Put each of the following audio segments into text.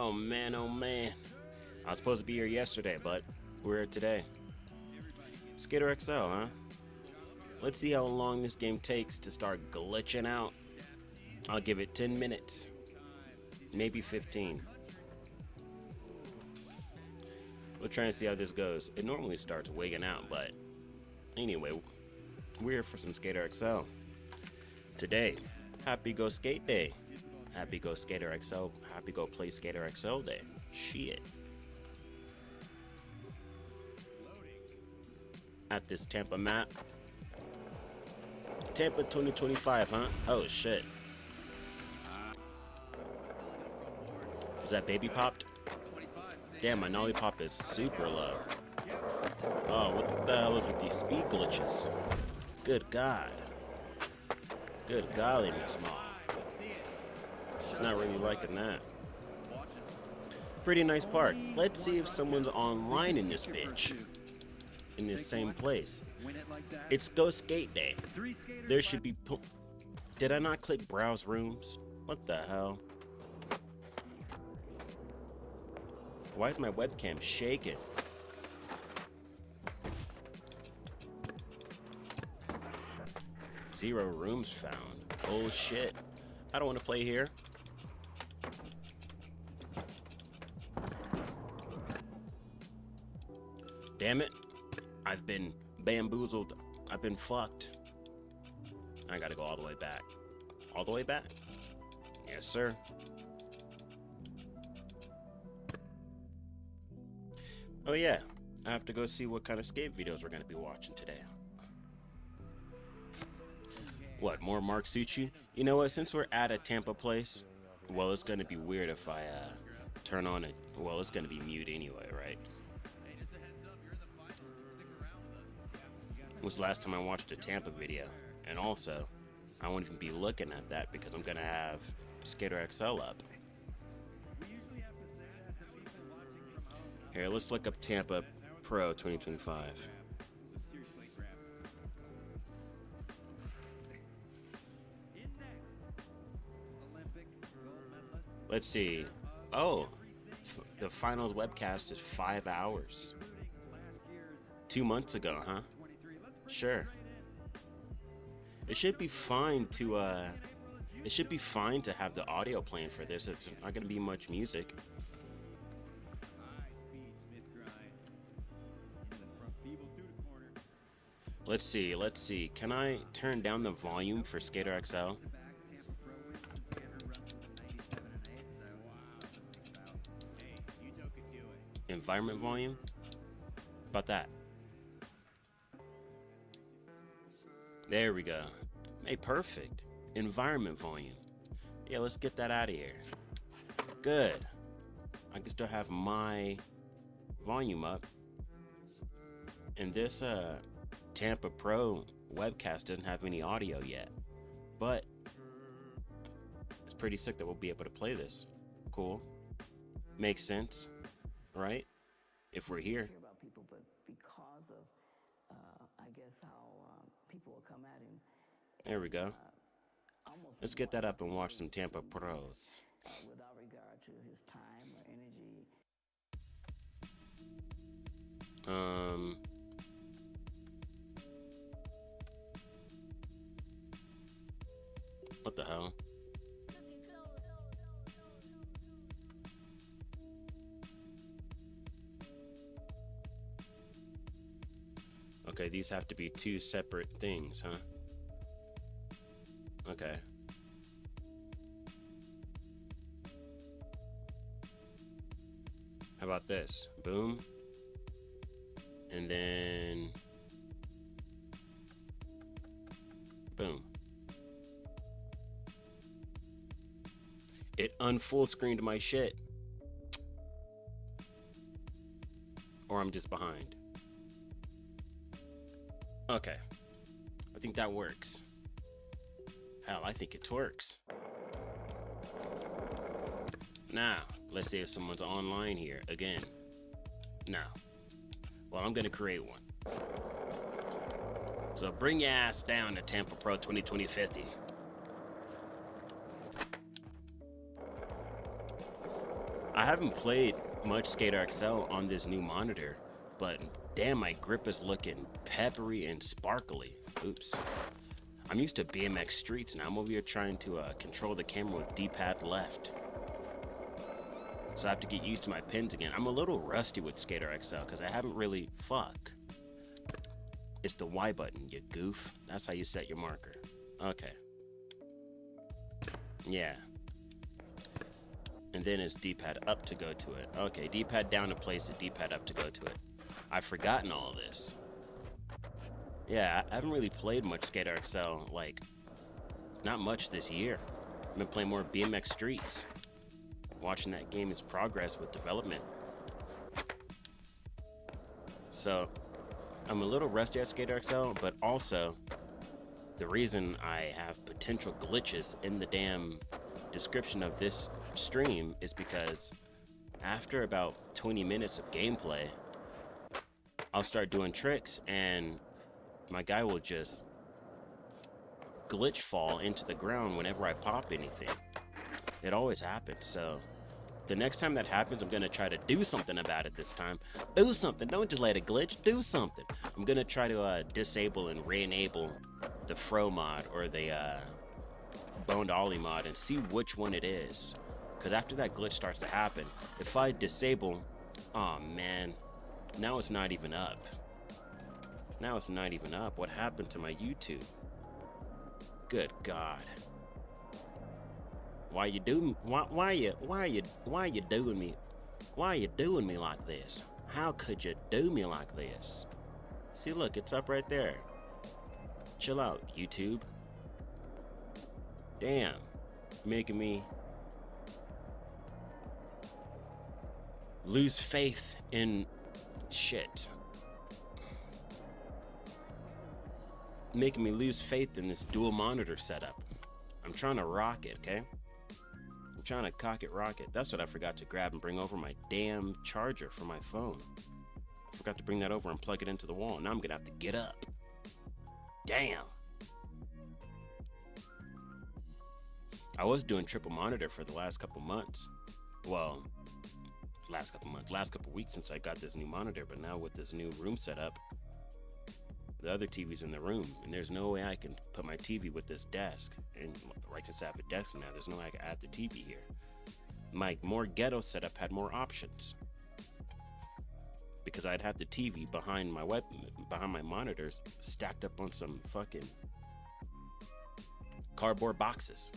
Oh man, oh man. I was supposed to be here yesterday, but we're here today. Skater XL, huh? Let's see how long this game takes to start glitching out. I'll give it 10 minutes, maybe 15. We'll try and see how this goes. It normally starts wigging out, but anyway, we're here for some Skater XL. Today, happy Go Skate Day. Happy Go Skater XL. Happy Go Play Skater XL Day. Shit. At this Tampa map. Tampa 2025, huh? Oh shit. Was that baby popped? Damn, my nollie pop is super low. Oh, what the hell is with these speed glitches? Good God. Good golly, Miss Mom. Not really liking that. Pretty nice park. Let's see if someone's online in this bitch. In this same place. It's Go Skate Day. There should be Did I not click browse rooms? What the hell? Why is my webcam shaking? Zero rooms found. Oh shit. I don't want to play here. Damn it. I've been bamboozled. I've been fucked. I gotta go all the way back. All the way back? Yes, sir. Oh yeah, I have to go see what kind of skate videos we're gonna be watching today. What, more Mark Succi? You know what, since we're at a Tampa place, well, it's gonna be weird if I turn on it. Well, it's gonna be mute anyway, right? Was the last time I watched a Tampa video, and also I won't even be looking at that because I'm gonna have Skater XL up. Here, let's look up Tampa Pro 2025. Let's see. Oh, the finals webcast is 5 hours. 2 months ago, huh? Sure. It should be fine to have the audio playing for this. It's not gonna be much music. Let's see. Can I turn down the volume for Skater XL? Environment volume? About that. There we go. Hey, perfect. Environment volume. Yeah, let's get that out of here. Good. I can still have my volume up. And this Tampa Pro webcast doesn't have any audio yet. But it's pretty sick that we'll be able to play this. Cool. Makes sense, right? If we're here. About people, but because of, I guess how people will come at him. There we go. Let's get that up and watch some Tampa Pros. Without regard to his time or energy. What the hell? Okay, these have to be two separate things, huh? Okay. How about this? Boom. And then boom. It unfull screened my shit. Or I'm just behind. Okay. I think that works. Hell, I think it works. Now, let's see if someone's online here again. No. Well, I'm gonna create one. So bring your ass down to Tampa Pro 2050. I haven't played much Skater XL on this new monitor, but damn, my grip is looking peppery and sparkly. Oops. I'm used to BMX Streets, now I'm over here trying to control the camera with D-pad left. So I have to get used to my pins again. I'm a little rusty with Skater XL because I haven't really, It's the Y button, you goof. That's how you set your marker. Okay. Yeah. And then it's D-pad up to go to it. Okay, D-pad down to place it, D-pad up to go to it. I've forgotten all of this. Yeah, I haven't really played much Skater XL, like, not much this year. I've been playing more BMX Streets. Watching that game's progress with development. So, I'm a little rusty at Skater XL, but also, the reason I have potential glitches in the damn description of this stream is because after about 20 minutes of gameplay, I'll start doing tricks and my guy will just glitch fall into the ground whenever I pop anything. It always happens, so the next time that happens, I'm gonna try to do something about it this time. Do something, don't just let it glitch, do something. I'm gonna try to disable and re-enable the Fro mod or the Boned Ollie mod and see which one it is. Because after that glitch starts to happen, if I disable, oh man, now it's not even up. Now it's not even up. What happened to my YouTube? Good God. Why you doing me like this? How could you do me like this? See, look, it's up right there. Chill out, YouTube. Damn, making me lose faith in shit. Making me lose faith in this dual monitor setup. I'm trying to rock it, okay? I'm trying to cock it, rock it. That's what I forgot to grab and bring over, my damn charger for my phone. I forgot to bring that over and plug it into the wall. Now I'm gonna have to get up. Damn. I was doing triple monitor for the last couple months. Well, last couple weeks since I got this new monitor, but now with this new room setup, the other TV's in the room, and there's no way I can put my TV with this desk. And right since I have a desk now, there's no way I can add the TV here. My more ghetto setup had more options, because I'd have the TV behind my monitors stacked up on some fucking cardboard boxes.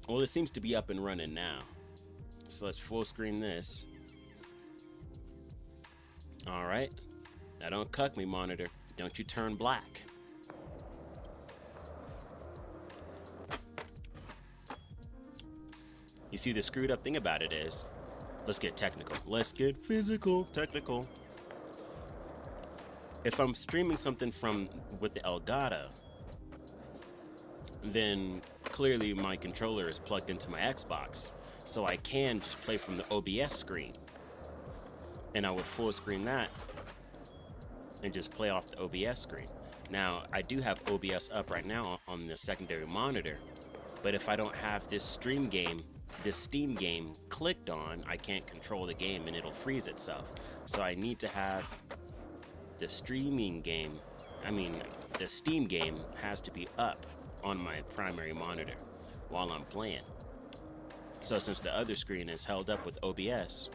Well, it seems to be up and running now. So let's full screen this. All right. Now don't cuck me, monitor. Don't you turn black. You see, the screwed up thing about it is, let's get technical. Let's get physical, technical. If I'm streaming something with the Elgato, then clearly my controller is plugged into my Xbox, so I can just play from the OBS screen. And I would full screen that and just play off the OBS screen. Now, I do have OBS up right now on the secondary monitor, but if I don't have this Steam game clicked on, I can't control the game and it'll freeze itself. So I need to have the Steam game has to be up on my primary monitor while I'm playing. So since the other screen is held up with OBS,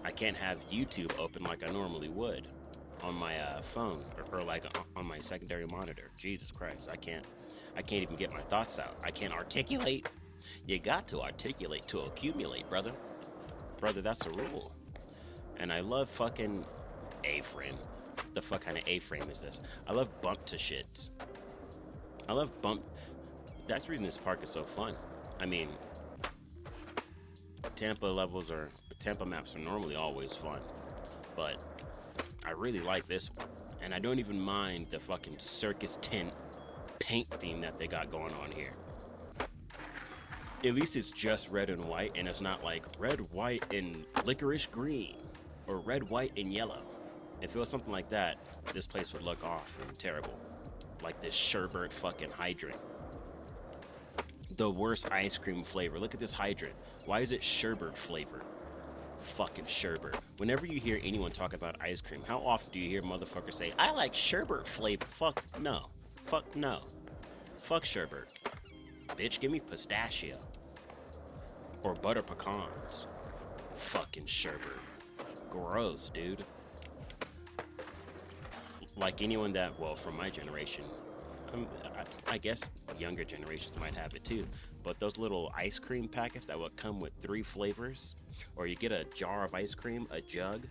I can't have YouTube open like I normally would on my phone or like on my secondary monitor. Jesus Christ, I can't even get my thoughts out. I can't articulate. You got to articulate to accumulate, brother. Brother, that's the rule. And I love fucking A-frame. What the fuck kind of A-frame is this? I love bump to shits. I love bump. That's the reason this park is so fun. I mean, Tampa maps are normally always fun, but I really like this one. And I don't even mind the fucking circus tent paint theme that they got going on here. At least it's just red and white, and it's not like red, white, and licorice green, or red, white, and yellow. If it was something like that, this place would look off and terrible. Like this sherbert fucking hydrant. The worst ice cream flavor. Look at this hydrant. Why is it sherbet flavor? Fucking sherbet. Whenever you hear anyone talk about ice cream, how often do you hear motherfuckers say, I like sherbet flavor? Fuck no. Fuck no. Fuck sherbet. Bitch, give me pistachio. Or butter pecans. Fucking sherbet. Gross, dude. Like anyone that, well, from my generation, I guess younger generations might have it too, but those little ice cream packets that would come with 3 flavors, or you get a jar of ice cream, a jug,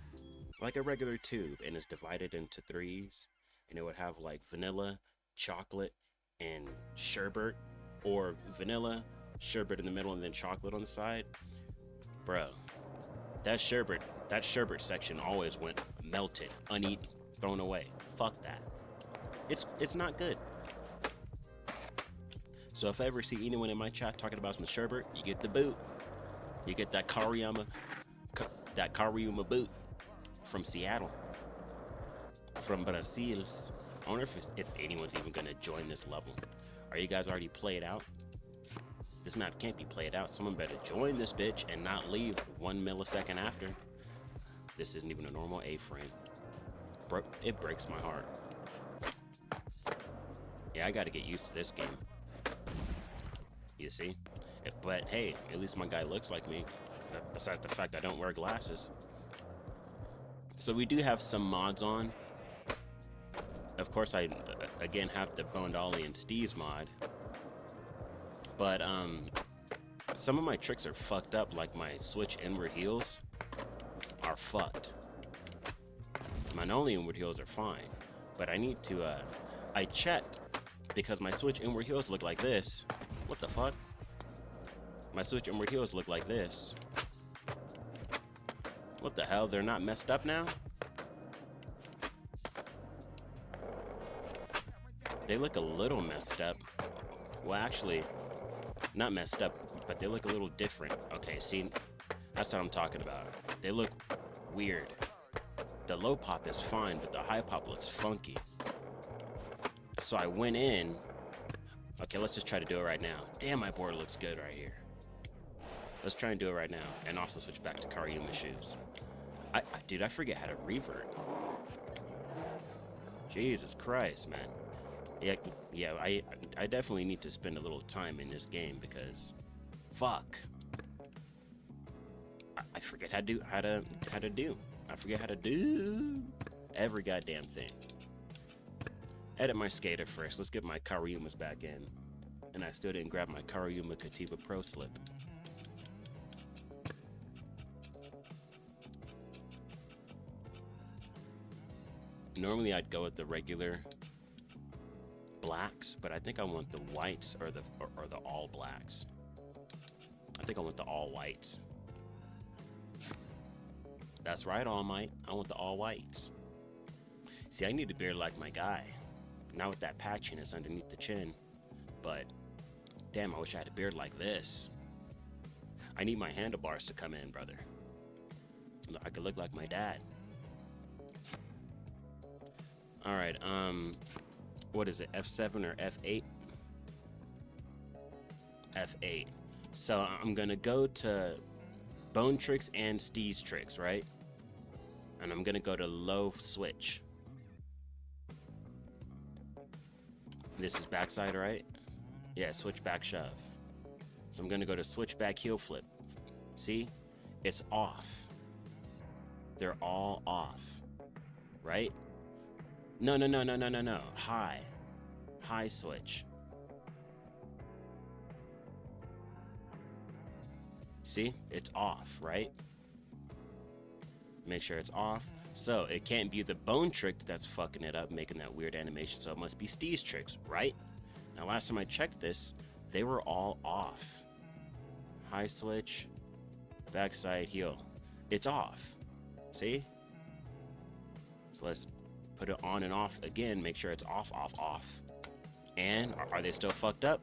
like a regular tube, and it's divided into 3s, and it would have like vanilla, chocolate, and sherbet, or vanilla, sherbet in the middle, and then chocolate on the side. Bro, that sherbet section always went melted, uneaten, thrown away. Fuck that. It's not good. So if I ever see anyone in my chat talking about some sherbet, you get the boot. You get that Kariyama boot from Seattle, from Brazil. I wonder if anyone's even gonna join this level. Are you guys already played out? This map can't be played out. Someone better join this bitch and not leave 1 millisecond after. This isn't even a normal A-frame. It breaks my heart. Yeah, I gotta get used to this game. You see? But hey, at least my guy looks like me. Besides the fact I don't wear glasses. So we do have some mods on. Of course, I again have the Bone Dolly and Steez mod. But some of my tricks are fucked up, like my switch inward heels are fucked. My only inward heels are fine, but I need to, I checked because my switch inward heels look like this. What the fuck? My switch inward heels look like this. What the hell? They're not messed up now? They look a little messed up. Well, actually, not messed up, but they look a little different. Okay, see, that's what I'm talking about. They look weird. The low pop is fine, but the high pop looks funky. So I went in. Okay, let's just try to do it right now. Damn, my board looks good right here. Let's try and do it right now, and also switch back to Kariyama shoes. Dude, I forget how to revert. Jesus Christ, man. Yeah, I definitely need to spend a little time in this game because, fuck. I forget how to do. I forget how to do every goddamn thing. Edit my skater first. Let's get my Kariyumas back in. And I still didn't grab my Kariyuma Katiba Pro Slip. Normally I'd go with the regular blacks, but I think I want the whites or the all blacks. I think I want the all whites. That's right, All Might. I want the all whites. See, I need a beard like my guy. Not with that patchiness underneath the chin. But, damn, I wish I had a beard like this. I need my handlebars to come in, brother. I could look like my dad. Alright, what is it, F7 or F8? F8. So I'm gonna go to Bone Tricks and Steez Tricks, right? And I'm gonna go to low switch. This is backside, right? Yeah, switch back shove. So I'm gonna go to switch back heel flip. See? It's off. They're all off, right? No. High. High switch. See? It's off, right? Make sure it's off. So it can't be the Bone Trick that's fucking it up, making that weird animation. So it must be Steez Tricks, right? Now, last time I checked this, they were all off. High switch, backside heel. It's off. See? So let's put it on and off again. Make sure it's off, off, off. And are they still fucked up?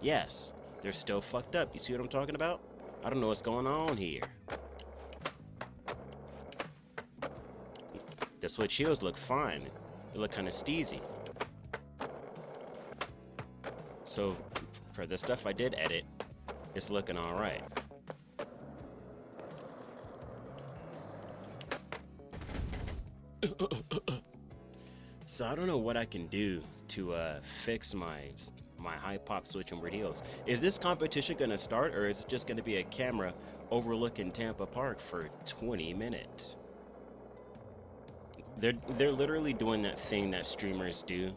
Yes, they're still fucked up. You see what I'm talking about? I don't know what's going on here. The switch heels look fine. They look kind of steezy. So for the stuff I did edit, it's looking all right. So I don't know what I can do to fix my high pop switch and weird heels. Is this competition gonna start, or is it just gonna be a camera overlooking Tampa Park for 20 minutes? They're literally doing that thing that streamers do,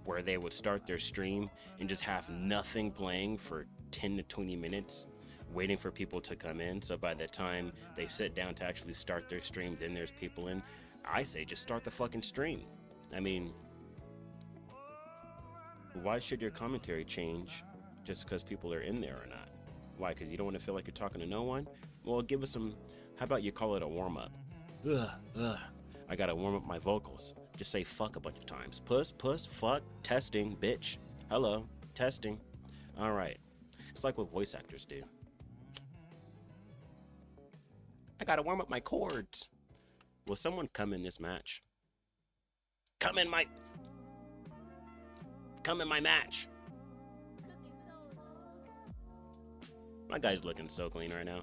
where they would start their stream and just have nothing playing for 10 to 20 minutes, waiting for people to come in. So by the time they sit down to actually start their stream, then there's people in. I say just start the fucking stream. I mean, why should your commentary change just because people are in there or not? Why? Because you don't want to feel like you're talking to no one? Well, give us some. How about you call it a warm-up? I gotta warm up my vocals. Just say fuck a bunch of times. Puss, fuck, testing, bitch. Hello, testing. All right. It's like what voice actors do. I gotta warm up my chords. Will someone come in this match? Come in my match. My guy's looking so clean right now.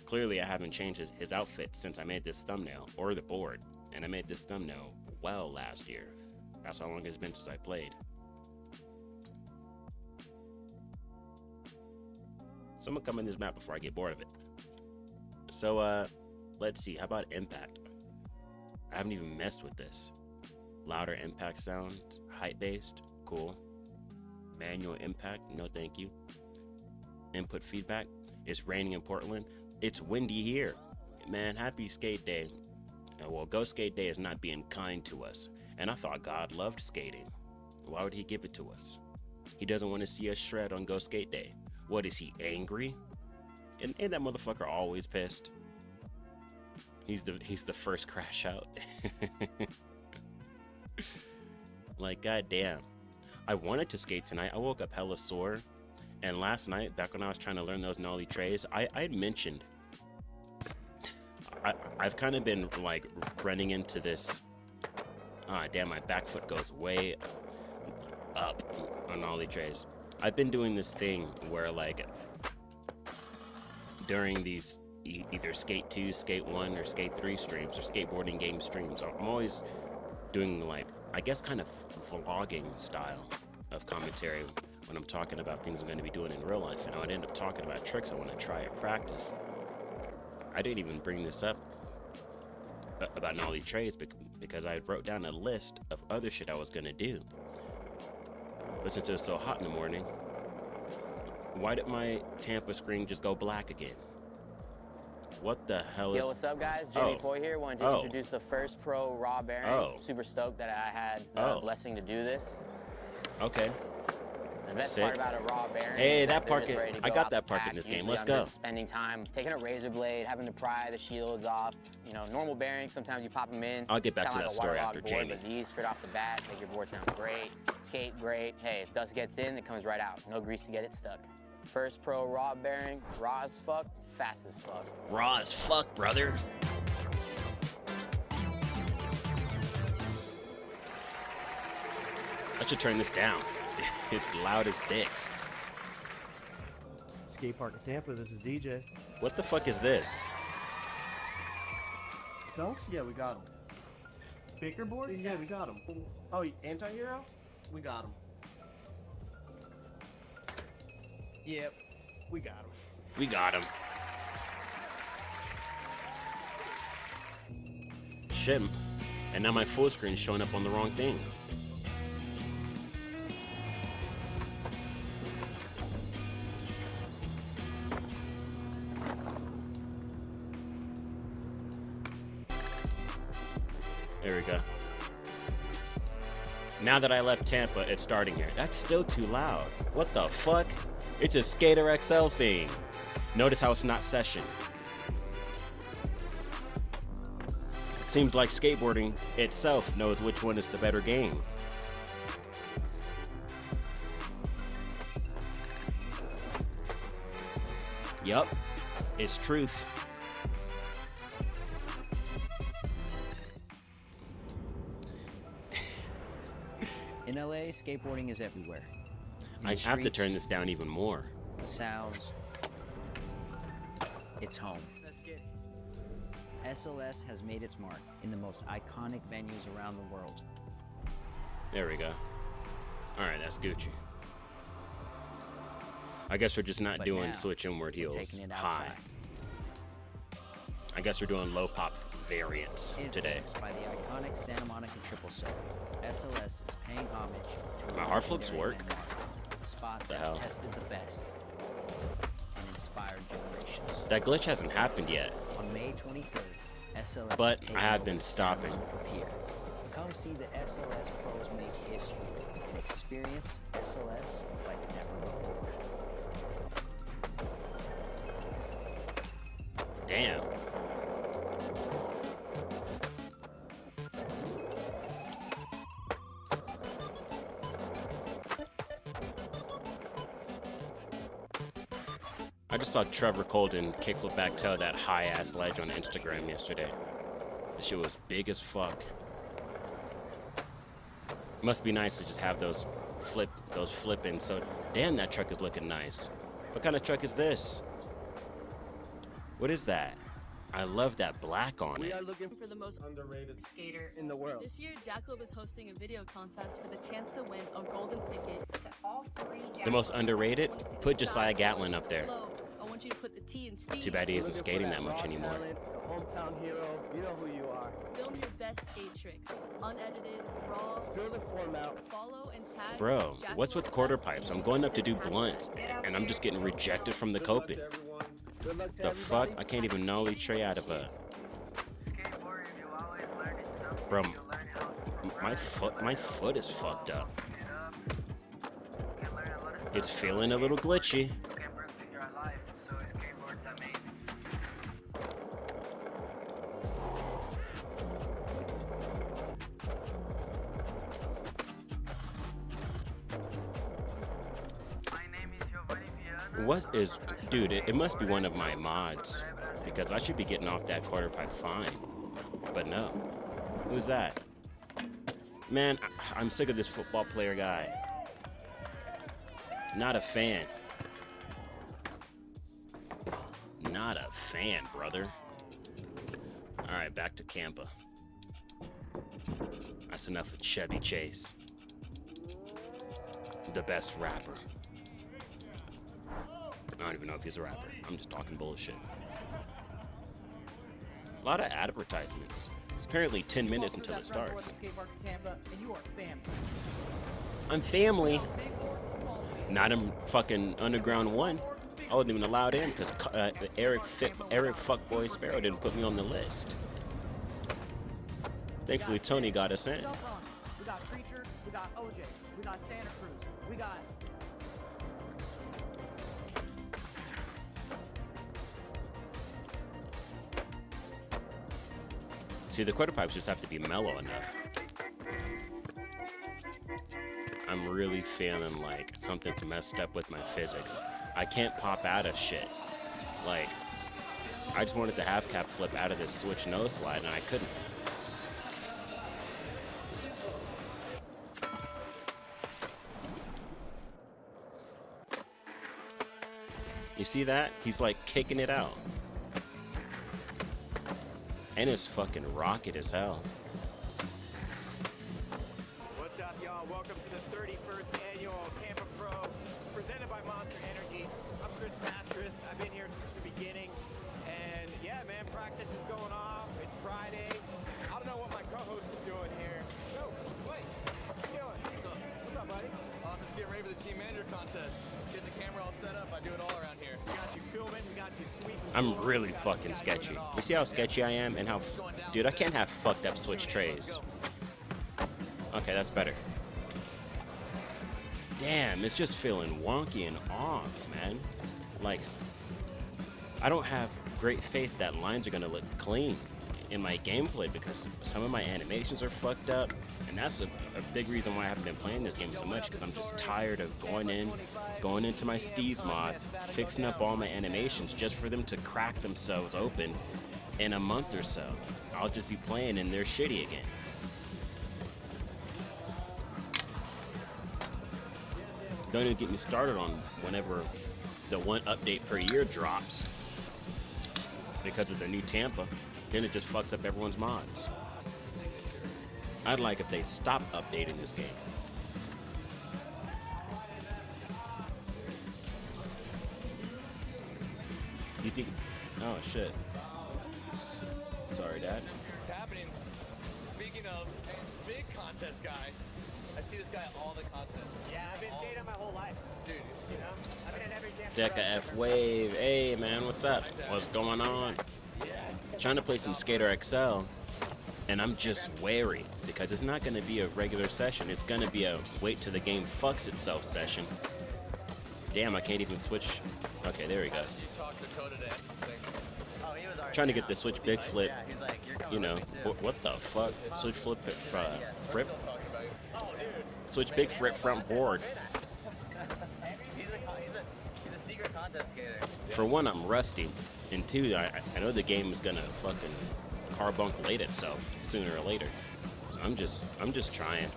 Clearly I haven't changed his outfit since I made this thumbnail, or the board. And I made this thumbnail well last year. That's how long it's been since I played. Someone come in this map before I get bored of it. So let's see, how about impact? I haven't even messed with this. Louder impact sound, height based, cool. Manual impact, no thank you. Input feedback, it's raining in Portland. It's windy here. Man, happy skate day. Well, Ghost Skate Day is not being kind to us. And I thought God loved skating. Why would he give it to us? He doesn't want to see us shred on Ghost Skate Day. What, is he angry? And ain't that motherfucker always pissed? He's the first crash out. Like, goddamn. I wanted to skate tonight. I woke up hella sore. And last night, back when I was trying to learn those nollie trays, I had mentioned I've kind of been like running into this. Damn, my back foot goes way up on nollie trays. I've been doing this thing where like during these either Skate 2, Skate 1, or Skate 3 streams or skateboarding game streams, I'm always doing like, I guess kind of vlogging style of commentary when I'm talking about things I'm going to be doing in real life, and I would end up talking about tricks I want to try at practice. I didn't even bring this up about nollie trays because I wrote down a list of other shit I was going to do. But since it was so hot in the morning, why did my Tampa screen just go black again? What the hell is... Yo, what's up, guys? Jamie Foy here. Wanted to introduce the First Pro raw bearing. Super stoked that I had the blessing to do this. Okay. The best Sick. part about a raw bearing. Hey, that part, I got that part in this game. Let's go. Just spending time taking a razor blade, having to pry the shields off. You know, normal bearings, sometimes you pop them in. I'll get back to like that story after board, Jamie. But these, straight off the bat, make your board sound great, skate great. Hey, if dust gets in, it comes right out. No grease to get it stuck. First Pro raw bearing, raw as fuck, fast as fuck. Raw as fuck, brother. I should turn this down. It's loud as dicks. Skate Park in Tampa, this is DJ. What the fuck is this? Dunks? Yeah, we got them. Baker boards? Yeah, we got them. Oh, anti-hero? We got them. Yep, we got them. We got him. Shit. And now my full screen is showing up on the wrong thing. There we go. Now that I left Tampa, it's starting here. That's still too loud. What the fuck? It's a Skater XL thing. Notice how it's not session. Seems like skateboarding itself knows which one is the better game. Yup, it's truth. In LA, skateboarding is everywhere. I have to turn this down even more. The sounds. It's home. SLS has made its mark in the most iconic venues around the world. There we go. All right, that's Gucci. I guess we're just not But doing now, switch inward we're heels taking it high. outside. I guess we're doing low pop variants today. Influenced by the iconic Santa Monica Triple Set, SLS is paying homage to My a hard flips legendary work? landmark, a spot The that's hell? tested the best and inspired generations. That glitch hasn't happened yet. On May 23rd, SLS But is taking I have over been the Santa stopping. Monica Pier. Come see the SLS pros make history and experience SLS like never before. Damn. I just saw Trevor Colden kickflip back tail that high ass ledge on Instagram yesterday. That shit was big as fuck. Must be nice to just have those flipping. So damn, that truck is looking nice. What kind of truck is this? What is that? I love that black on We it. are looking For the most underrated skater in the world. this year, Jackalope is hosting a video contest for the chance to win a golden ticket. To all three The most underrated? I wanna see the Put style, Josiah I wanna Gatlin see up the there. flow. I want you to put the T in Steve. Too bad he We're isn't looking for skating that that much raw anymore. talent, the hometown hero. You know who you are. Film your best skate tricks, unedited, raw. Fill the form out. Follow and tag. Bro, what's with Jackalope quarter Fest pipes? and I'm going up to do Hashtag blunts, get out and I'm there just getting and rejected from the Good luck coping. to everyone. Good luck to The fuck? everybody. I can't even nollie tray out of a. Bro, my foot is fucked up. It's feeling a little glitchy. What is, dude? It must be one of my mods because I should be getting off that quarter pipe fine, but no. Who's that? Man, I'm sick of this football player guy. Not a fan. Not a fan, brother. All right, back to Campa. That's enough of Chevy Chase, the best rapper. I don't even know if he's a rapper. I'm just talking bullshit. A lot of advertisements. It's apparently 10 minutes until it starts. I'm family. Not in fucking Underground 1. I wasn't even allowed in because Eric Fuckboy Sparrow didn't put me on the list. Thankfully, Tony got us in. We got Preacher, we got OJ, we got Santa Cruz, we got. See, the quarter pipes just have to be mellow enough. I'm really feeling like something's messed up with my physics. I can't pop out of shit. Like, I just wanted the half cap flip out of this switch nose slide and I couldn't. You see that? He's like kicking it out. And it's fucking rocket as hell. What's up, y'all? Welcome to the 31st annual Tampa Pro, presented by Monster Energy. I'm Chris Patras. I've been here since the beginning. And yeah, man, practice is going off. It's Friday. I don't know what my co-host is doing here. Yo, wait. What you doing? What's up, buddy? I'm just getting ready for the team manager contest. Getting the camera all set up. I do it all around here. We got you filming. We got you sweeping. I'm really fucking sketchy. You see how sketchy I am and how, dude, I can't have fucked up switch trays. Okay, that's better. Damn, it's just feeling wonky and off, man. Like, I don't have great faith that lines are gonna look clean in my gameplay because some of my animations are fucked up, and that's a big reason why I haven't been playing this game so much, because I'm just tired of going into my Steez mod, fixing up all my animations just for them to crack themselves open in a month or so. I'll just be playing and they're shitty again. Don't even get me started on whenever the one update per year drops because of the new Tampa. Then it just fucks up everyone's mods. I'd like if they stop updating this game. You think? Oh shit. Sorry, Dad. It's happening. Speaking of big contest guy, I see this guy at all the contests. Yeah, I've been skating my whole life. Dude, it's, You know, I've been at every Tampa Deca F Wave. Hey man, what's up? What's going on? Trying to play some Skater XL, and I'm just wary because it's not going to be a regular session. It's going to be a wait till the game fucks itself session. Damn, I can't even switch. Okay, there we go. you talk to Dakota to anything. Oh, he was already Trying to get down. the switch big flip. Yeah, he's like, you're coming You know, with me too. what the fuck? Switch flip, frip, Talking about you. switch big frip front board. He's a secret contest skater. For one, I'm rusty, and two, I know the game is gonna fucking carbunculate itself sooner or later. So I'm just trying.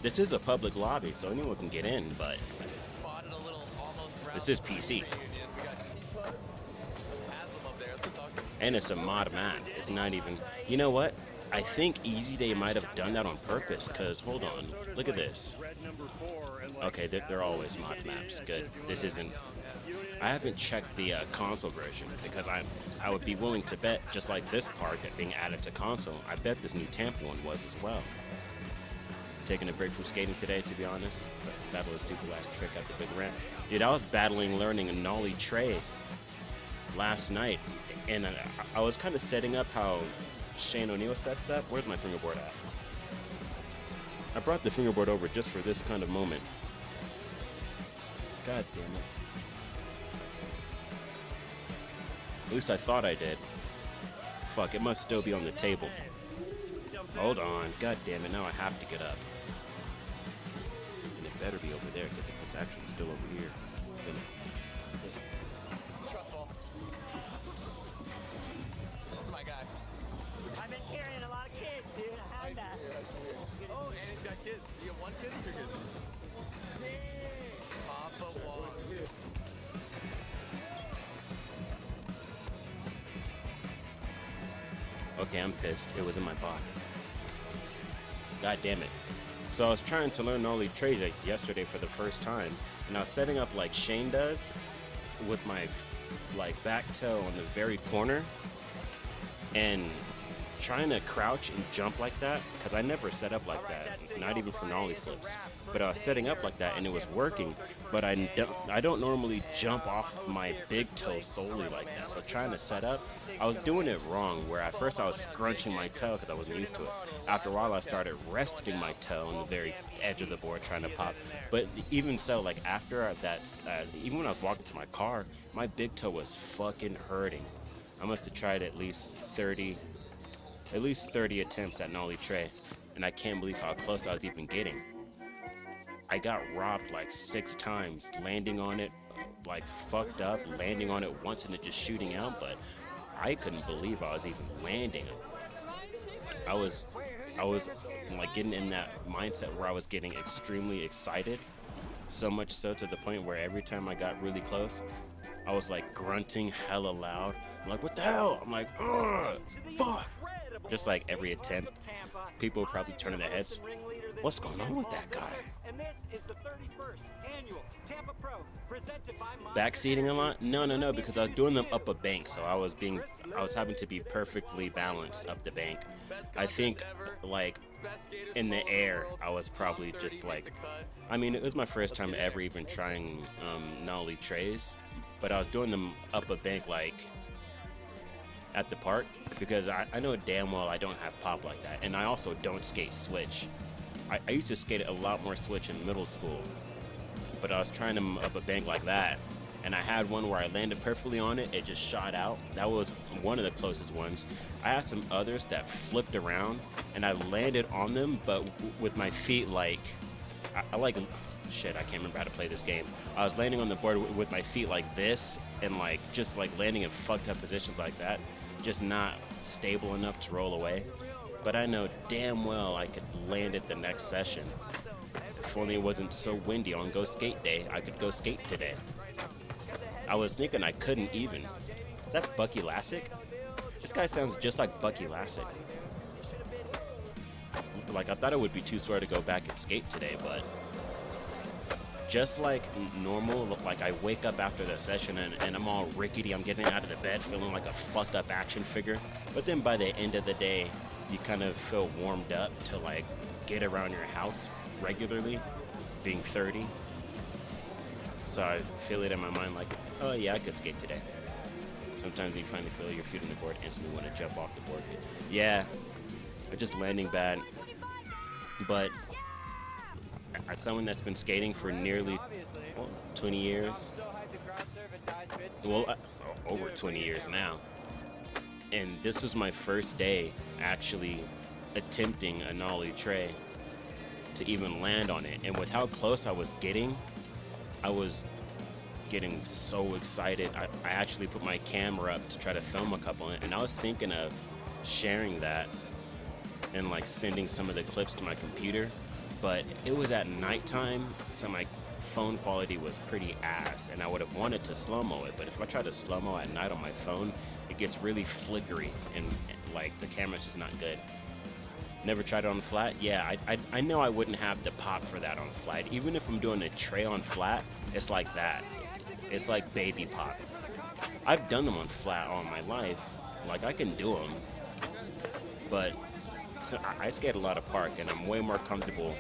This is a public lobby, so anyone can get in, but Spotted a little almost round this is PC, reunion. We got T-Pud, Haslam up there. Let's go talk to him. and it's a mod map. It's not even. You know what? I think Easy Day might have done that on purpose. Cause hold on, look at this. Okay, they're always mod maps. Good. This isn't. I haven't checked the console version because I would be willing to bet, just like this part that being added to console, I bet this new Tampa one was as well. Taking a break from skating today, to be honest. But that was stupid last trick at the big ramp. Dude, I was learning a nollie tray last night, and I was kind of setting up how Shane O'Neill sets up. Where's my fingerboard at? I brought the fingerboard over just for this kind of moment. God damn it. At least I thought I did. Fuck, it must still be on the table. Hold on. God damn it, now I have to get up. And it better be over there, because if it's actually still over here, then Trust fall. This is my guy. I've been carrying a lot of kids, dude. I had that. Oh, and he's got kids. You have one kid or two kids? Papa Wall. okay, I'm pissed. It was in my pocket. God damn it. So I was trying to learn nollie trades like yesterday for the first time, and I was setting up like Shane does, with my like back toe on the very corner, and trying to crouch and jump like that, because I never set up like that, not even for nollie flips. But I was setting up like that and it was working, but I don't normally jump off my big toe solely like that. So trying to set up, I was doing it wrong, where at first I was scrunching my toe because I wasn't used to it. After a while I started resting my toe on the very edge of the board trying to pop. But even so, like after that, even when I was walking to my car, my big toe was fucking hurting. I must have tried at least 30 attempts at nollie tray, and I can't believe how close I was even getting. I got robbed like 6 times, landing on it like fucked up, landing on it once and it just shooting out, but I couldn't believe I was even landing it. I was like getting in that mindset where I was getting extremely excited, so much so to the point where every time I got really close, I was like grunting hella loud. I'm like, what the hell? I'm like, ugh, fuck. Just like every attempt, people were probably turning their heads. What's going on with that guy? And this is the 31st annual Tampa Pro presented by Backseating a lot? No, because I was doing them up a bank, so I was having to be perfectly balanced up the bank. I think like in the air, I was probably just like, I mean, it was my first time ever even trying nollie trays, but I was doing them up a bank like at the park, because I know damn well I don't have pop like that, and I also don't skate switch. I used to skate a lot more switch in middle school, but I was trying them up a bank like that, and I had one where I landed perfectly on it, it just shot out. That was one of the closest ones. I had some others that flipped around, and I landed on them, but with my feet like, I like, shit, I can't remember how to play this game. I was landing on the board with my feet like this, and like just like landing in fucked up positions like that, just not stable enough to roll away. But I know damn well I could land it the next session. If only it wasn't so windy on Go Skate Day, I could go skate today. I was thinking I couldn't even. Is that Bucky Lassick? This guy sounds just like Bucky Lassick. Like, I thought it would be too sore to go back and skate today, but just like normal, like I wake up after the session and I'm all rickety. I'm getting out of the bed feeling like a fucked up action figure. But then by the end of the day, you kind of feel warmed up to like get around your house regularly, being 30. So I feel it in my mind like, oh yeah, I could skate today. Sometimes you finally feel your feet on the board, instantly want to jump off the board. Yeah, I'm just landing bad. But as someone that's been skating for nearly 20 years, well, over 20 years now, and this was my first day actually attempting a nollie tray to even land on it. And with how close I was getting so excited. I actually put my camera up to try to film a couple, and I was thinking of sharing that and like sending some of the clips to my computer, but it was at nighttime, so my phone quality was pretty ass, and I would have wanted to slow-mo it, but if I try to slow-mo at night on my phone, it gets really flickery, and like the camera's just not good. Never tried it on flat? Yeah, I know I wouldn't have the pop for that on flat. Even if I'm doing a tray on flat, it's like that. It's like baby pop. I've done them on flat all my life. Like, I can do them, but so I skate a lot of park, and I'm way more comfortable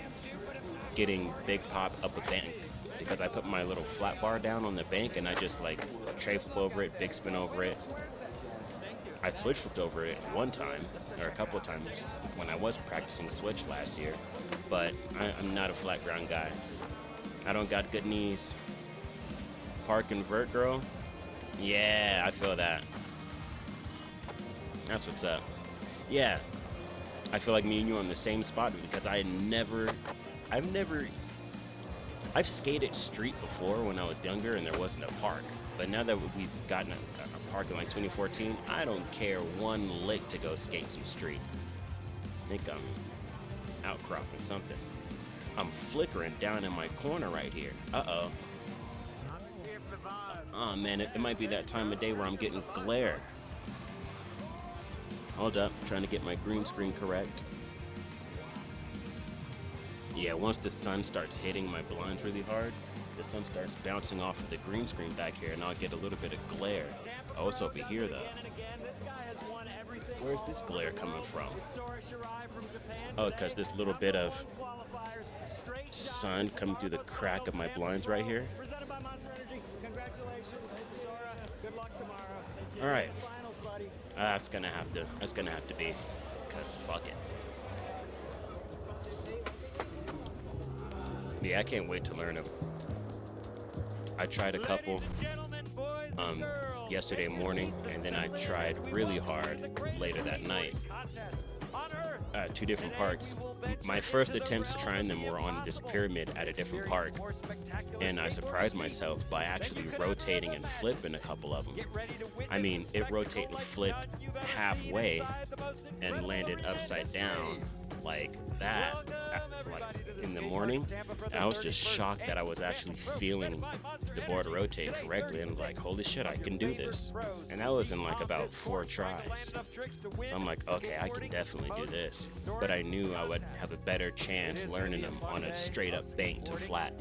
getting big pop up a bank because I put my little flat bar down on the bank and I just like tray flip over it, big spin over it. I switch flipped over it one time, or a couple of times when I was practicing switch last year, but I'm not a flat ground guy. I don't got good knees. Park and vert, girl? Yeah, I feel that. That's what's up. Yeah, I feel like me and you are on the same spot because I've skated street before when I was younger and there wasn't a park. But now that we've gotten a park in like 2014, I don't care one lick to go skate some street. I think I'm outcropping something. I'm flickering down in my corner right here. Uh-oh. Oh man, it might be that time of day where I'm getting glare. Hold up, trying to get my green screen correct. Yeah, once the sun starts hitting my blinds really hard, the sun starts bouncing off of the green screen back here, and I'll get a little bit of glare. Oh, it's over here, though. Where's this glare coming from? Oh, because this little bit of sun coming through the crack of my blinds right here. All right. That's gonna have to be, because fuck it. Yeah, I can't wait to learn them. I tried a couple yesterday morning, and then I tried really hard later that night. 2 different parks. My first attempts trying them were on this pyramid at a different park, and I surprised myself by actually rotating and flipping a couple of them. I mean, it rotated and flipped halfway and landed upside down like that, like in the morning. And I was just shocked that I was actually feeling the board rotate correctly, and like, holy shit, I can do this. And that was in like about 4 tries. So I'm like, okay, I can definitely do this. But I knew I would have a better chance learning them on a straight up bank to flat.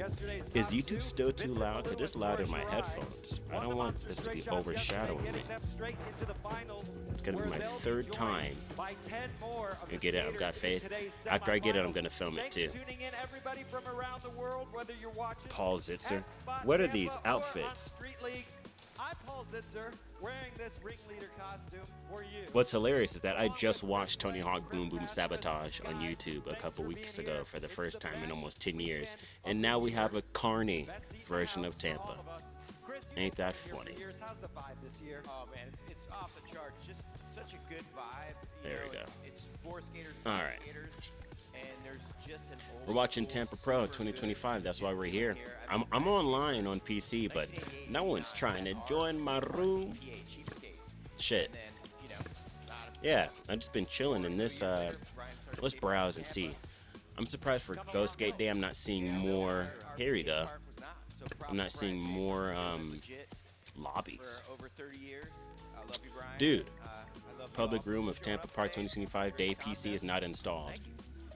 Is YouTube still too loud? Because it's loud in my headphones. I don't want this to be overshadowing me. It's gonna be my 3rd time. You get it? I've got faith. After I get it, I'm gonna film it too. Paul Zitzer. What are these outfits? I'm Paul Zitzer, wearing this ringleader costume for you. What's hilarious is that I just watched Tony Hawk Boom Boom Sabotage on YouTube a couple weeks ago for the first time in almost 10 years. And now we have a Carney version of Tampa. Ain't that funny? How's the vibe this year? Oh man, it's off the charts. Just such a good vibe. There we go. It's for skaters. All right. Skaters, and there's just an old We're watching Tampa Pro 2025. That's why we're here. I'm online on PC, but no one's trying to join my room. Shit. Yeah, I've just been chilling in this. Let's browse and see. I'm surprised for Ghost Skate Day I'm not seeing more. Here we go. I'm not seeing more lobbies. Dude, public room of Tampa Park 2025 Day PC is not installed.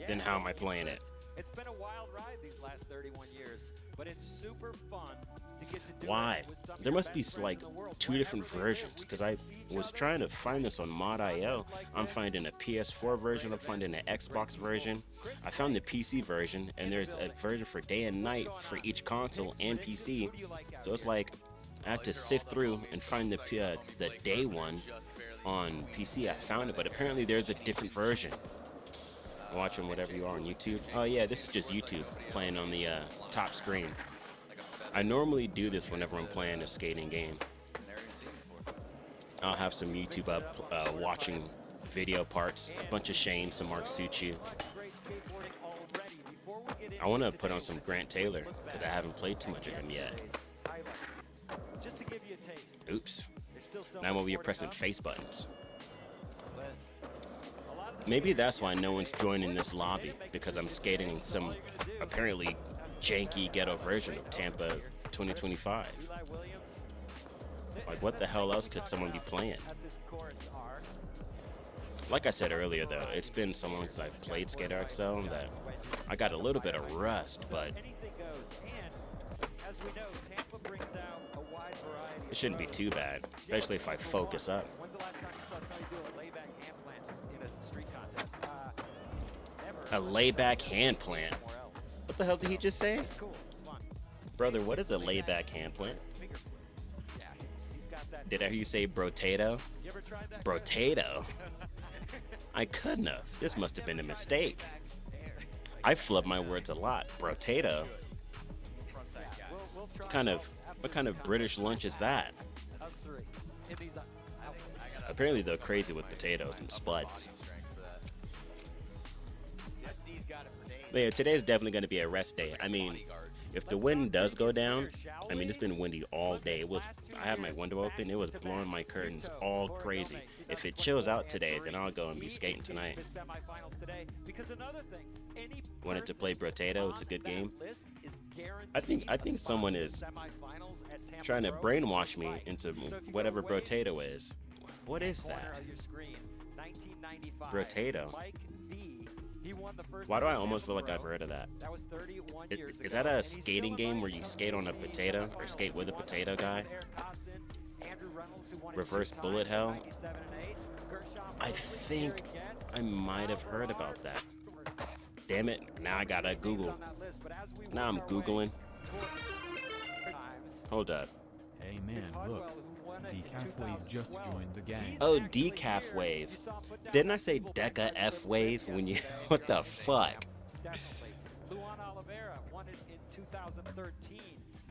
Then how am I playing it? It's been a wild ride these last 31 years, but it's super fun to get to do Why? it with some of There your must be best friends like in the world. 2 different versions, because I was trying to find this on Mod.io. I'm finding a PS4 version, I'm finding an Xbox version. I found the PC version, and there's a version for day and night for each console and PC. So it's like I had to sift through and find the day one on PC. I found it, but apparently there's a different version. Watching whatever you are on YouTube. Oh yeah, this is just YouTube playing on the top screen. I normally do this whenever I'm playing a skating game. I'll have some YouTube up, watching video parts, a bunch of Shane, some Mark Suciu. I want to put on some Grant Taylor, because I haven't played too much of him yet. Just to give you a taste. Oops. There's still so Now I'm much over here more to pressing come, face buttons. but a lot of the Maybe that's why no one's joining this lobby, because I'm skating in some apparently janky ghetto version of Tampa 2025. Eli Williams Like, what the hell else could someone be playing? at this course are Like I said earlier, though, it's been so long since I've played Skater XL that I got a little bit of rust, but anything goes. And as we know, Tampa brings out a wide variety. it shouldn't be too bad, especially if I focus up. When's the last time you saw somebody do a layback hand plant in a street contest? A Never. layback hand plant. Somewhere else. What the hell did he just say? It's cool. It's fun. Brother, what is a layback hand plant? Finger food. Yeah, he's got that. Did I hear you say brotato? You ever tried that? Brotato? I couldn't have. This must have been a mistake. I flub my words a lot. Brotato? We'll try What kind of British lunch is that? us three. In these, Apparently they're crazy with potatoes and spuds. But yeah, today's definitely going to be a rest day. I mean, if the wind does go down, I mean, it's been windy all day. I had my window open. It was blowing my curtains all crazy. If it chills out today, then I'll go and be skating tonight. the semifinals today. Because another thing, any Wanted to play Brotato. It's a good game. list is I think someone is semifinals at Tampa trying to Pro. brainwash me into whatever Brotato is. What is Corner that? of your screen, 1995. Brotato. Mike V. He won the first Why do I Tampa almost feel like Pro. I've heard of that? That was 31 years Is ago, that a and he's skating still game alive. where you skate on a potato or skate with a potato guy? Eric Costin, Andrew Reynolds, who won it Reverse 2 bullet times, hell? 97 and 8. Gershon I Mosley, think Gary Getz, I might have heard about that. Damn it, now I gotta Google. on that list, but as we Now I'm work our way Googling. toward times, Hold up. Hey man, look. Codwell, who won it in Decaf Wave just 2012, joined the gang. he's Oh, actually Decaf here. Wave. You saw him put down Didn't I that say single Deca back F flip Wave when you. yesterday. What the fuck? Definitely. Luan Oliveira won it in 2013.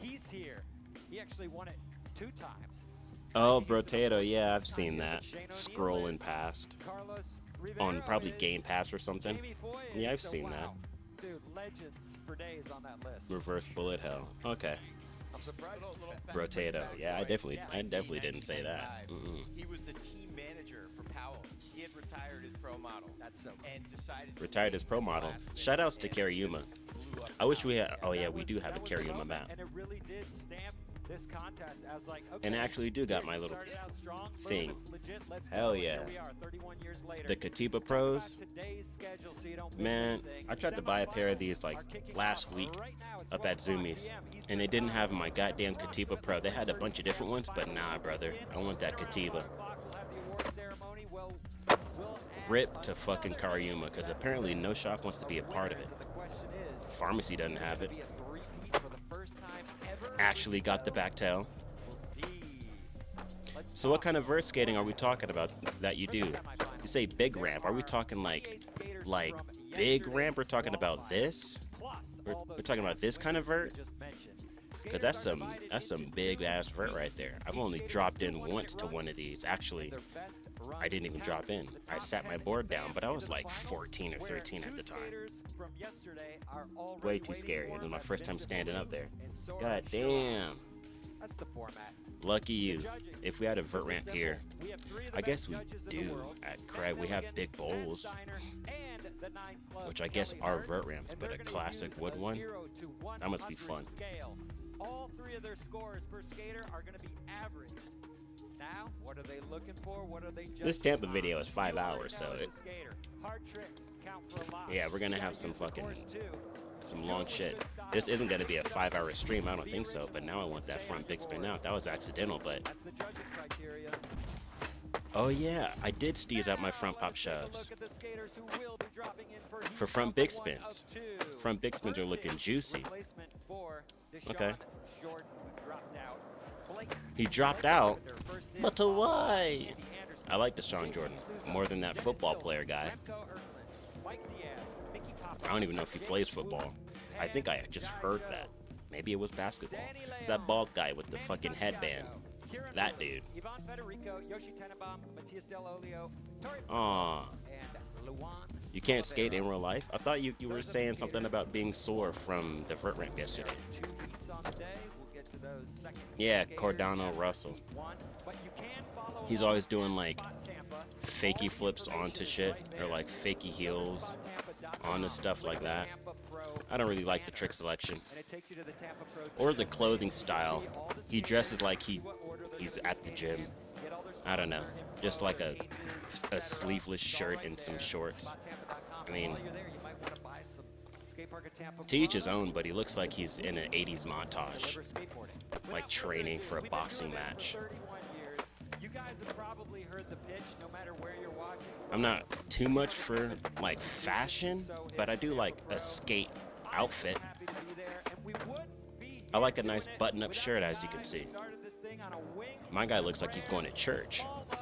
He's here. He actually won it 2 times. Oh, Brotato, yeah, I've seen that. Scrolling past. Carlos On Rivera probably is. Game Pass or something. Jamie Foy Yeah, I've is. So, seen that. wow. Dude, legends for days on that list. Reverse bullet hell. Okay. I'm surprised. Brotato. Yeah, I definitely didn't say that. Mm-mm. He was the team manager for Powell. He had retired his pro model. That's so And decided to Retired as pro model. Shoutouts to Karyuma. I wish we had. Oh yeah, we do have a Karyuma map. And it really did stamp this contest as like, okay, And I actually do got my little started out strong, boom, thing. it's legit, let's Hell go. yeah. Here we are, 31 years later. The Katiba Talk Pros. about today's schedule so you don't miss Man, anything. I tried to buy a pair of these like Are kicking last off week right now. It's up at 12 Zoomies, p.m. Eastern and they didn't Time. have my goddamn Katiba Pro. They had a bunch of different ones, but nah, brother, I want that Katiba. We'll have the award ceremony. We'll add Rip to fucking Karyuma, because apparently no shop wants to be a part of it. The question is, Pharmacy doesn't have it. be a three-peat for the first time ever. Actually got the back tail. We'll see. Let's So what kind of vert skating are we talking about that you do? You say big ramp. Are we talking like big ramp? We're talking about this? We're talking about this kind of vert? Because that's some big ass vert right there. I've only dropped in once to one of these. Actually, I didn't even drop in. I sat my board down, but I was like 14 or 13 at the time. Way too scary. It was my first time standing up there. God damn. That's the format. Lucky you. Judging. If we had a vert ramp Simple. here, We have 3 of the I guess best we judges in the do world. at And Craig. We then have get big Matt bowls, Steiner and the 9 Club, which I guess Kelly are Hart, vert ramps, and but they're a gonna classic use wood a one. 0 to That must be 100 fun. Scale. All 3 of their scores per skater are going to be averaged. Now, what are they looking for? What are they judging This Tampa on? video is 5 You already hours, so know as a it, skater, hard tricks count for a lot. yeah, we're gonna You have gotta some use the fucking course too. some long shit. This isn't gonna be a 5-hour stream, I don't think so. But now I want that front big spin out. That was accidental, but That's the judging criteria. oh yeah, I did steez out my front pop shoves. Look at the skaters who will be dropping in for For front big spins. Front big spins are looking juicy. Replacement for Deshaun Okay. Jordan, who dropped out. Blake He dropped out, with their first in, but followed by why? Andy Anderson, I like Deshaun Jake Jordan D'Souza, more than that Dennis football Silva, player guy. Remco Eartland, Mike Diaz, Mickey Papa, I don't even know if he Jake plays Wu, football. I think I just Jai heard Joe, that. Maybe it was basketball. Danny It's that Leon, bald guy with the Manny fucking Santiago, headband. Kieran That Lewis, dude. Ivan Federico, Yoshi Tenenbaum, Matias Del Olio, Tori Aw, and Luan. you can't skate in Oliveira. real life? I thought you were saying something about being sore from the vert ramp yesterday. 2 meets on the day. We'll get to those second Yeah, skaters Cordano after Russell. one, but you can follow He's along always doing at like Spot Tampa. fakey All the flips onto information is shit right or there. like fakey heels SpotTampa.com. onto stuff Click like the that. Tampa Pro I don't really like the banner, trick selection and it takes you to the Tampa Pro or the Gym. clothing style. See all the He dresses skaters, like see what order they're he's gonna be at the skating gym. in, get all their I don't know, sponsor info, just like their a pages, a etc. sleeveless It's all shirt right and some there. shorts. SpotTampa.com. I mean, While you're there, you might want to buy some Skate Park at Tampa To each his products. own, but he looks like he's in an 80s montage, Deliver skateboarding. like training for a boxing match. 31 years. You guys have probably heard the pitch no matter where you're watching. I'm not too much for like fashion, but I do like a skate outfit. Happy to be there, and we would be I like a here nice doing it button-up without shirt, the as you can guys see. who started this thing on a wing. My guy looks like he's going to church. Small loan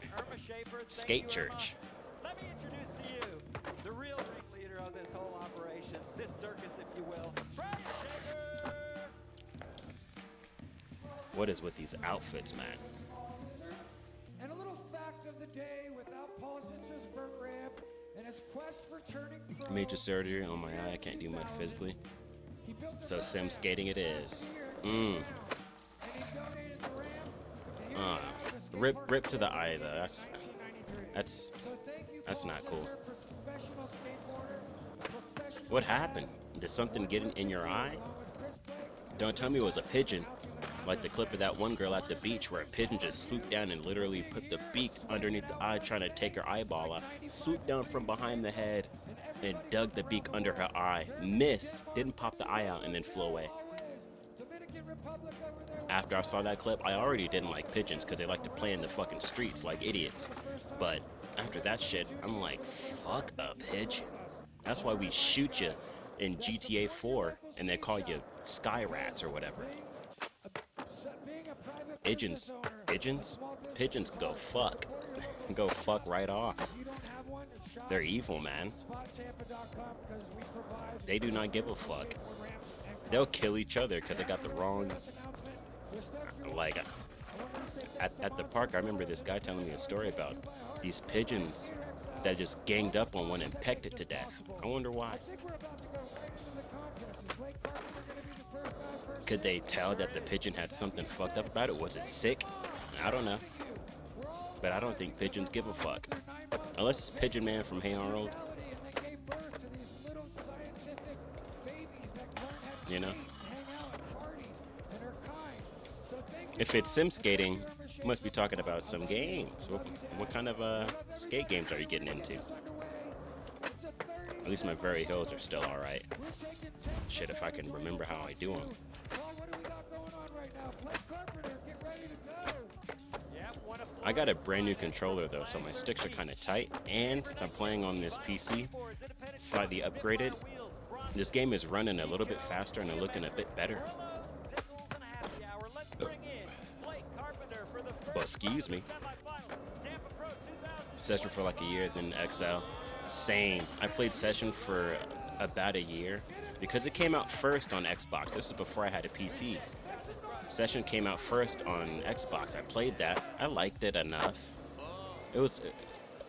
from Irma Schaefer. Thank Skate you, church. Irma. Let me introduce to you the real ringleader of this whole operation, this circus, if you will, Brad Schaefer. What is with these outfits, man? And a little fact of the day without Pausitz's vert ramp and his quest for turning pro. Major surgery on my eye. I can't do much physically. He built a So vert sim ramp skating it is. last year Mm. in town, and he donated the ramp, and here we are at the skate Rip, park rip to the in eye though. That's 1993. So thank you, that's not cool. Pausitzer, professional skateboarder, professional What happened? Did something get in your eye? along with Chris Blake. Don't tell me it was a pigeon. Like the clip of that one girl at the beach where a pigeon just swooped down and literally put the beak underneath the eye trying to take her eyeball out. Swooped down from behind the head and dug the beak under her eye. Missed, didn't pop the eye out and then flew away. Dominican Republic over there. After I saw that clip, I already didn't like pigeons because they like to play in the fucking streets like idiots. But after that shit, I'm like, fuck a pigeon. That's why we shoot you in GTA 4 and they call you sky rats or whatever. Being a private Pigeons, business owner, pigeons, small business pigeons go fuck. Go fuck right off. If you don't have one, shop They're evil, man. SpotTampa.com because we provide They do not give a fuck. skateboard ramps and They'll kill each other because they got the wrong. this announcement. We're stuck here. Like, I want to say at the park, I remember this guy telling me a story about these pigeons that just ganged up on one and pecked it to death. I wonder why. I think we're about to go right into the contest. Is Blake Carpenter going to be the first guy first? Could they tell that the pigeon had something fucked up about it? Was it sick? I don't know. But I don't think pigeons give a fuck. Unless it's Pigeon Man from Hey Arnold. And they gave birth to these little scientific babies that learn how to You know? skate, hang out, and party, and are kind. So thank you If it's sim skating, you must be talking about some games. What kind of skate games are you getting into? At least my very hills are still alright. Shit, if I can remember how I do them. Paul, what do we got going on right now? Blake Carpenter, get ready to go. I got a brand new controller though, so my sticks are kind of tight. And since I'm playing on this PC, slightly upgraded, this game is running a little bit faster and looking a bit better. But excuse me. Session for like a year, then XL. Same. I played Session for about a year because it came out first on Xbox. This is before I had a PC. Session came out first on Xbox. I played that. I liked it enough. It was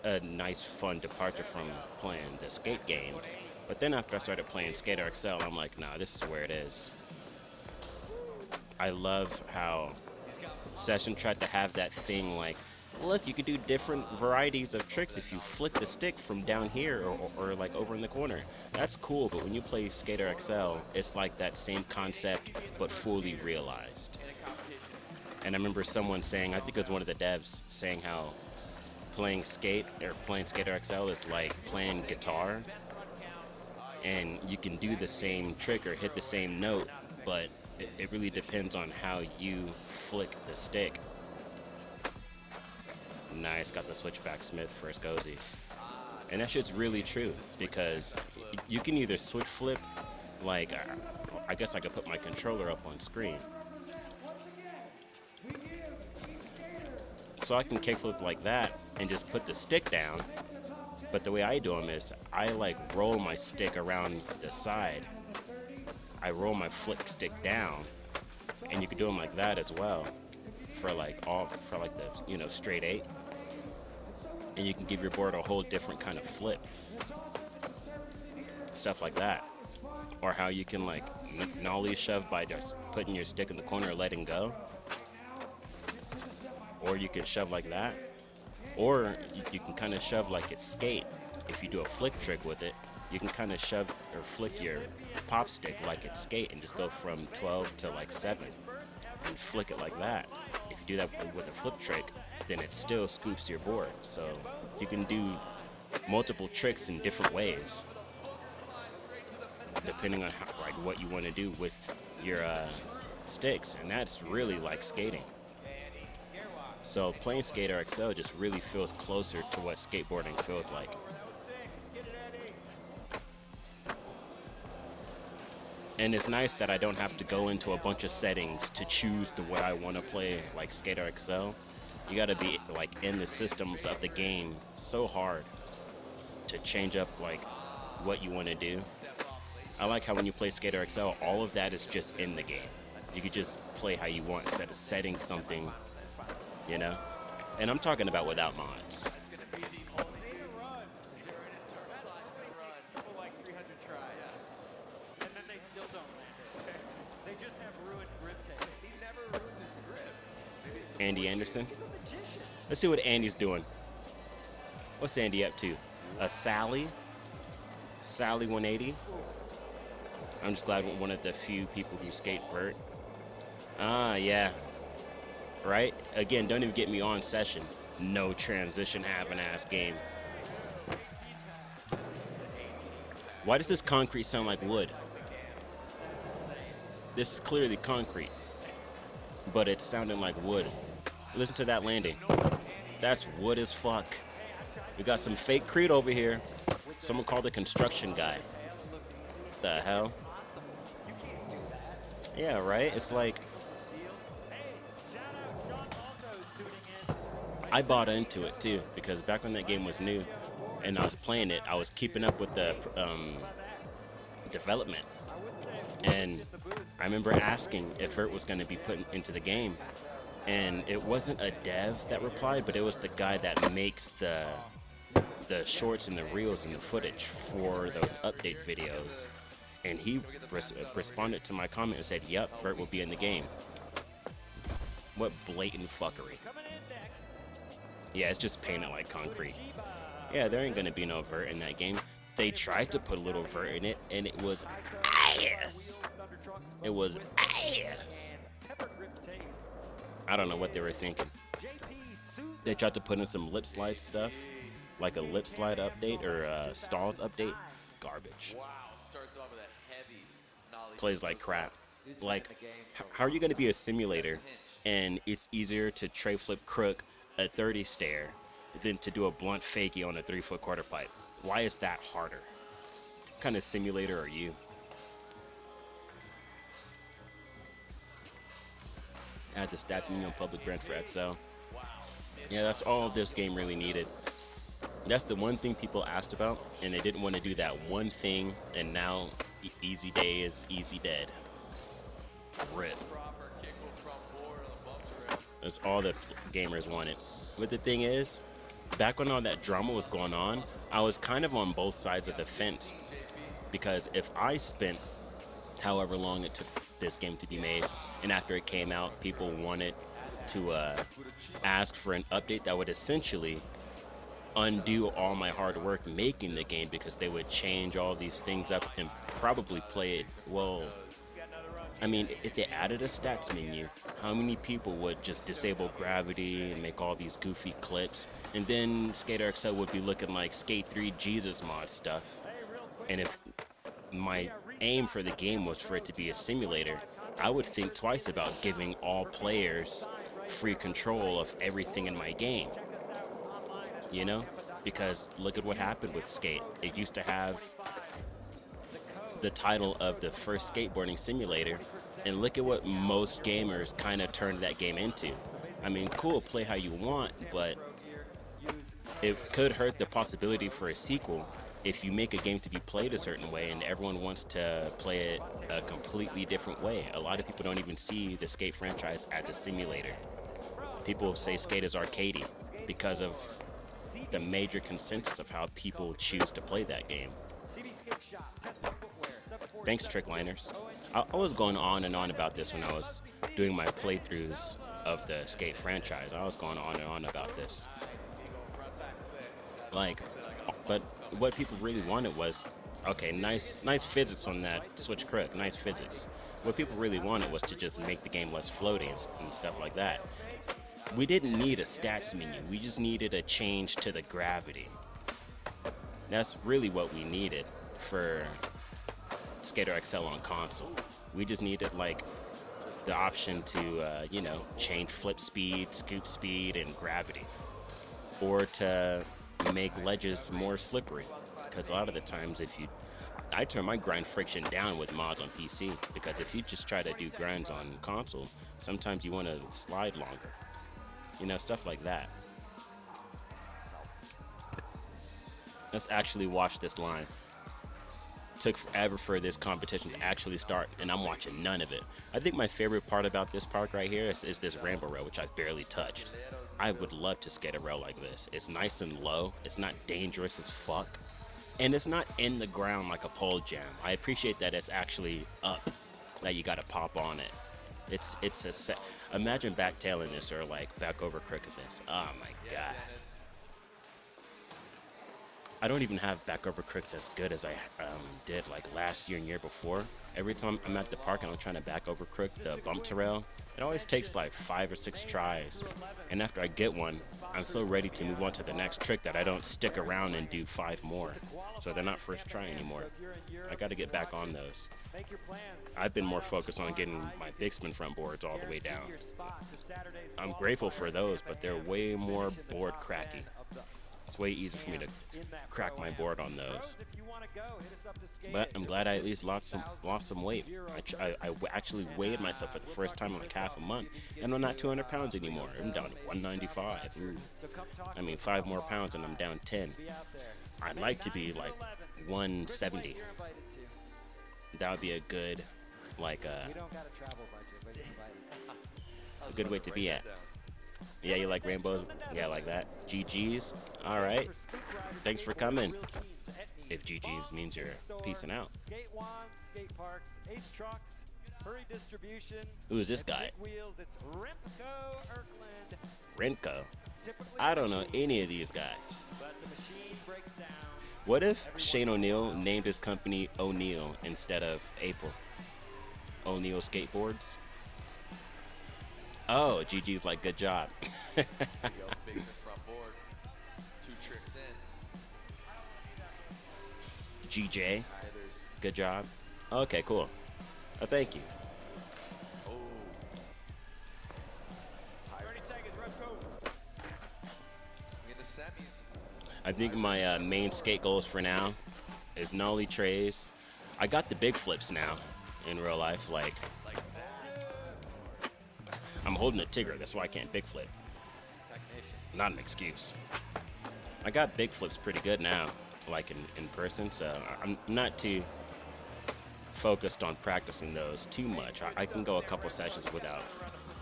a nice, fun departure from playing the skate games. But then after I started playing Skater XL, I'm like, nah, this is where it is. I love how Session tried to have that thing like, look, you could do different varieties of tricks if you flick the stick from down here or like over in the corner. That's cool, but when you play Skater XL, it's like that same concept, but fully realized. And I remember someone saying, I think it was one of the devs, saying how playing Skater XL is like playing guitar, and you can do the same trick or hit the same note, but it really depends on how you flick the stick. Nice, got the switchback Smith first goesies. And that shit's really true, because you can either switch flip, like, I guess I could put my controller up on screen. So I can kickflip like that and just put the stick down. But the way I do them is I like roll my stick around the side. I roll my flick stick down, and you can do them like that as well for like the straight 8. And you can give your board a whole different kind of flip. Stuff like that. Or how you can like nollie shove by just putting your stick in the corner and letting go. Or you can shove like that. Or you can kind of shove like it's skate. If you do a flick trick with it, you can kind of shove or flick your pop stick like it's skate and just go from 12 to like 7 and flick it like that. If you do that with a flip trick, then it still scoops your board. So you can do multiple tricks in different ways, depending on what you want to do with your sticks, and that's really like skating. So playing Skater XL just really feels closer to what skateboarding feels like. And it's nice that I don't have to go into a bunch of settings to choose the way I want to play like Skater XL. You gotta be like in the systems of the game so hard to change up like what you want to do. I like how when you play Skater XL, all of that is just in the game. You could just play how you want instead of setting something, you know? And I'm talking about without mods. Andy Anderson. Let's see what Andy's doing. What's Andy up to? A Sally 180. I'm just glad we're one of the few people who skate vert. Ah, yeah. Right? Again, don't even get me on Session. No transition having ass game. Why does this concrete sound like wood? This is clearly concrete, but it's sounding like wood. Listen to that landing. That's wood as fuck. We got some fake Creed over here. Someone called the construction guy. The hell? Yeah, right? It's like, I bought into it too, because back when that game was new and I was playing it, I was keeping up with the development. And I remember asking if Vert was going to be put into the game. And it wasn't a dev that replied, but it was the guy that makes the shorts and the reels and the footage for those update videos. And he responded to my comment and said, yep, Vert will be in the game. What blatant fuckery. Yeah, it's just painted like concrete. Yeah, there ain't gonna be no Vert in that game. They tried to put a little Vert in it, and it was ass. It was ass. I don't know what they were thinking. They tried to put in some lip slide stuff, like a lip slide update or a stalls update. Garbage. Plays like crap. Like, how are you gonna be a simulator and it's easier to tray flip crook a 30 stair than to do a blunt fakie on a 3-foot quarter pipe? Why is that harder? What kind of simulator are you? Add the stats menu on public brand for XL. Yeah, that's all this game really needed. That's the one thing people asked about, and they didn't want to do that one thing, and now Easy Day is easy dead. RIP. That's all the gamers wanted. But the thing is, back when all that drama was going on, I was kind of on both sides of the fence. Because if I spent however long it took this game to be made. And after it came out, people wanted to ask for an update that would essentially undo all my hard work making the game, because they would change all these things up and probably play it, well, I mean, if they added a stats menu, how many people would just disable gravity and make all these goofy clips? And then Skater XL would be looking like Skate 3 Jesus mod stuff. And if my aim for the game was for it to be a simulator, I would think twice about giving all players free control of everything in my game. You know? Because look at what happened with Skate. It used to have the title of the first skateboarding simulator, and look at what most gamers kind of turned that game into. I mean, cool, play how you want, but it could hurt the possibility for a sequel if you make a game to be played a certain way and everyone wants to play it a completely different way. A lot of people don't even see the Skate franchise as a simulator. People say Skate is arcadey because of the major consensus of how people choose to play that game. Thanks, Trickliners. I was going on and on about this when I was doing my playthroughs of the Skate franchise. I was going on and on about this. Like, but what people really wanted was, okay, nice physics on that switch crook, nice physics. What people really wanted was to just make the game less floaty and stuff like that. We didn't need a stats menu, we just needed a change to the gravity. That's really what we needed for Skater XL on console. We just needed like the option to, you know, change flip speed, scoop speed, and gravity. Or to make ledges more slippery. Because a lot of the times I turn my grind friction down with mods on PC, because if you just try to do grinds on console, sometimes you want to slide longer. You know, stuff like that. Let's actually watch this line. Took forever for this competition to actually start, and I'm watching none of it. I think my favorite part about this park right here is this ramble rail, which I've barely touched. I would love to skate a rail like this. It's nice and low, it's not dangerous as fuck, and it's not in the ground like a pole jam. I appreciate that it's actually up, that you gotta pop on it. It's a set. Imagine backtailing this or like back over crooked this. Oh my god. I don't even have back over crooks as good as I did like last year and year before. Every time I'm at the park and I'm trying to back over crook the bump to rail, it always takes like 5 or 6 tries. And after I get one, I'm so ready to move on to the next trick that I don't stick around and do 5 more. So they're not first try anymore. I gotta get back on those. I've been more focused on getting my big spin front boards all the way down. I'm grateful for those, but they're way more board cracky. It's way easier for me to crack my board on those. But I'm glad I at least lost some weight. I actually weighed myself for the first time in like half a month, and I'm not 200 pounds anymore. I'm down to 195. Ooh. I mean, 5 more pounds and I'm down 10. I'd like to be like 170. That would be a good, like, a good weight to be at. Yeah, you like rainbows? Yeah, like that. GG's? Alright. Thanks for coming. If GG's means you're peacing out. Who's this guy? Renko? I don't know any of these guys. What if Shane O'Neill named his company O'Neill instead of April? O'Neill Skateboards? Oh, GG's like, good job. GJ, good job. Okay, cool. Oh, thank you. I think my main skate goals for now is nollie trays. I got the big flips now in real life, like I'm holding a Tigger, that's why I can't big flip. Not an excuse. I got big flips pretty good now, like in person, so I'm not too focused on practicing those too much. I can go a couple sessions without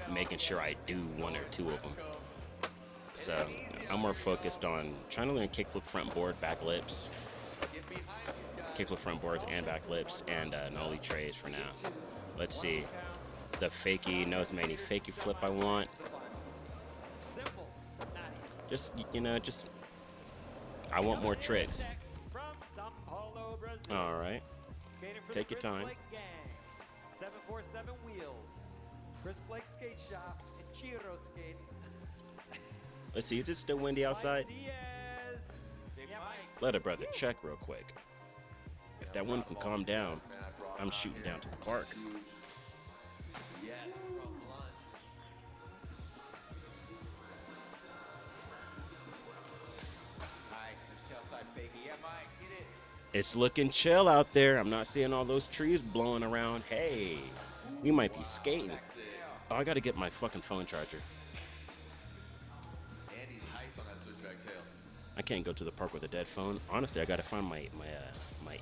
making sure I do 1 or 2 of them. So I'm more focused on trying to learn kickflip front board, back lips, kickflip front boards and back lips and nollie trays for now. Let's see. The fakie, no, it's many fakie flip I want. Just, you know, just, I want more tricks. All right. Take your time. 747 Wheels. Chris Blake Skate Shop and Giro Skate. Let's see, is it still windy outside? Let a brother check real quick. If that wind can calm down, I'm shooting down to the park. Yes, from lunch. Hi, this outside fakie. Yeah, Mike, get it. It's looking chill out there. I'm not seeing all those trees blowing around. Hey, we might be skating. Oh, I gotta get my fucking phone charger. Andy's hyped on that switchback tail. I can't go to the park with a dead phone. Honestly, I gotta find my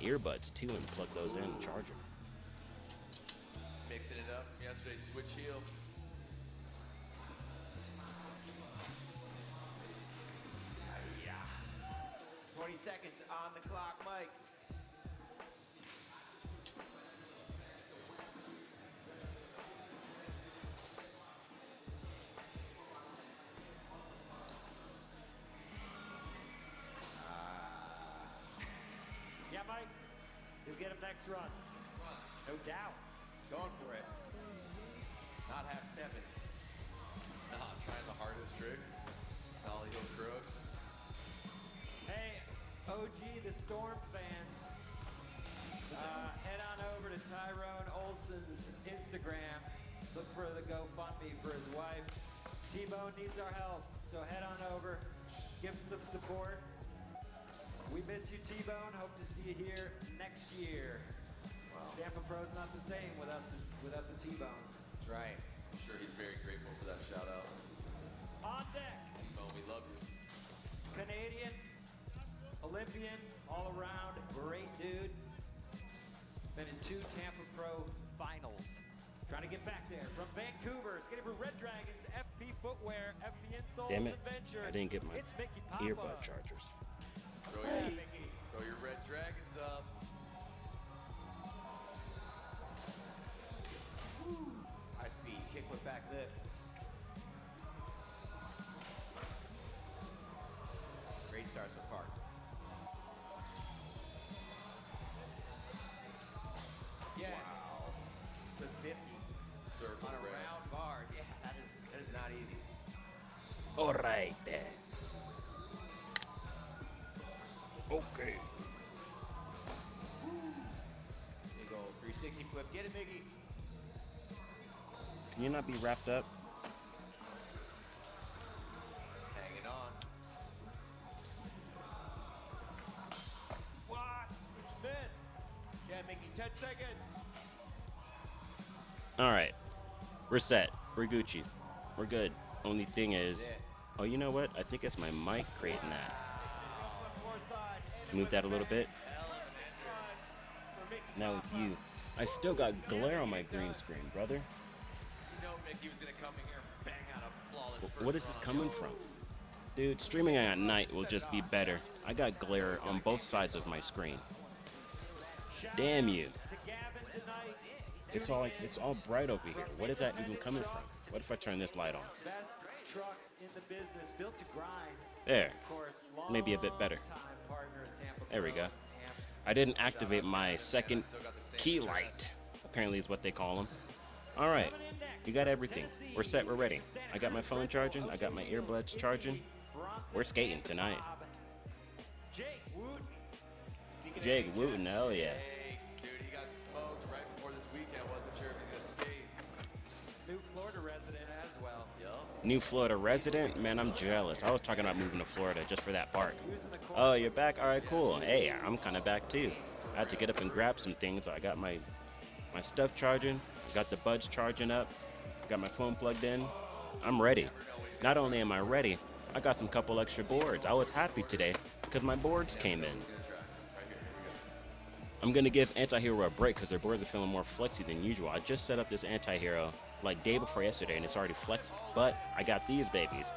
earbuds too and plug those in and charge them. Mixing it up. Yesterday's switch heel. Yeah. 20 seconds on the clock, Mike. Yeah, Mike. You'll get him next run. No doubt. Going for it. Not half stepping. Trying the hardest tricks. Dolly heel crooks. Hey, OG, the Storm fans. Head on over to Tyrone Olson's Instagram. Look for the GoFundMe for his wife. T-Bone needs our help, so head on over. Give him some support. We miss you, T-Bone. Hope to see you here next year. Wow. Tampa Pro's not the same without the T-Bone. That's right. I'm sure he's very grateful for that shout out. On deck. T-Bone, we love you. Canadian, Olympian, all around, great dude. Been in 2 Tampa Pro finals. Trying to get back there from Vancouver. Skating for Red Dragons, FP Footwear, FP Insoles Damn it, Adventure. I didn't get my It's Mickey Papa. earbud chargers. Throw your red dragons up. High speed, kickflip back lip. Great start so far. Yeah. Wow. The 50 Circle on a red. round bar. Yeah, that is not easy. All right then. Okay. There you go. 360 flip. Get it, Miggy. Can you not be wrapped up? Hanging on. What? Spin. Yeah, Mickey. 10 seconds. All right. We're set. We're Gucci. We're good. Only thing is, oh, you know what? I think it's my mic creating that. Move that a little bit. Now it's you. I still got glare on my green screen, brother. You know Mickey was gonna come in here and bang out a flawless first What is this run. coming from? Dude, streaming at night will just be better. I got glare on both sides of my screen. Damn you. It's all bright over here. What is that even coming from? What if I turn this light on? Best trucks in the business, built to grind. There. Of course, Maybe a bit better. longtime partner in Tampa There we Pro. go. I didn't activate my second key light. Apparently is what they call them. All right. You got everything. We're set. We're ready. I got my phone charging. I got my earbuds charging. We're skating tonight. Jake Wooten. Jake Wooten, hell yeah. Hey, dude, he got smoked right before this weekend. Wasn't sure if he's gonna skate. New Florida resident as well. Yup. New Florida resident? Man, I'm jealous. I was talking about moving to Florida just for that park. Oh, you're back? All right, cool. Hey, I'm kind of back too. I had to get up and grab some things. I got my stuff charging. Got the buds charging up. Got my phone plugged in. I'm ready. Not only am I ready, I got some couple extra boards. I was happy today because my boards came in. I'm gonna give Anti-Hero a break because their boards are feeling more flexy than usual. I just set up this Anti-Hero like day before yesterday and it's already flexy. But I got these babies.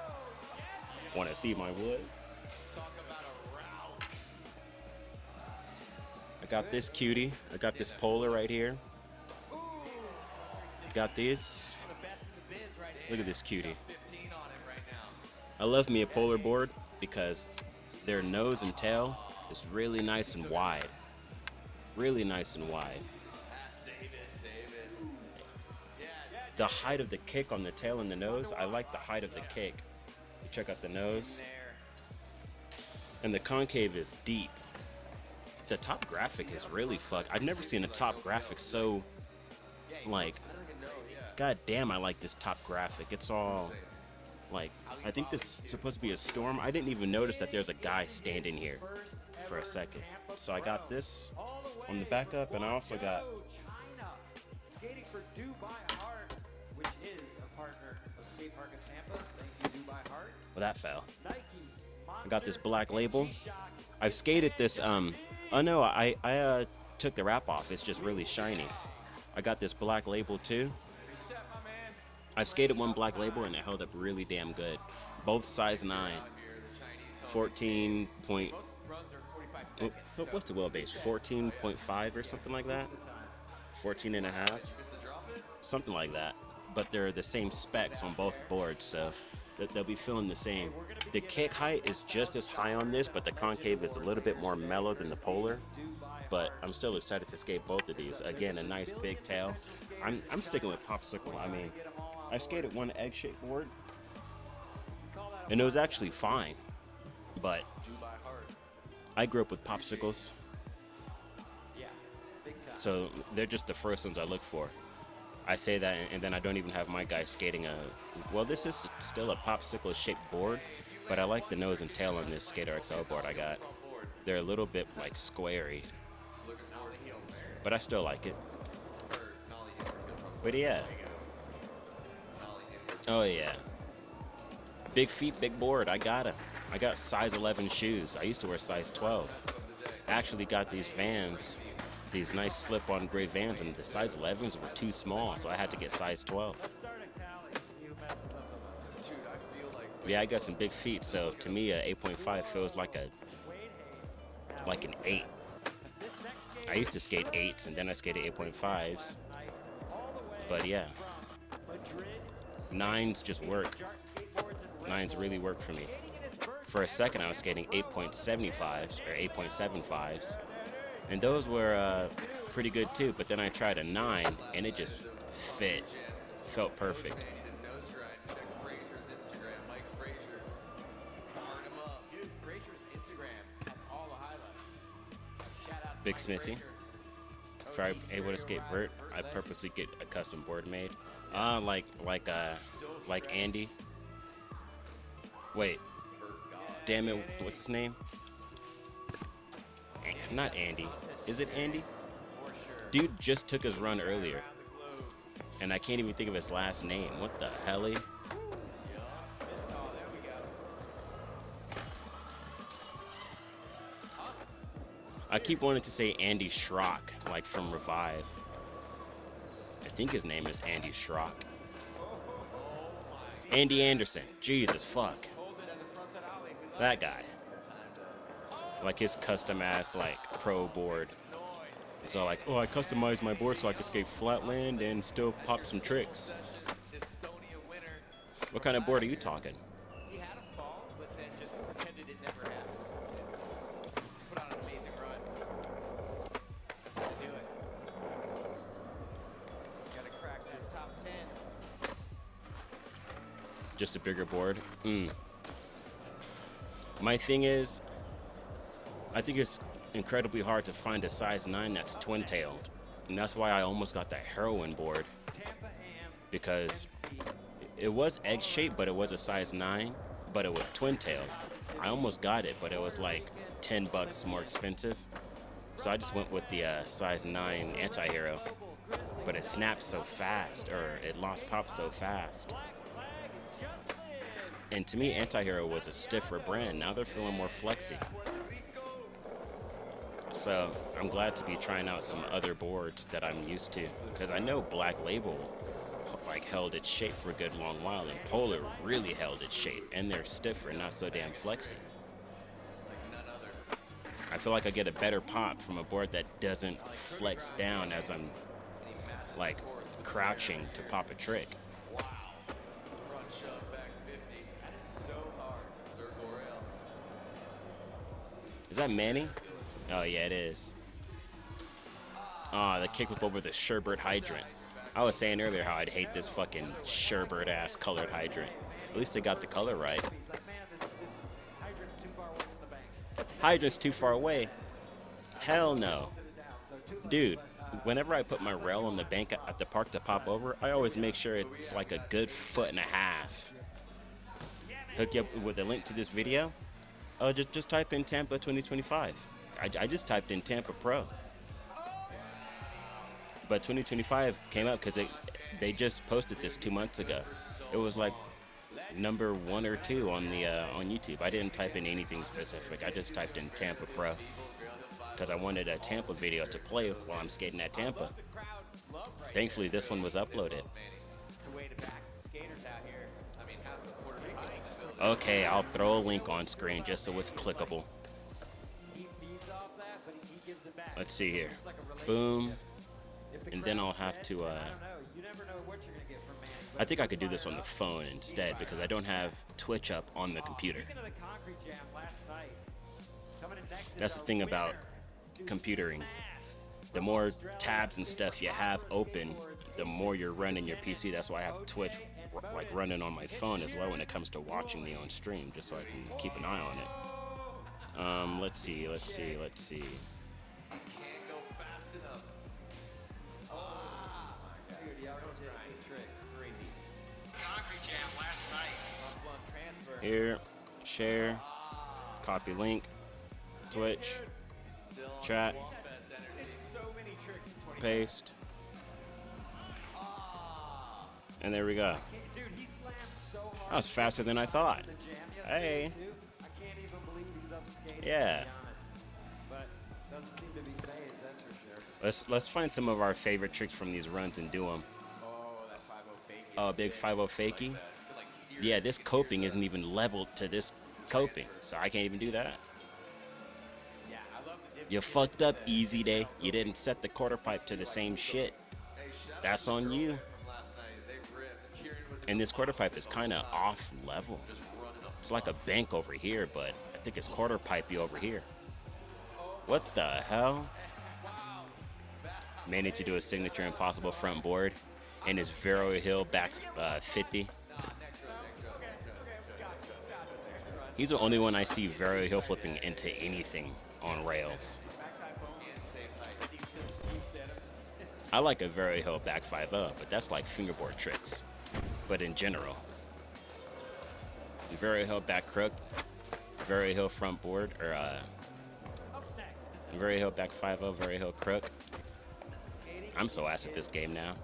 Wanna see my wood? Talk about a route. I got this cutie. I got this Polar right here. Got this. Look at this cutie. I love me a Polar board because their nose and tail is really nice and wide. Really nice and wide. The height of the kick on the tail and the nose, I like the height of the kick. Check out the nose. And the concave is deep. The top graphic is really fucked. I've never seen a top graphic so, like, god damn, I like this top graphic. It's all, like, I think this is supposed to be a storm. I didn't even notice that there's a guy standing here for a second. So I got this on the backup, and I also got Skating for Dubai Heart, which is a partner of Skate Park of Tampa. Thank you, Dubai Heart. well, that fell. Nike, I got this black label. I've skated this, oh no, I took the wrap off. It's just really shiny. I got this black label too. I've skated one black label and it held up really damn good. Both size 9. 14 point, what's the wheelbase? 14.5 or something like that? 14 and a half? Something like that. But they're the same specs on both boards, so they'll be feeling the same. The kick height is just as high on this, but the concave is a little bit more mellow than the Polar. But I'm still excited to skate both of these. Again, a nice big tail. I'm sticking with Popsicle. I mean, I skated one egg-shaped board, and it was actually fine. But I grew up with Popsicles, so they're just the first ones I look for. I say that, and then I don't even have my guy skating a, well, this is still a Popsicle-shaped board, but I like the nose and tail on this Skater XL board I got. They're a little bit, like, squarey, but I still like it. But yeah. Oh yeah. Big feet, big board. I got size 11 shoes. I used to wear size 12. I actually got these Vans, these nice slip-on gray Vans, and the size 11s were too small, so I had to get size 12. Yeah, I got some big feet, so to me, a 8.5 feels like an 8. I used to skate 8s, and then I skated 8.5s. But yeah, 9s just work. 9s really work for me. For a second, I was skating 8.75s or 8.75s, and those were pretty good too. But then I tried a 9, and it just felt perfect. Big Smithy. If I'm able to skate vert, I purposely get a custom board made. Like Andy. Wait. Damn it, what's his name? Not Andy. Is it Andy? Dude just took his run earlier, and I can't even think of his last name. What the hell? I keep wanting to say Andy Schrock, like from Revive. I think his name is Andy Schrock. Andy Anderson. Jesus fuck. That guy. Like his custom ass like pro board. It's all like, oh, I customized my board so I could skate flatland and still pop some tricks. What kind of board are you talking? He had him fall, but then just pretended it never happened. Put on an amazing run. That's how to do it. Gotta crack that top 10. Just a bigger board? My thing is, I think it's incredibly hard to find a size 9 that's twin-tailed. And that's why I almost got the Heroin board. Because it was egg-shaped, but it was a size 9, but it was twin-tailed. I almost got it, but it was like $10 more expensive. So I just went with the size 9 Anti-Hero. But it snapped so fast, or it lost pop so fast. And to me, Anti-Hero was a stiffer brand. Now they're feeling more flexy. So I'm glad to be trying out some other boards that I'm used to, because I know Black Label like held its shape for a good long while, and Polar really held its shape, and they're stiffer and not so damn flexy. I feel like I get a better pop from a board that doesn't flex down as I'm like crouching to pop a trick. Wow. Front shove, back 50. That is so hard. Circle rail. Is that Manny? Oh yeah, it is. The kick whip over the Sherbert hydrant. I was saying earlier how I'd hate this fucking Sherbert ass colored hydrant. At least they got the color right. Hydrant's too far away. Hell no. Dude, whenever I put my rail on the bank at the park to pop over, I always make sure it's like a good 1.5 feet. Hook you up with a link to this video. Oh, just type in Tampa 2025. I just typed in Tampa Pro. But 2025 came up because they just posted this 2 months ago. It was like number 1 or 2 on the on YouTube. I didn't type in anything specific. I just typed in Tampa Pro because I wanted a Tampa video to play while I'm skating at Tampa. Thankfully, this one was uploaded. Okay, I'll throw a link on screen just so it's clickable. Let's see here. Boom. And then I'll have to, I think I could do this on the phone instead because I don't have Twitch up on the computer. That's the thing about computering. The more tabs and stuff you have open, the more you're running your PC. That's why I have Twitch like running on my phone as well when it comes to watching me on stream, just so I can keep an eye on it. Let's see. Here, share, copy link, Twitch, chat, paste, and there we go. That was faster than I thought. Hey. Yeah. Let's find some of our favorite tricks from these runs and do them. Oh, big 5-0 fakie. Yeah, this coping isn't even leveled to this coping, so I can't even do that. You fucked up, Easy Day. You didn't set the quarter pipe to the same shit. That's on you. And this quarter pipe is kind of off level. It's like a bank over here, but I think it's quarter pipey over here. What the hell? May need to do a signature impossible front board and his Vero Hill back 50. He's the only one I see Vero Hill flipping into anything on rails. I like a Vero Hill back 5-0, but that's like fingerboard tricks. But in general, Vero Hill back crook, Vero Hill front board, or Vero Hill back 5-0, Vero Hill crook. I'm so ass at this game now.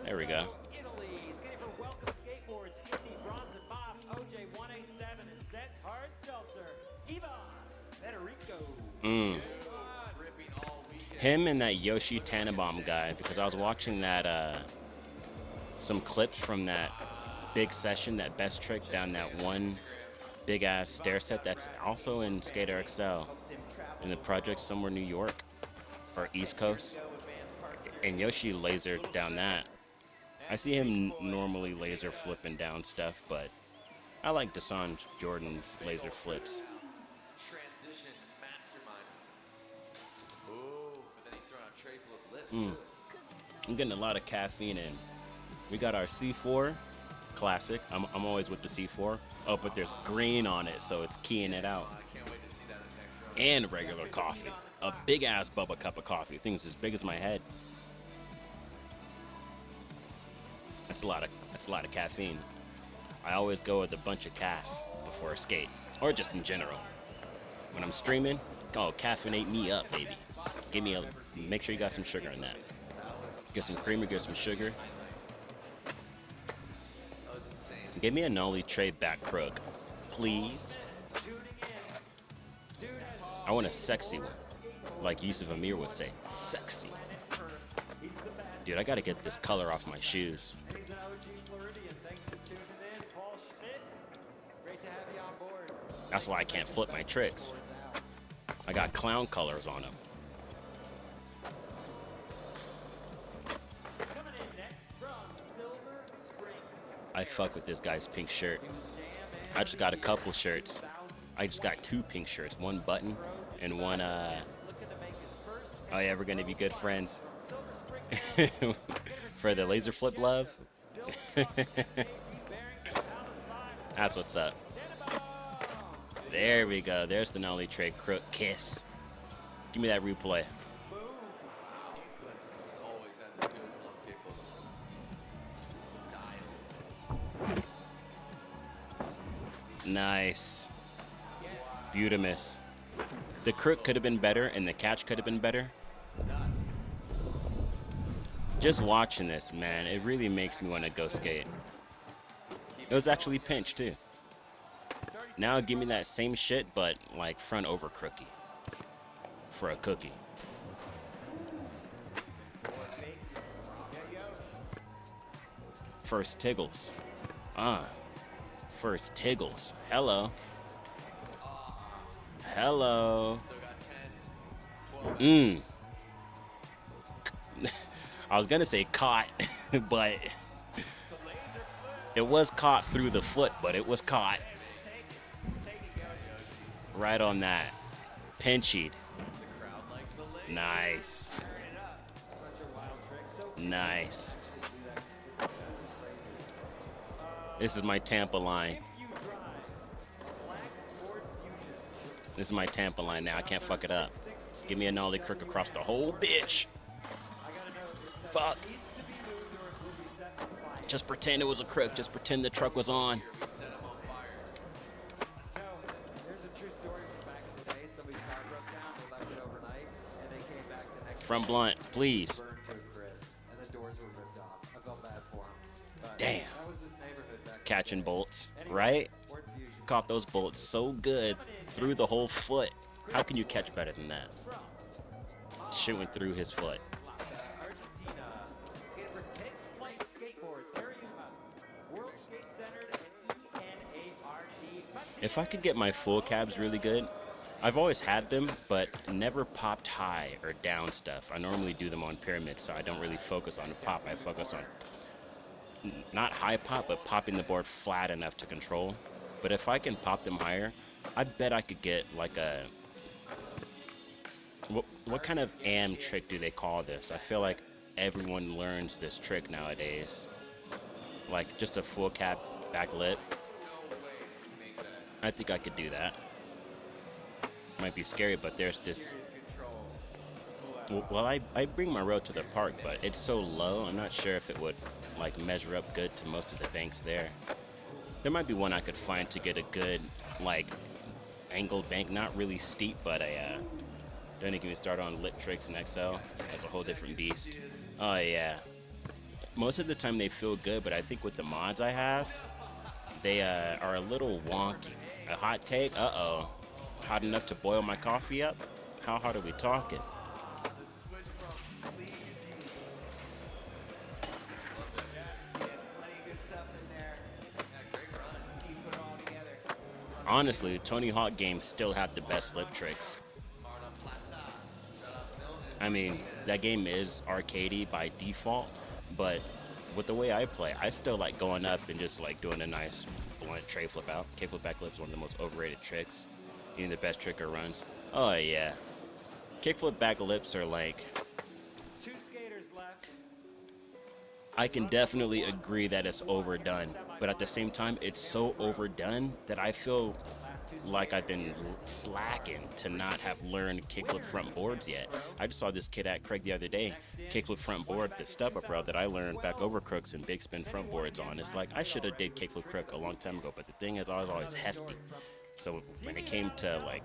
There we go. Him and that Yoshi Tannenbaum guy, because I was watching that some clips from that big session, that best trick down that one big ass stair set that's also in Skater XL in the project somewhere New York or East Coast, and Yoshi lasered down that. I see him normally laser flipping down stuff, but I like Deshaun Jordan's laser flips. I'm getting a lot of caffeine in. We got our C4 classic. I'm always with the C4. Oh, but there's green on it, so it's keying it out. And regular coffee. A big ass Bubba cup of coffee. Thing's as big as my head. That's a lot of caffeine. I always go with a bunch of calf before a skate, or just in general. When I'm streaming, oh, caffeinate me up, baby. Make sure you got some sugar in that. Get some creamer, get some sugar. Give me a nollie tray back crook, please. I want a sexy one, like Yusuf Amir would say, sexy. Dude, I gotta get this color off my shoes. That's why I can't flip my tricks. I got clown colors on them. I fuck with this guy's pink shirt. I just got a couple shirts. I just got 2 pink shirts, 1 button and 1 oh yeah, we're gonna be good friends. For the laser flip love. That's what's up. There we go. There's the Nollie Trey Crook kiss. Give me that replay. Nice. Beautimus. The crook could have been better and the catch could have been better. Just watching this, man, it really makes me want to go skate. It was actually pinch too. Now give me that same shit, but like front over crookie. For a cookie. First Tiggles. First Tiggles. Hello. Hello. I was gonna say caught, but it was caught through the foot, but it was caught. Right on that. Pinchied. Nice. Nice. This is my Tampa line. This is my Tampa line now. I can't fuck it up. Give me a nollie crook across the whole bitch. Fuck. Just pretend it was a crook. Just pretend the truck was on. From Blunt, please. Damn. Catching bolts, right? Caught those bolts so good through the whole foot. How can you catch better than that? Shooting through his foot. If I could get my full cabs really good, I've always had them, but never popped high or down stuff. I normally do them on pyramids, so I don't really focus on the pop. I focus on not high pop, but popping the board flat enough to control. But if I can pop them higher, I bet I could get like a... What kind of AM trick do they call this? I feel like everyone learns this trick nowadays. Like just a full cap back lip. I think I could do that. Might be scary, but there's this... Well, I bring my road to the park, but it's so low, I'm not sure if it would like measure up good to most of the banks there. There might be one I could find to get a good like angled bank, not really steep, but don't even start on lip tricks and XL. That's a whole different beast. Oh yeah. Most of the time they feel good, but I think with the mods I have, they are a little wonky. A hot take? Uh-oh. Hot enough to boil my coffee up? How hot are we talking? Honestly, Tony Hawk games still have the best lip tricks. I mean, that game is arcadey by default, but with the way I play, I still like going up and just like doing a nice blunt tray flip out. K-flip back lip is one of the most overrated tricks. Even the best tricker runs. Oh yeah. Kickflip back lips are like... Two skaters left. I can definitely agree that it's overdone, but at the same time, it's so overdone that I feel like I've been slacking to not have learned kickflip front boards yet. I just saw this kid at Craig the other day, kickflip front board, the step-up route that I learned back over crooks and big spin front boards on. It's like, I should have did kickflip crook a long time ago, but the thing is, I was always hefty. So when it came to like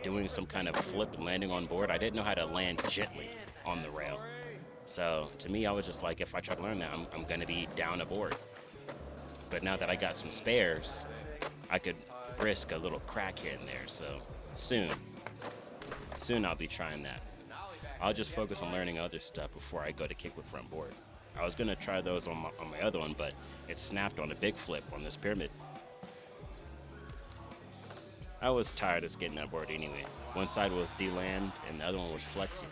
doing some kind of flip and landing on board, I didn't know how to land gently on the rail. So to me, I was just like, if I try to learn that, I'm gonna be down aboard. But now that I got some spares, I could risk a little crack here and there. So soon I'll be trying that. I'll just focus on learning other stuff before I go to kick with front board. I was gonna try those on my other one, but it snapped on a big flip on this pyramid. I was tired of skating that board anyway. One side was D-land and the other one was flexing.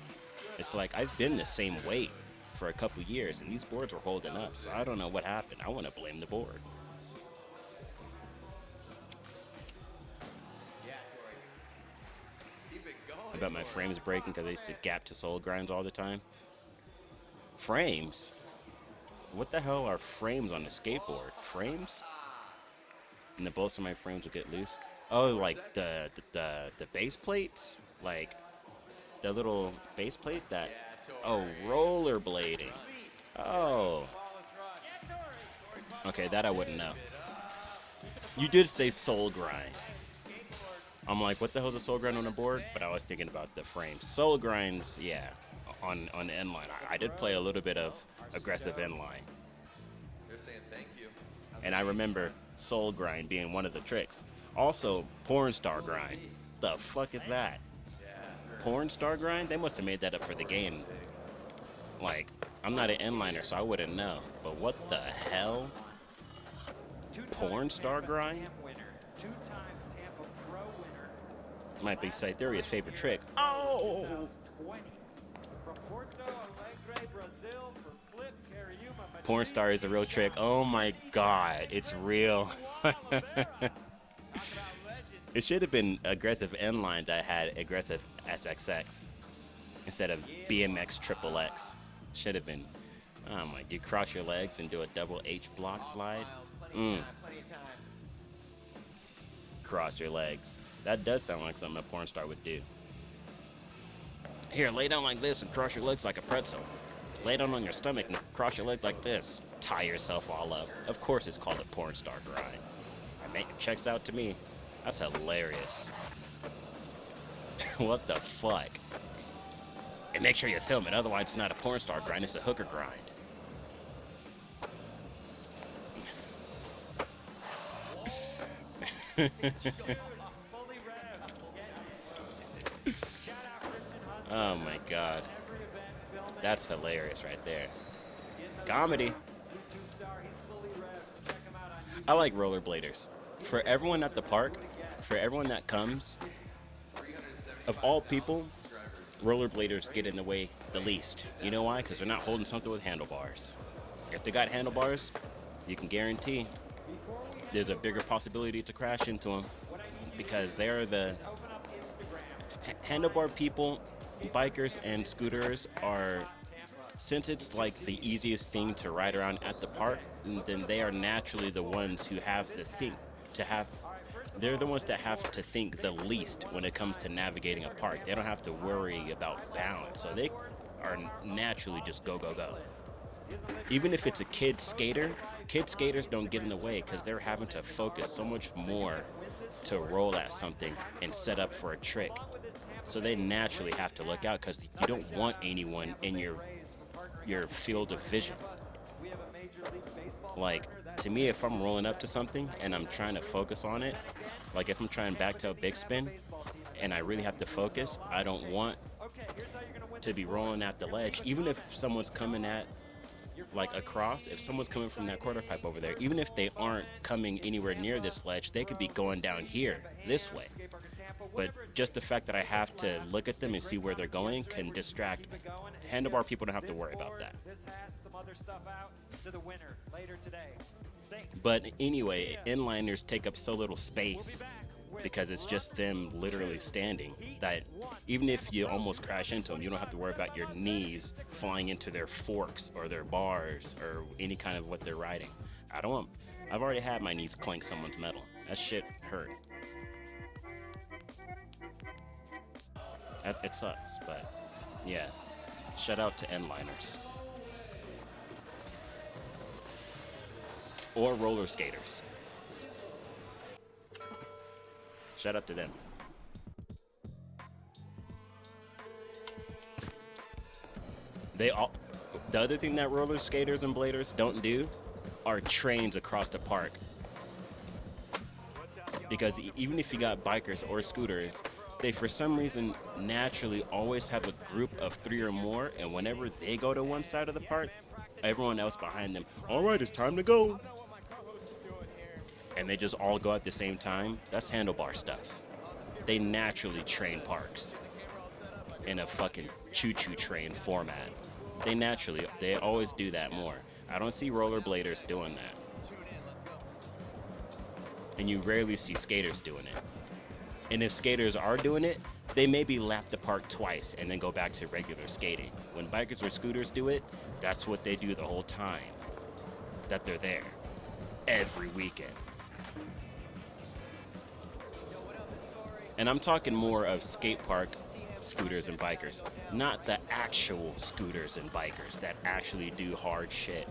It's like I've been the same weight for a couple years and these boards were holding up, so I don't know what happened. I want to blame the board. I bet my frames breaking because I used to gap to soul grinds all the time. Frames? What the hell are frames on a skateboard? Frames? And the bolts of my frames will get loose. Oh, like the base plates? Like the little base plate that... Oh, rollerblading. Oh. Okay, that I wouldn't know. You did say soul grind. I'm like, what the hell's a soul grind on a board? But I was thinking about the frames. Soul grinds, yeah, on the inline. I did play a little bit of aggressive inline. They're saying thank you. And I remember soul grind being one of the tricks. Also, porn star grind. The fuck is that? Porn star grind? They must have made that up for the game. Like, I'm not an inliner, so I wouldn't know. But what the hell? Porn star grind? Might be Cytheria's favorite trick. Oh! Porn star is a real trick. Oh my god, it's real. It should have been aggressive inline that had aggressive SXX instead of BMX triple X. Should have been. Oh my, you cross your legs and do a double H block slide. Cross your legs. That does sound like something a porn star would do. Here, lay down like this and cross your legs like a pretzel. Lay down on your stomach and cross your legs like this. Tie yourself all up. Of course it's called a porn star grind. It checks out to me. That's hilarious. What the fuck? And make sure you film it, otherwise it's not a porn star grind, it's a hooker grind. Oh my god. That's hilarious right there. Comedy. I like rollerbladers. For everyone at the park, for everyone that comes, of all people, rollerbladers get in the way the least. You know why? Because they're not holding something with handlebars. If they got handlebars, you can guarantee there's a bigger possibility to crash into them because they're the handlebar people. Bikers and scooters are, since it's like the easiest thing to ride around at the park, then they are naturally the ones who have the they're the ones that have to think the least when it comes to navigating a park. They don't have to worry about balance, so they are naturally just go, go, go. Even if it's a kid skaters don't get in the way because they're having to focus so much more to roll at something and set up for a trick. So they naturally have to look out because you don't want anyone in your field of vision. Like, to me, if I'm rolling up to something and I'm trying to focus on it, like if I'm trying backtail big spin and I really have to focus, I don't want to be rolling at the ledge. Even if someone's coming at, like across, if someone's coming from that quarter pipe over there, even if they aren't coming anywhere near this ledge, they could be going down here, this way. But just the fact that I have to look at them and see where they're going can distract me. Handlebar people don't have to worry about that. But anyway, inliners take up so little space because it's just them literally standing that even if you almost crash into them, you don't have to worry about your knees flying into their forks or their bars or any kind of what they're riding. I've already had my knees clank someone's metal. That shit hurt. It sucks, but yeah. Shout out to inliners. Or roller skaters. Shout out to them. The other thing that roller skaters and bladers don't do are trains across the park. Because even if you got bikers or scooters, they for some reason naturally always have a group of 3 or more, and whenever they go to one side of the park, everyone else behind them, all right, it's time to go. And they just all go at the same time. That's handlebar stuff. they naturally train parks in a fucking choo-choo train format. They always do that more. I don't see rollerbladers doing that. And you rarely see skaters doing it. And if skaters are doing it, they maybe lap the park twice and then go back to regular skating. When bikers or scooters do it, that's what they do the whole time that they're there, every weekend. And I'm talking more of skate park scooters and bikers, not the actual scooters and bikers that actually do hard shit.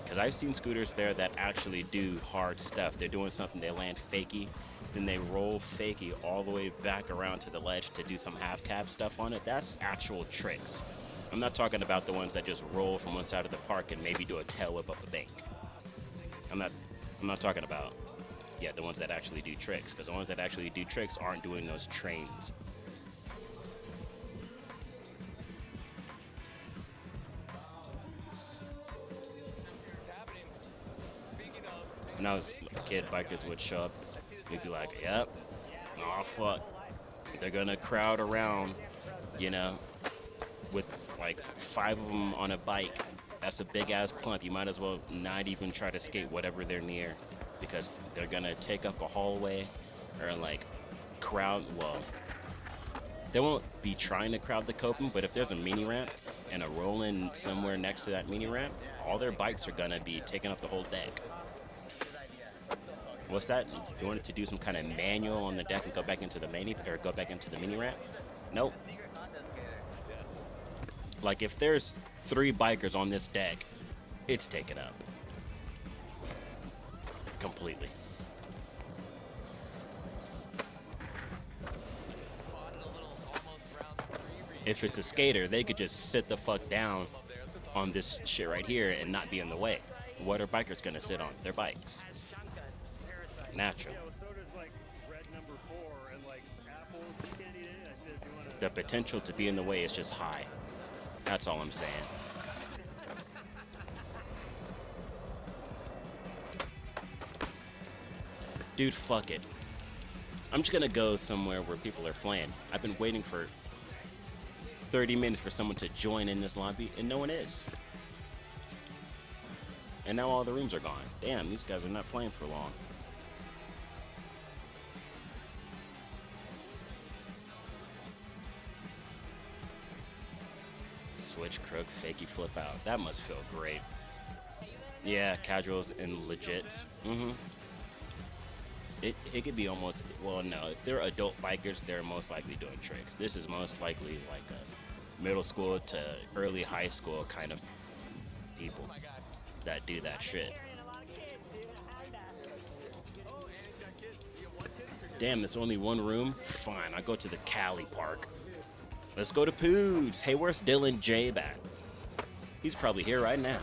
Because I've seen scooters there that actually do hard stuff. They're doing something, they land fakie, then they roll fakie all the way back around to the ledge to do some half cab stuff on it. That's actual tricks. I'm not talking about the ones that just roll from one side of the park and maybe do a tail whip up a bank. I'm not talking about, yeah, the ones that actually do tricks, because the ones that actually do tricks aren't doing those trains. When I was a kid, bikers would show up. We'd be like, yep, oh fuck. They're gonna crowd around, you know, with like 5 of them on a bike. That's a big ass clump. You might as well not even try to skate whatever they're near, because they're gonna take up a hallway or like crowd, well, they won't be trying to crowd the coping, but if there's a mini ramp and a roll-in somewhere next to that mini ramp, all their bikes are gonna be taking up the whole deck. What's that? You wanted to do some kind of manual on the deck and go back into the go back into the mini ramp? Nope. Like if there's 3 bikers on this deck, it's taken up completely. If it's a skater, they could just sit the fuck down on this shit right here and not be in the way. What are bikers gonna sit on? Their bikes. Natural. The potential to be in the way is just high. That's all I'm saying. Dude, fuck it. I'm just gonna go somewhere where people are playing. I've been waiting for 30 minutes for someone to join in this lobby, and no one is. And now all the rooms are gone. Damn, these guys are not playing for long. Switch, crook, fakey, flip out. That must feel great. Yeah, casuals and legits. It could be almost, well, no, if they're adult bikers, they're most likely doing tricks. This is most likely like a middle school to early high school kind of people that do that shit. Damn, there's only one room? Fine, I'll go to the Cali Park. Let's go to Poods. Hey, where's Dylan J at? He's probably here right now.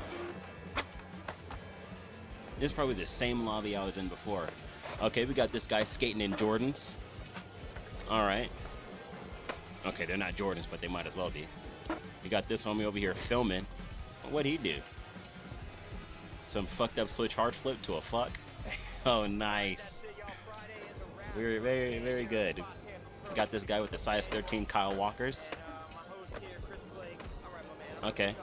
This is probably the same lobby I was in before. Okay, we got this guy skating in Jordans. All right. Okay, they're not Jordans, but they might as well be. We got this homie over here filming. What'd he do? Some fucked up switch hard flip to a fuck? Oh, nice. Very, very, very good. Got this guy with the size 13 Kyle Walkers. Okay.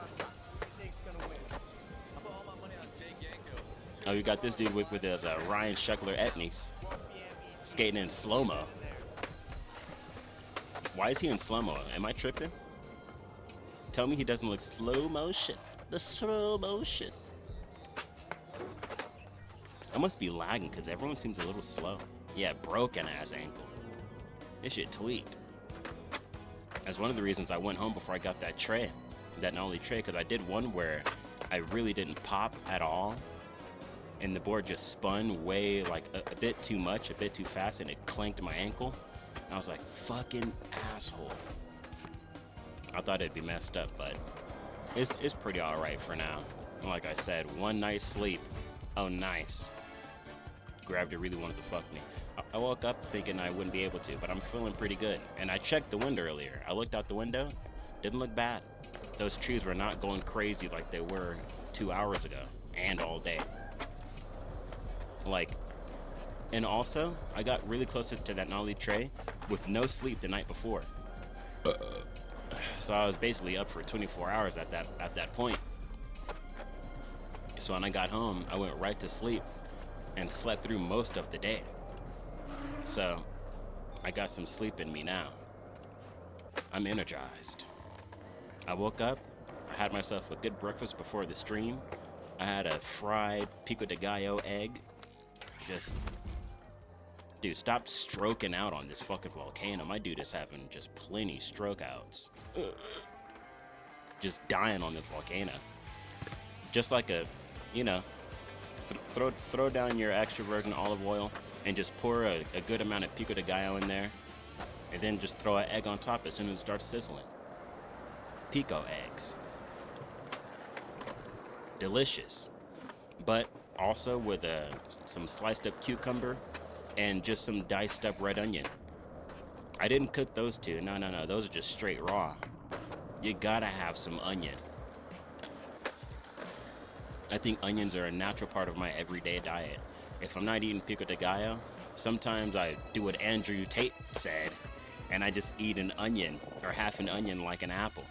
Oh, you got this dude with his Ryan Sheckler Etnies skating in slow-mo. Why is he in slow-mo? Am I tripping? Tell me he doesn't look slow motion. The slow motion. I must be lagging because everyone seems a little slow. Yeah, broken ass ankle. This shit tweaked. That's one of the reasons I went home before I got that tray. That not only tray, because I did one where I really didn't pop at all, and the board just spun way, like a bit too much, a bit too fast, and it clanked my ankle. And I was like, fucking asshole. I thought it'd be messed up, but it's pretty all right for now. And like I said, one night's sleep. Oh, nice. Gravity really wanted to fuck me. I woke up thinking I wouldn't be able to, but I'm feeling pretty good. And I checked the window earlier. I looked out the window, didn't look bad. Those trees were not going crazy like they were 2 hours ago and all day. Like, And also, I got really close to that gnarly tray with no sleep the night before. So I was basically up for 24 hours at that point. So when I got home, I went right to sleep and slept through most of the day. So I got some sleep in me now. I'm energized. I woke up, I had myself a good breakfast before the stream. I had a fried pico de gallo egg. Just, dude, stop stroking out on this fucking volcano. My dude is having just plenty stroke outs. Just dying on this volcano. Just like a, you know, throw down your extra virgin olive oil and just pour a good amount of pico de gallo in there, and then just throw an egg on top as soon as it starts sizzling. Pico eggs. Delicious. But also with some sliced up cucumber and just some diced up red onion. I didn't cook those two. No. Those are just straight raw. You gotta have some onion. I think onions are a natural part of my everyday diet. If I'm not eating pico de gallo, sometimes I do what Andrew Tate said, and I just eat an onion or half an onion like an apple.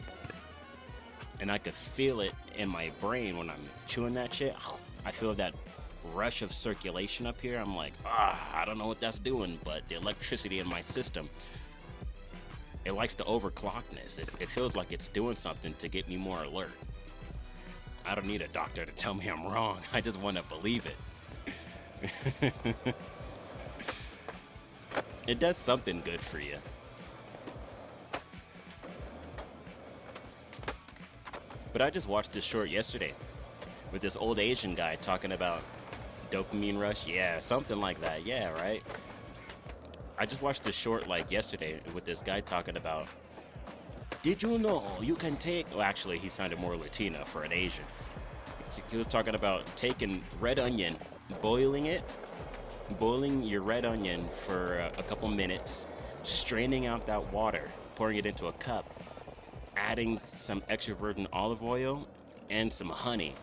And I could feel it in my brain when I'm chewing that shit. I feel that rush of circulation up here. I'm like, I don't know what that's doing, but the electricity in my system, it likes the overclockness. It feels like it's doing something to get me more alert. I don't need a doctor to tell me I'm wrong. I just want to believe it. It does something good for you. But I just watched this short yesterday with this old Asian guy talking about dopamine rush. Yeah, something like that. Yeah, right? I just watched this short like yesterday with this guy talking about, did you know you can take, well actually he sounded more Latino for an Asian. He was talking about taking red onion, boiling your red onion for a couple minutes, straining out that water, pouring it into a cup, adding some extra virgin olive oil and some honey.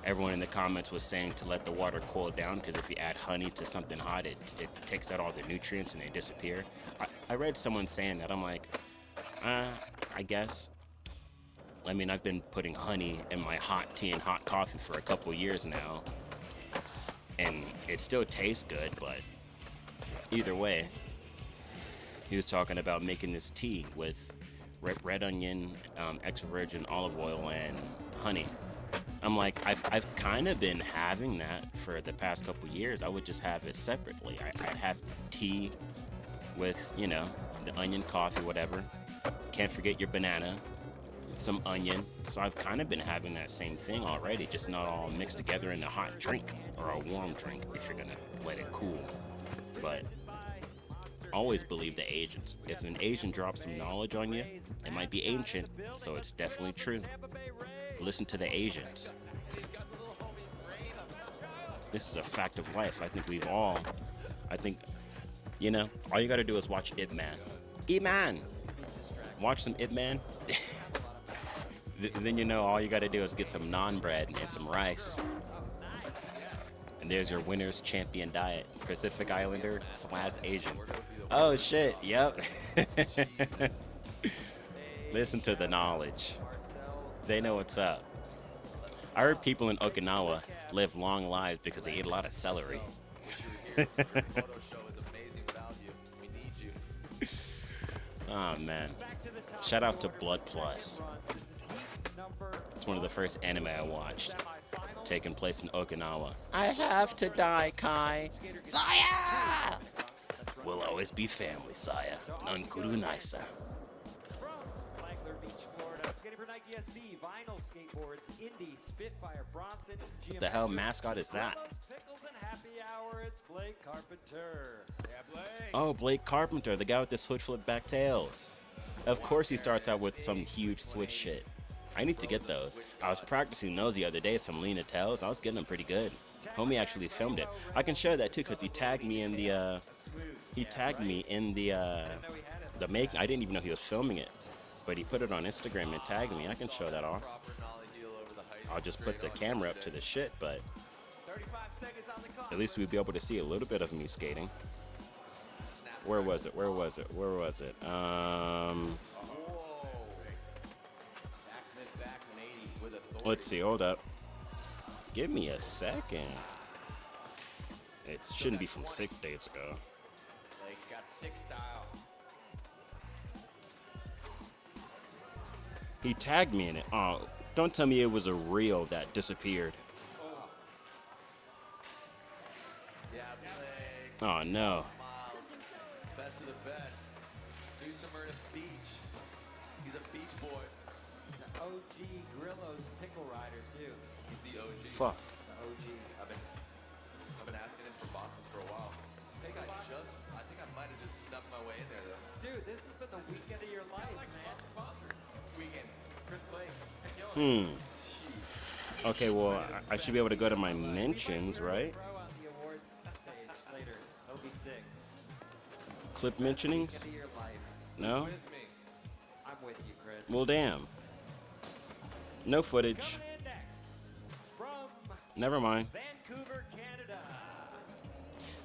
Everyone in the comments was saying to let the water cool down because if you add honey to something hot, it takes out all the nutrients and they disappear. I read someone saying that. I'm like, I guess. I mean, I've been putting honey in my hot tea and hot coffee for a couple years now, and it still tastes good, but either way, he was talking about making this tea with red onion, extra virgin olive oil, and honey. I'm like, I've kind of been having that for the past couple years. I would just have it separately. I'd have tea with, you know, the onion, coffee, whatever. Can't forget your banana, some onion. So I've kind of been having that same thing already, just not all mixed together in a hot drink or a warm drink if you're gonna let it cool. But always believe the Asians. If an Asian drops some knowledge on you, it might be ancient, so it's definitely true. Listen to the Asians. This is a fact of life. I think, you know, all you gotta do is watch Ip Man. Ip Man! Watch some Ip Man. Then you know all you gotta do is get some naan bread and some rice. And there's your winner's champion diet. Pacific Islander / Asian. Oh shit, yep. Listen to the knowledge. They know what's up. I heard people in Okinawa live long lives because they eat a lot of celery. Oh man. Shout out to Blood Plus. It's one of the first anime I watched, taking place in Okinawa. I have to die, Kai. Saya! We'll always be family, Saya. Nankuru Naisa. What the hell mascot is that? Oh, Blake Carpenter, the guy with this hood flip back tails. Of course he starts out with some huge switch shit. I need to get those. I was practicing those the other day, some Lena tails. I was getting them pretty good. Homie actually filmed it. I can show that too because he tagged me in the the making. I didn't even know he was filming it, but he put it on Instagram and tagged me. I can show that off. I'll just put the camera up to the shit, but At least we'd be able to see a little bit of me skating. Where was it? Where was it? Where was it? Let's see. Hold up. Give me a second. It shouldn't be from 6 days ago. Got 6 style. He tagged me in it. Oh, don't tell me it was a reel that disappeared. Oh no. Best of the best. New Smyrna Beach. He's a beach boy. The OG Grillo's pickle rider too. He's the OG. Fuck. The OG. I've been asking him for boxes for a while. I think I might have just snuck my way in there though. Dude, this has been the weekend of your life, man. Weekend. Chris Blake. Okay, well, I should be able to go to my mentions, right? Pro on the awards stage later. That'll be sick. Clip mentionings? Weekend of your life. No? With me. I'm with you, Chris. Well, damn. No footage. Coming in next from Never mind. Vancouver, Canada.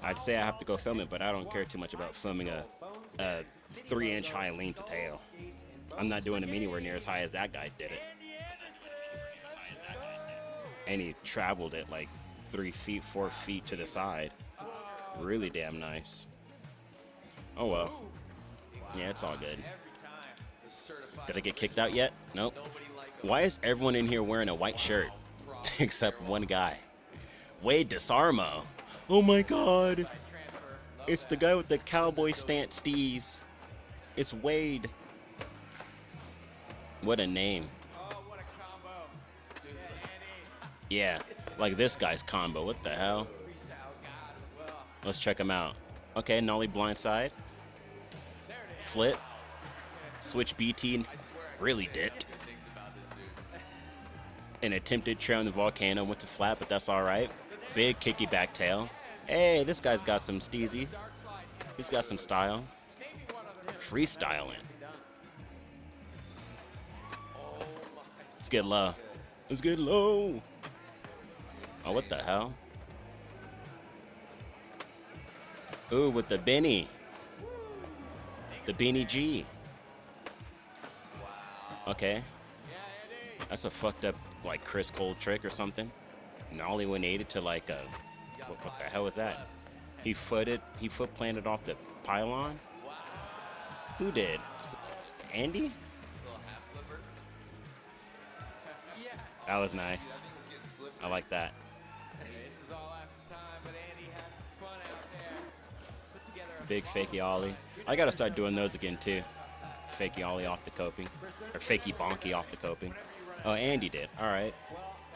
I'd say I have to go film it, but I don't care too much about filming a 3-inch high lean to tail. I'm not doing them anywhere near as high as that guy did it. And he traveled it like 3 feet, 4 feet to the side. Really damn nice. Oh well. Yeah, it's all good. Did I get kicked out yet? Nope. Why is everyone in here wearing a white shirt? Except one guy. Wade DeSarmo. Oh my god. It's the guy with the cowboy stance steez. It's Wade. What a name. Yeah, like this guy's combo. What the hell? Let's check him out. Okay, nollie blindside. Flip. Switch BT. Really dipped. An attempted trail in the volcano. Went to flat, but that's all right. Big kicky back tail. Hey, this guy's got some steezy. He's got some style. Freestyling. Let's get low. Let's get low. Oh, what the hell? Ooh, with the Benny. The Beanie G. Okay. That's a fucked up, like, Chris Cole trick or something. Nollie 180 to, like, a... What the hell was that? He foot planted off the pylon? Who did? Andy? That was nice. I like that. Big fakey ollie. I gotta start doing those again too. Fakey ollie off the coping. Or fakey bonky off the coping. Oh, Andy did. Alright.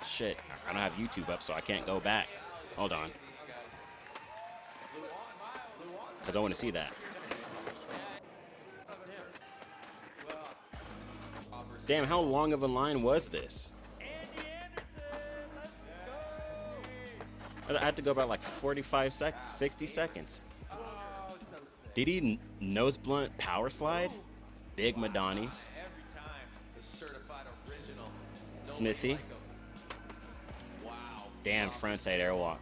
Shit. I don't have YouTube up, so I can't go back. Hold on. Because I want to see that. Damn, how long of a line was this? I had to go about like 45 seconds, 60 seconds. Did he nose blunt power slide? Big Madani's. Smithy. Damn, frontside airwalk.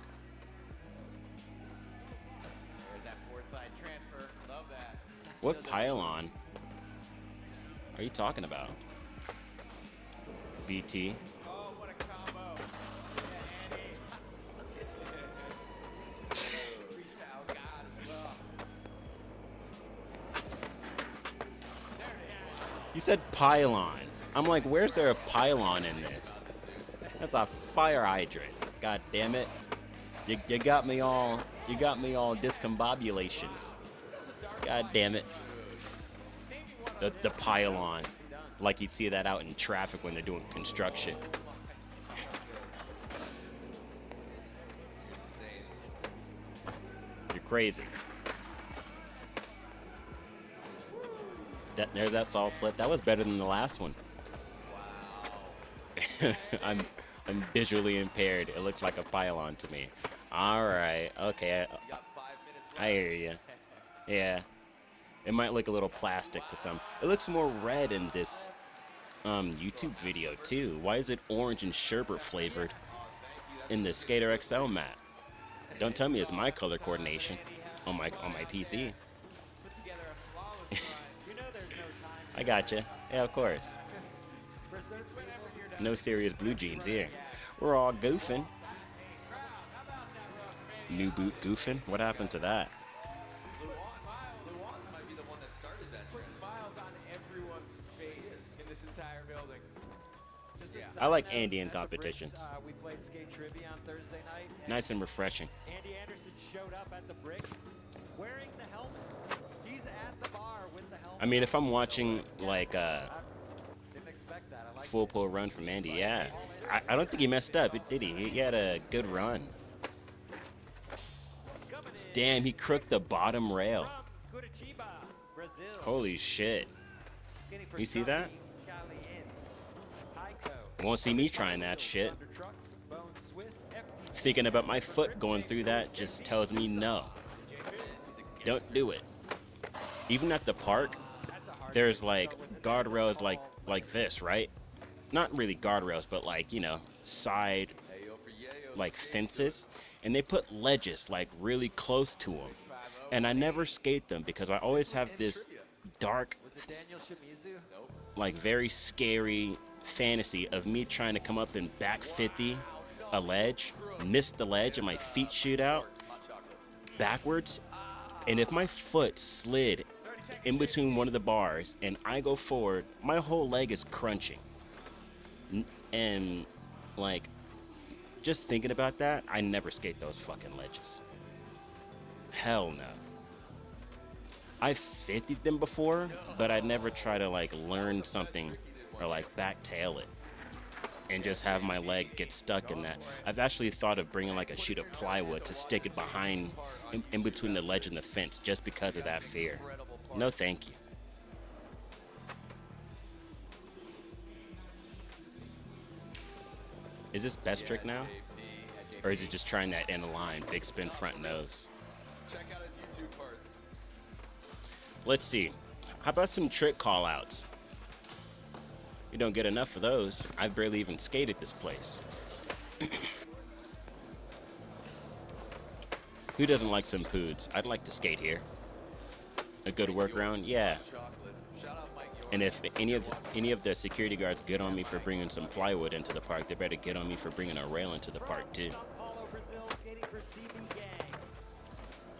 What pylon are you talking about? BT. You said pylon. I'm like, where's there a pylon in this? That's a fire hydrant. God damn it. You got me all discombobulations. God damn it. The pylon. Like you'd see that out in traffic when they're doing construction. You're crazy. There's that salt flip. That was better than the last one. I'm visually impaired. It looks like a pylon to me. All right. Okay. I hear you. Yeah. It might look a little plastic to some. It looks more red in this YouTube video too. Why is it orange and sherbet flavored? in the Skater XL map. Don't tell me it's my color coordination on my PC. I gotcha. Yeah, of course. No serious blue jeans here. We're all goofing. New boot goofing? What happened to that? Luan might be the one that started that trend. Smiles on everyone's face in this entire building. Just a I side like note, Andy in at the Bricks, competitions. we played skate trivia on Thursday night. Nice and refreshing. Andy Anderson showed up at the Bricks wearing the helmet. He's at the bar with the helmet. I mean, if I'm watching like Didn't expect that. I like full pull run from Andy, yeah. I don't think he messed up, did he? He had a good run. Damn, he crooked the bottom rail. Curitiba, Brazil. Holy shit. Skating for You see that? Calientes. Heiko. Won't see me trying that shit. Thunder Trucks, Bone Swiss, FTC. Thinking about my foot going through that just tells me no. Don't do it. Even at the park, there's like guardrails like this, right? Not really guardrails, but like, you know, side like fences, and they put ledges like really close to them. And I never skate them because I always have this dark, Daniel Shimizu. like very scary fantasy of me trying to come up and back 50 a ledge, miss the ledge, and my feet shoot out backwards. And if my foot slid in between one of the bars and I go forward, my whole leg is crunching. And like, just thinking about that, I never skate those fucking ledges. Hell no. I've 50'd them before, but I'd never try to like learn something or like backtail it and just have my leg get stuck in that. I've actually thought of bringing like a sheet of plywood to stick it behind in between the ledge and the fence just because of that fear. No thank you. Is this best trick now? Or is it just trying that end of line, big spin front nose? Check out his YouTube parts. Let's see. How about some trick call outs? You don't get enough of those. I've barely even skated this place. Who doesn't like some poods? I'd like to skate here. A good workaround? Yeah. And if any of the security guards get on me for bringing some plywood into the park, they better get on me for bringing a rail into the park too. Sao Paulo, Brazil, skating for CB Gang.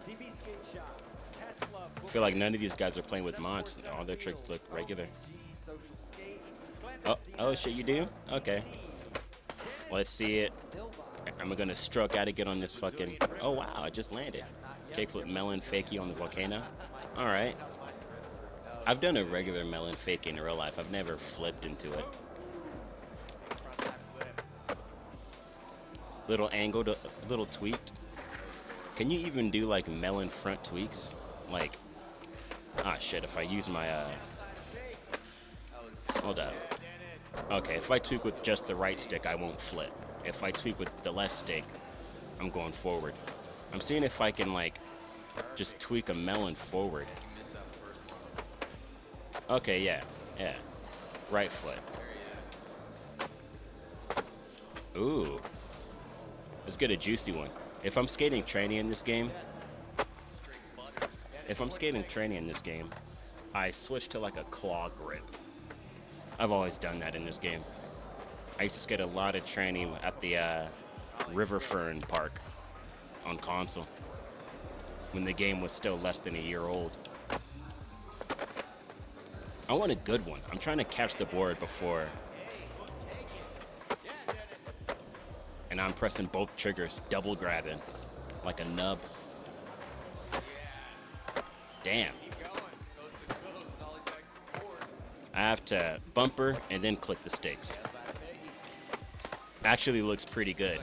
CB Skate Shop. Tesla. I feel like none of these guys are playing with mods. All their tricks look regular. Social Skate. Oh shit, you do? Okay. Let's see it. I'm gonna stroke out to get on this fucking. Oh wow, I just landed. Kickflip melon fakie on the volcano. All right. I've done a regular melon fake in real life. I've never flipped into it. Little angled, a little tweaked. Can you even do like melon front tweaks? Like, ah shit, if I use my, hold up. Okay, if I tweak with just the right stick, I won't flip. If I tweak with the left stick, I'm going forward. I'm seeing if I can like, just tweak a melon forward. Okay, yeah. Right foot. Ooh. Let's get a juicy one. If I'm skating tranny in this game, I switch to like a claw grip. I've always done that in this game. I used to skate a lot of tranny at the River Fern Park on console when the game was still less than a year old. I want a good one. I'm trying to catch the board before. And I'm pressing both triggers, double grabbing, like a nub. Damn. I have to bumper and then click the sticks. Actually looks pretty good.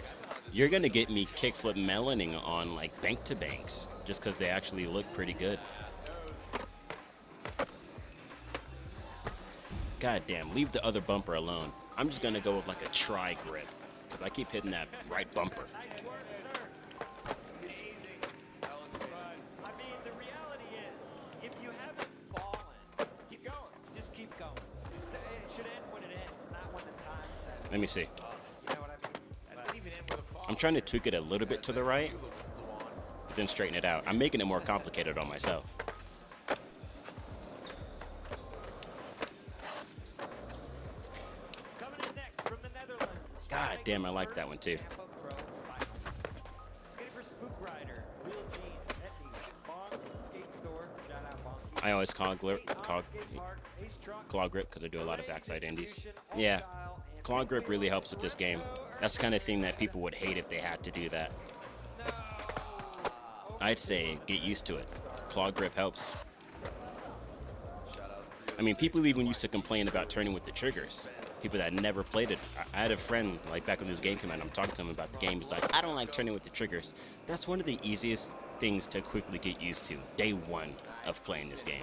You're gonna get me kickflip meloning on like bank to banks, just because they actually look pretty good. God damn, leave the other bumper alone. I'm just gonna go with like a tri grip, because I keep hitting that right bumper. I mean, the reality is, if you haven't fallen, keep going. Just keep going. It should end when it ends, not when the time says. Let me see. You know what I mean? It didn't even end with a fall. I'm trying to tweak it a little bit to the right, but then straighten it out. I'm making it more complicated on myself. Coming in next from the Netherlands. God damn, I like that one too. Tampa Pro Finals. Skating for Spook Rider, Real Jeans, Effie, Bong Skate Store. Shout out Bonky. I always claw grip Skate Parks, Ace Trucks, because I do a lot of backside indies. Yeah, claw grip really helps with this game. That's the kind of thing that people would hate if they had to do that. I'd say get used to it. Claw grip helps. I mean, people even used to complain about turning with the triggers. People that never played it. I had a friend, like back when this game came out, I'm talking to him about the game. He's like, I don't like turning with the triggers. That's one of the easiest things to quickly get used to. Day one of playing this game.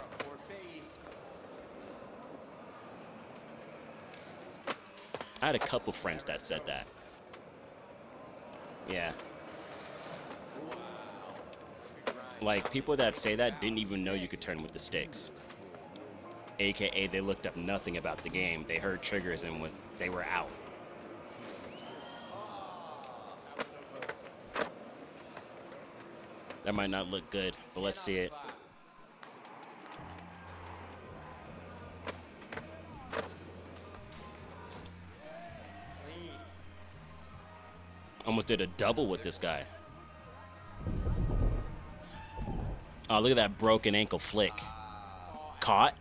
I had a couple friends that said that. Yeah. Like, people that say that didn't even know you could turn with the sticks. AKA, they looked up nothing about the game. They heard triggers and they were out. That might not look good, but let's see it. Almost did a double with this guy. Oh, look at that broken ankle flick. Caught.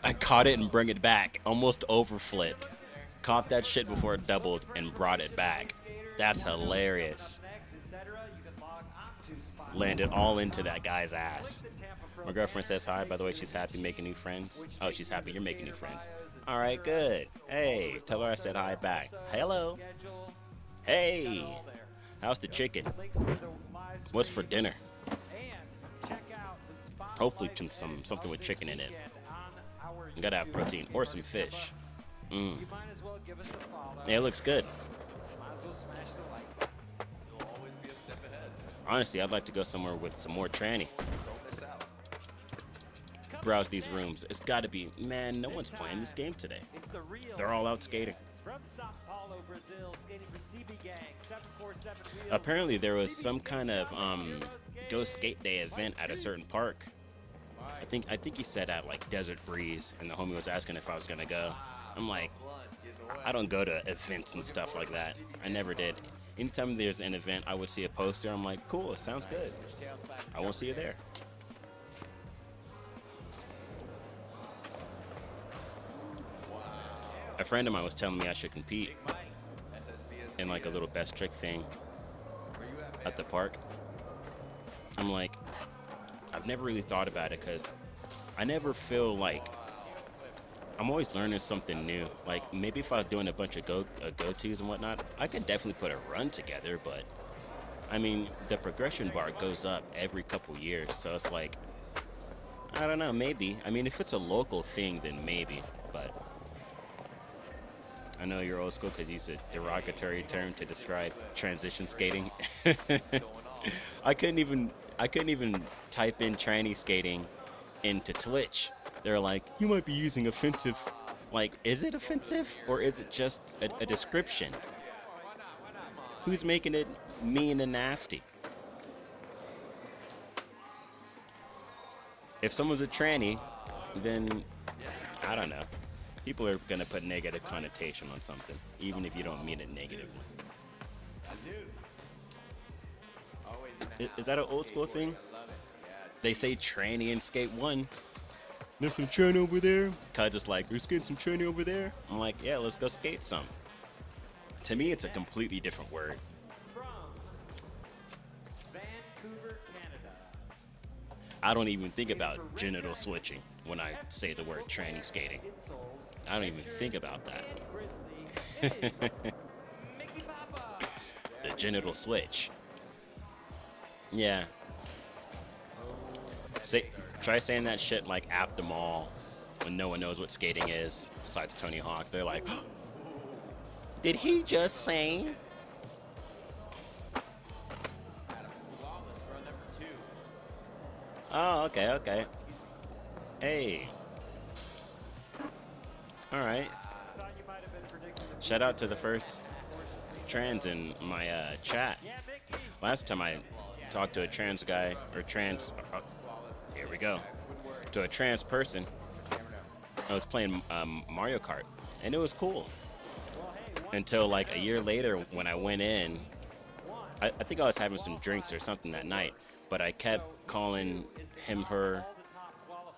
I caught it and bring it back. Almost overflipped. Caught that shit before it doubled and brought it back. That's hilarious. Landed all into that guy's ass. My girlfriend says hi. By the way, she's happy making new friends. Oh, she's happy you're making new friends. All right, good. Hey, tell her I said hi back. Hello. Hey. How's the chicken? What's for dinner? Hopefully something with chicken in it. You gotta have protein or some fish. Yeah, it looks good. Honestly, I'd like to go somewhere with some more tranny. Browse these rooms. It's gotta be, man, no one's playing this game today. They're all out skating. Apparently there was some kind of Go Skate Day event at a certain park. I think he said at like Desert Breeze, and the homie was asking if I was gonna go. I'm like, I don't go to events and stuff like that. I never did. Anytime there's an event, I would see a poster. I'm like, cool, it sounds good. I won't see you there. A friend of mine was telling me I should compete in like a little best trick thing at the park. I'm like, I've never really thought about it because I never feel like I'm always learning something new. Like maybe if I was doing a bunch of go-tos and whatnot, I could definitely put a run together, but I mean, the progression bar goes up every couple years, so it's like, I don't know, maybe. I mean, if it's a local thing, then maybe, but I know you're old school because you used a derogatory term to describe transition skating. I couldn't even type in tranny skating into Twitch. They're like, you might be using offensive. Like, is it offensive or is it just a description? Who's making it mean and nasty? If someone's a tranny, then I don't know. People are gonna put negative connotation on something, even if you don't mean it negatively. Is that an old school thing? They say tranny in Skate 1. There's some tranny over there. Cuz just like, let's get some tranny over there. I'm like, yeah, let's go skate some. To me, it's a completely different word. I don't even think about genital switching when I say the word tranny skating. I don't even think about that. The genital switch. Yeah. Try saying that shit like at the mall when no one knows what skating is besides Tony Hawk. They're like, did he just say? Oh, okay. Hey. All right. Shout out to the first trans in my chat. Last time I talked to a trans guy, or here we go, to a trans person, I was playing Mario Kart, and it was cool. Until like a year later when I went in, I think I was having some drinks or something that night, but I kept calling him her,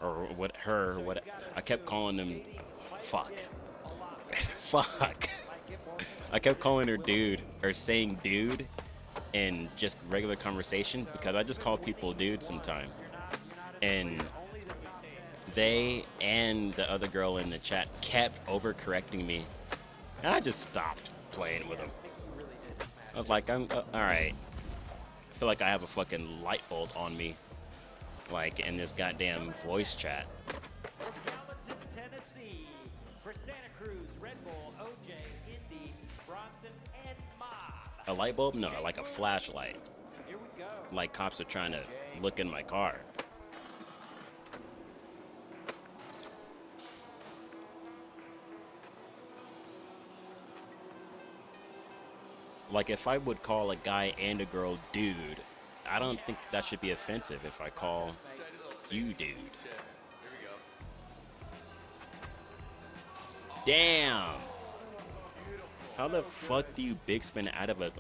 or what her, what, I kept calling him fuck. Fuck. I kept calling her dude, or saying dude in just regular conversation, because I just call people dude sometimes. And they and the other girl in the chat kept overcorrecting me, and I just stopped playing with them. I was like, all right. I feel like I have a fucking light bulb on me, like in this goddamn voice chat. Gallatin, Tennessee, for Santa Cruz, Red Bull, OJ, Indy, Bronson, and Ma. A light bulb? No, like a flashlight. Here we go. Like cops are trying to look in my car. Like, if I would call a guy and a girl dude, I don't think that should be offensive if I call you dude. Damn! How the fuck do you big spin out of a...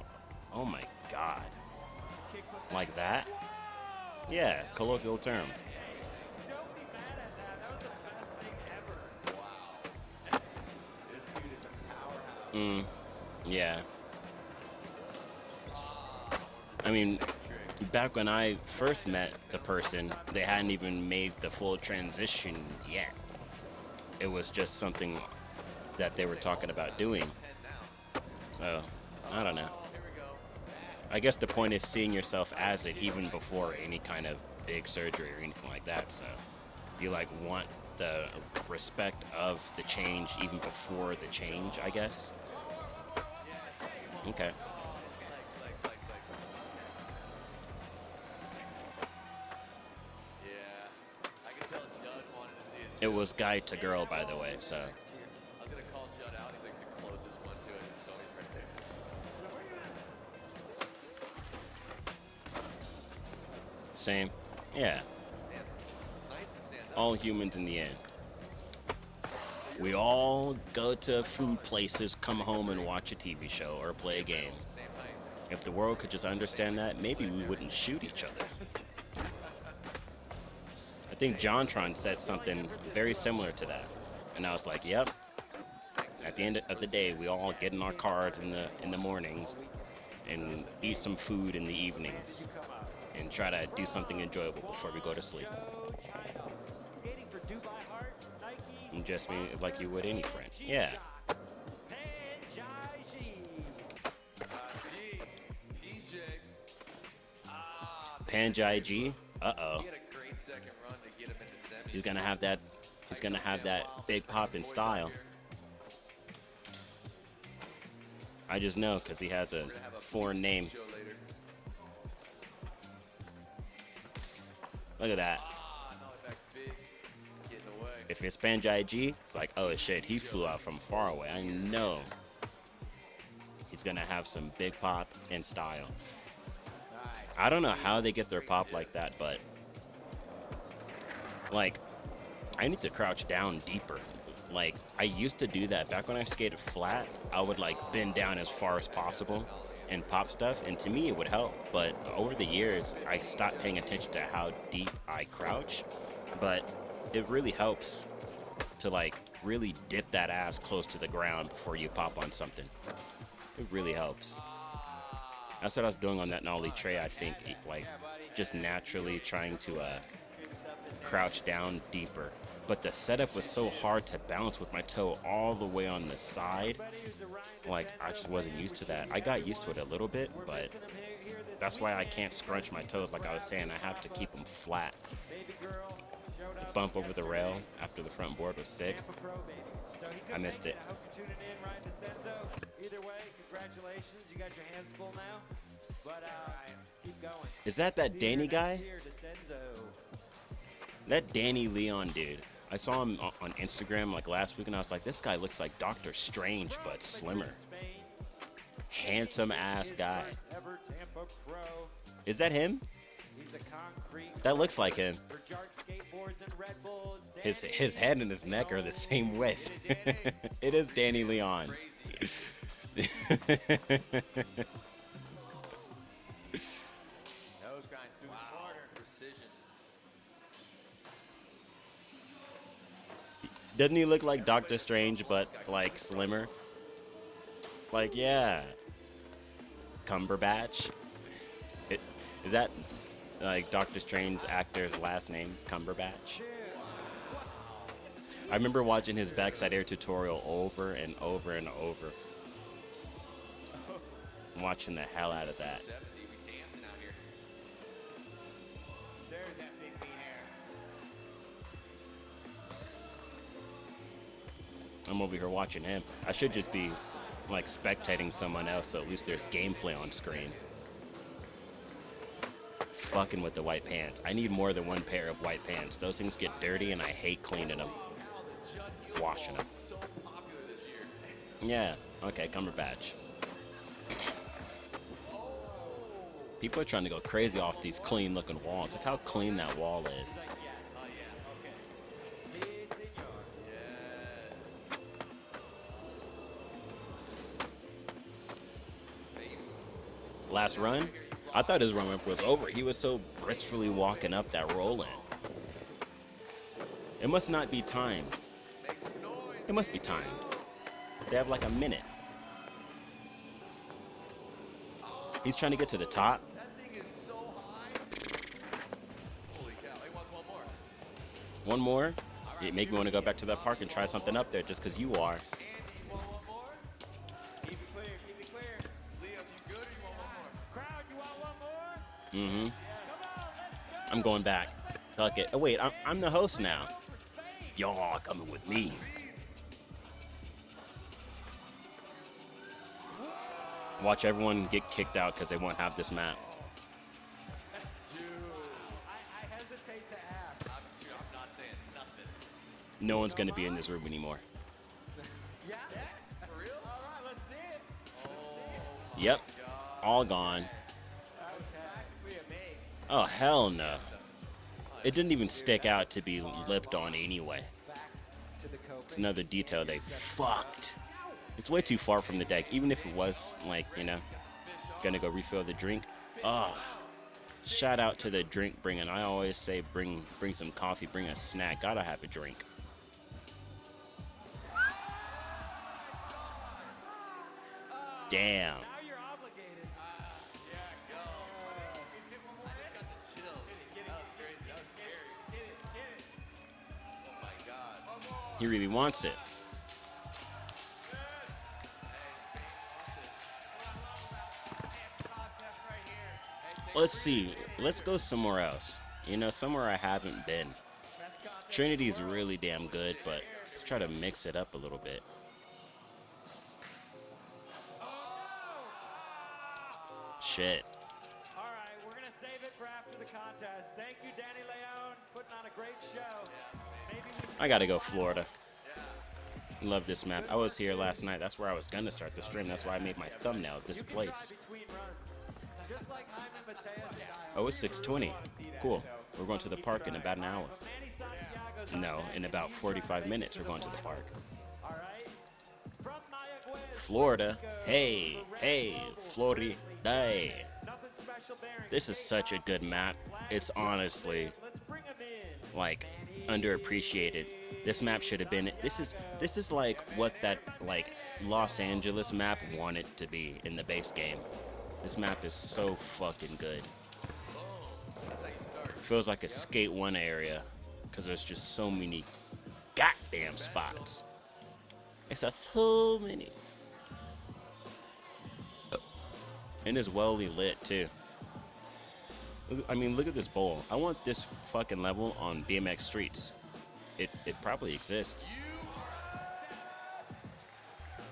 Oh my god. Like that? Yeah, colloquial term. Don't be mad at that. That was the best thing ever. Wow. This dude is a powerhouse. Yeah. I mean, back when I first met the person, they hadn't even made the full transition yet. It was just something that they were talking about doing. So, I don't know. I guess the point is seeing yourself as it even before any kind of big surgery or anything like that. So, you like want the respect of the change even before the change, I guess. Okay. It was guy to girl, by the way, so. I was gonna call Judd out. He's like the closest one to it. His phone's right there. Same. Yeah. All humans in the end. We all go to food places, come home and watch a TV show or play a game. If the world could just understand that, maybe we wouldn't shoot each other. I think JonTron said something very similar to that, and I was like, "Yep." At the end of the day, we all get in our cars in the mornings, and eat some food in the evenings, and try to do something enjoyable before we go to sleep. Skating for Dubai Heart, Nike. And just me like you would any friend. Yeah. Panjai G. Uh-oh. He's gonna have that. He's gonna have that big pop in style. I just know because he has a foreign name. Look at that. If it's Panjai G, it's like, oh shit, he flew out from far away. I know he's gonna have some big pop in style. I don't know how they get their pop like that, but like, I need to crouch down deeper. Like, I used to do that. Back when I skated flat, I would like bend down as far as possible and pop stuff, and to me it would help. But over the years, I stopped paying attention to how deep I crouch. But it really helps to like really dip that ass close to the ground before you pop on something. It really helps. That's what I was doing on that nollie tray, I think, like just naturally trying to crouch down deeper. But the setup was so hard to bounce with my toe all the way on the side. Like, I just wasn't used to that. I got used to it a little bit, but that's why I can't scrunch my toes. Like I was saying, I have to keep them flat. The bump over the rail after the front board was sick. I missed it. Either way, congratulations. You got your hands full now. But keep going. Is that Danny guy? That Danny Leon dude. I saw him on Instagram like last week, and I was like, this guy looks like Doctor Strange, but slimmer. handsome ass guy. Ever Tampa Pro. Is that him? He's a concrete. That looks like him. For Jark Skateboards and Red Bull, it's His head and his neck are the same width. It is Danny Leon. Nose grind through the corner. Precision. Doesn't he look like Doctor Strange, but like slimmer? Like, yeah. Cumberbatch. Is that like Doctor Strange's actor's last name? Cumberbatch. I remember watching his backside air tutorial over and over and over. I'm watching the hell out of that. 70, we dancing out here. There's that big meat hair. I'm over here watching him. I should just be like spectating someone else, so at least there's gameplay on screen. Fucking with the white pants. I need more than one pair of white pants. Those things get dirty and I hate cleaning them. Washing them. So popular this year. Yeah, okay, Cumberbatch. People are trying to go crazy off these clean looking walls. Look how clean that wall is. Last run? I thought his run was over. He was so briskly walking up that roll in. It must not be timed. It must be timed. They have like a minute. He's trying to get to the top. That thing is so high. Holy cow. He wants one more. One more? It make me want to go back to that park and try something up there just because you are. Andy, you want one more? Keep it clear, keep it clear. Leo, you good or you want one more? Crowd, you want one more? Mm-hmm. I'm going back. Fuck it. Oh, wait, I'm the host now. Y'all are coming with me. Watch everyone get kicked out because they won't have this map. Dude, I hesitate to ask. Dude, I'm not saying nothing. No one's going to be in this room anymore. Yeah? For real? All right, let's see it. Yep. All gone. Practically a maid. Oh, hell no. It didn't even stick out to be lipped on anyway. Back to the coke. It's another detail they fucked. It's way too far from the deck. Even if it was, like, you know, gonna go refill the drink. Oh, shout out to the drink bringing. I always say bring some coffee, bring a snack. Gotta have a drink. Damn. Now you're obligated. Yeah, go. I just got the chills. That was crazy. That was scary. Oh my god. He really wants it. Let's see. Let's go somewhere else. You know, somewhere I haven't been. Trinity's really damn good, but let's try to mix it up a little bit. Shit. All right, we're going to save it for after the contest. Thank you, Danny Leon, putting on a great show. Maybe we I gotta go Florida. Love this map. I was here last night. That's where I was gonna start the stream. That's why I made my thumbnail of this place. between runs. Just like Jaime Mateus style. Oh, it's 6:20. Cool. We're going to the park in about an hour. Manny Santiago's No, in about 45 minutes we're going to the park. all right. From Mayagüez, Florida. Hey, hey, Florida. nothing special bearing. This is such a good map. It's honestly Let's bring him in. like underappreciated. This map should have been. This is like what that like Los Angeles map wanted to be in the base game. This map is so fucking good. That's how you start. Feels like a Skate 1 area because there's just so many goddamn spots. It's a so many. And it's well lit too. I mean, look at this bowl. I want this fucking level on BMX Streets. It probably exists.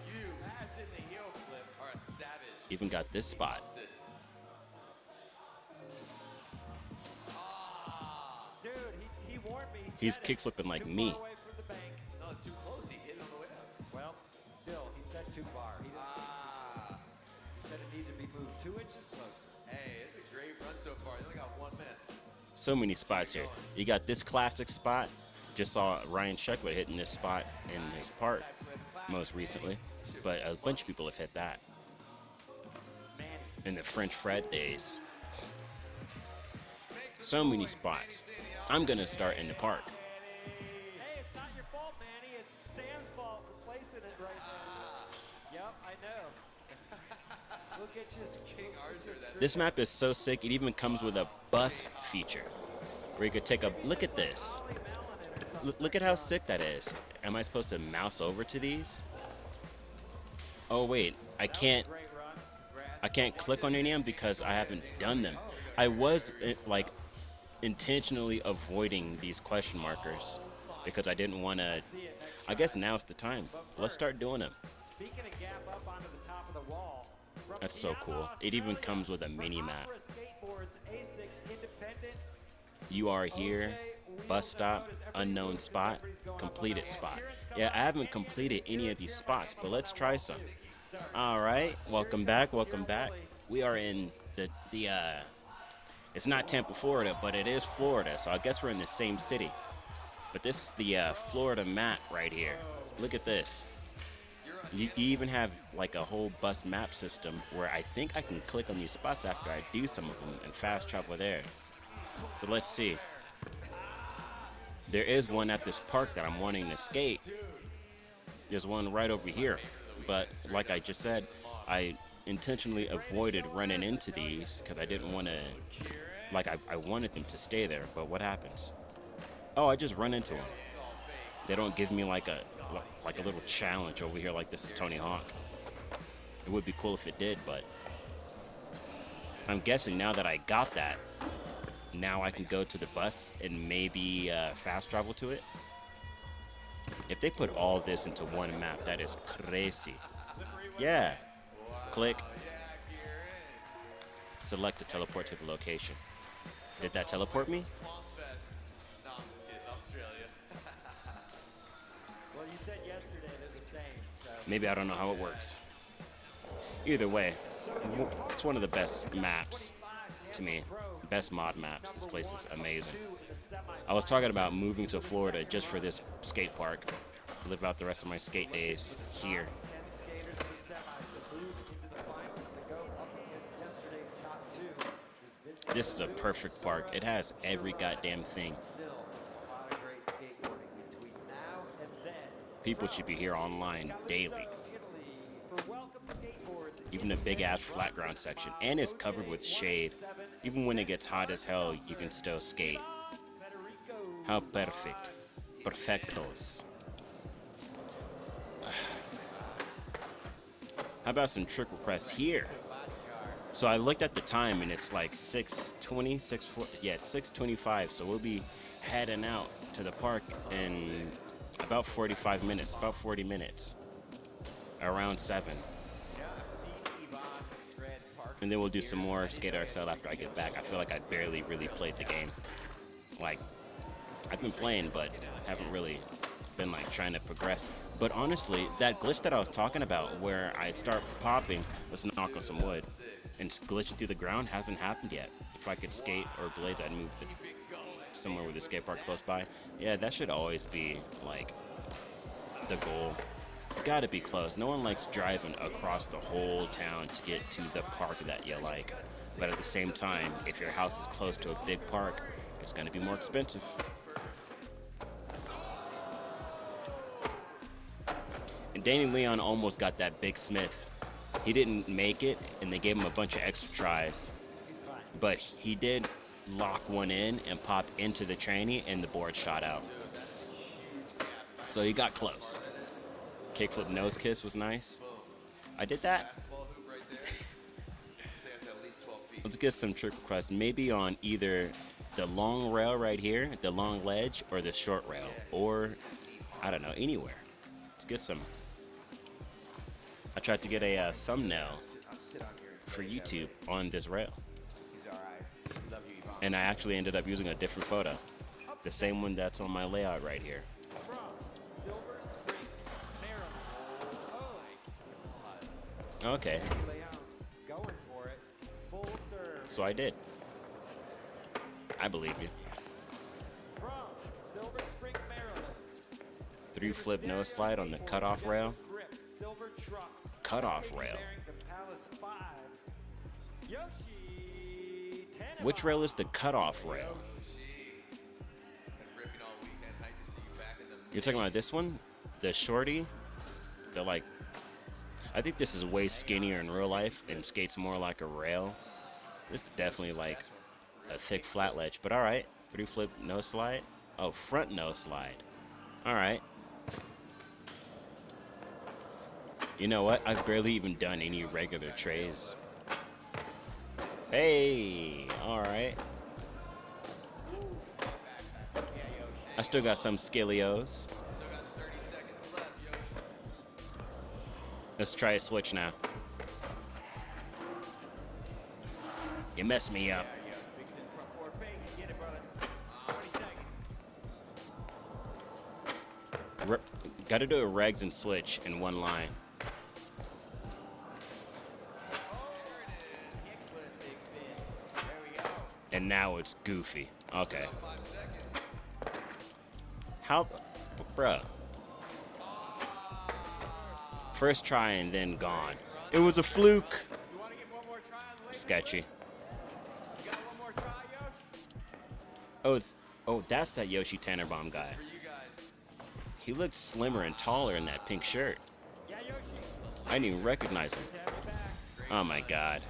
You, as in the heel flip, are a savage. Even got this spot. Dude, he warned me. He He's said it. kickflipping like Too me. far away from the bank. No, it's too close. He hit it on the way up. Well, still, he said too far. He didn't. said it needed to be moved 2 inches closer. Hey, it's a great run so far. You only got 1 miss. So many spots here. You got this classic spot. Just saw Ryan Sheckler hitting this spot in his park most recently, but a bunch of people have hit that in the French Fred days. So many spots. I'm gonna start in the park. Hey, it's not your fault, Manny. It's Sam's fault for placing it right there. Yep, I know. Look at you, King Arthur. This map is so sick, it even comes with a bus feature where you could take a look at this. Look at how sick that is. Am I supposed to mouse over to these? Oh wait, I can't click on any of them because I haven't done them. I was like intentionally avoiding these question markers because I didn't want to. I guess now's the time. Let's start doing them. Speaking of gap up onto the top of the wall. That's so cool. It even comes with a mini map. You are here, bus stop, unknown spot, completed spot. Yeah, I haven't completed any of these spots, but let's try some. All right, welcome back, welcome back. We are in the it's not Tampa, Florida, but it is Florida, so I guess we're in the same city. But this is the Florida map right here. Look at this. You even have like a whole bus map system where I think I can click on these spots after I do some of them and fast travel there. So let's see. There is one at this park that I'm wanting to skate. There's one right over here. But like I just said, I intentionally avoided running into these because I didn't want to, like I wanted them to stay there. But what happens? Oh, I just run into them. They don't give me like a little challenge over here like this is Tony Hawk. It would be cool if it did, but I'm guessing now that I got that, now I can go to the bus and maybe fast travel to it. If they put all this into one map, that is crazy. Yeah. Click. Select to teleport to the location. Did that teleport me? No, I'm just kidding. Australia. Well, you said yesterday they're the same, so. Maybe I don't know how it works. Either way, it's one of the best maps to me. Best mod maps. This place is amazing. I was talking about moving to Florida just for this skate park. Live out the rest of my skate days here. This is a perfect park. It has every goddamn thing. People should be here online daily. Even a big ass flat ground section. And it's covered with shade. Even when it gets hot as hell, you can still skate. How perfect. Perfectos. How about some trick requests here? So I looked at the time and it's like 6:20, 6:40, yeah, 6:25. So we'll be heading out to the park in about 45 minutes, about 40 minutes, around 7. And then we'll do some more Skate RXL after I get back. I feel like I barely really played the game. Like, I've been playing, but haven't really been like trying to progress. But honestly, that glitch that I was talking about where I start popping, let's knock on some wood, and glitching through the ground hasn't happened yet. If I could skate or blades, I'd move it somewhere with a skate park close by. Yeah, that should always be like the goal. Gotta be close. No one likes driving across the whole town to get to the park that you like. But at the same time, if your house is close to a big park, it's gonna be more expensive. And Danny Leon almost got that Big Smith. He didn't make it, and they gave him a bunch of extra tries. But he did lock one in and pop into the tranny, and the board shot out. So he got close. Kickflip nose kiss was nice. I did that. Let's get some trick requests. Maybe on either the long rail right here, the long ledge, or the short rail. Or, I don't know, anywhere. Let's get some. I tried to get a thumbnail for YouTube on this rail. And I actually ended up using a different photo. The same one that's on my layout right here. Okay. so I did. I believe you. From Silver Spring, Maryland. 3 flip no slide on the cutoff rail. Grip, Silver Trucks. Cutoff rail. Bearings of Palace 5. Yoshi Tanabe. Which rail is the cutoff rail? You're talking about this one? The shorty? The like, I think this is way skinnier in real life and skates more like a rail. This is definitely like a thick flat ledge, but all right. 3 flip no slide. Oh, front no slide. All right. You know what? I've barely even done any regular trays. Hey, all right. I still got some skillios. Let's try a switch now. You messed me up. Got to do a regs and switch in one line. And now it's goofy. Okay. How, bruh? First try and then gone. It was a fluke. Sketchy. Oh, that's that Yoshi Tannenbaum guy. He looked slimmer and taller in that pink shirt. I didn't even recognize him. Oh my god.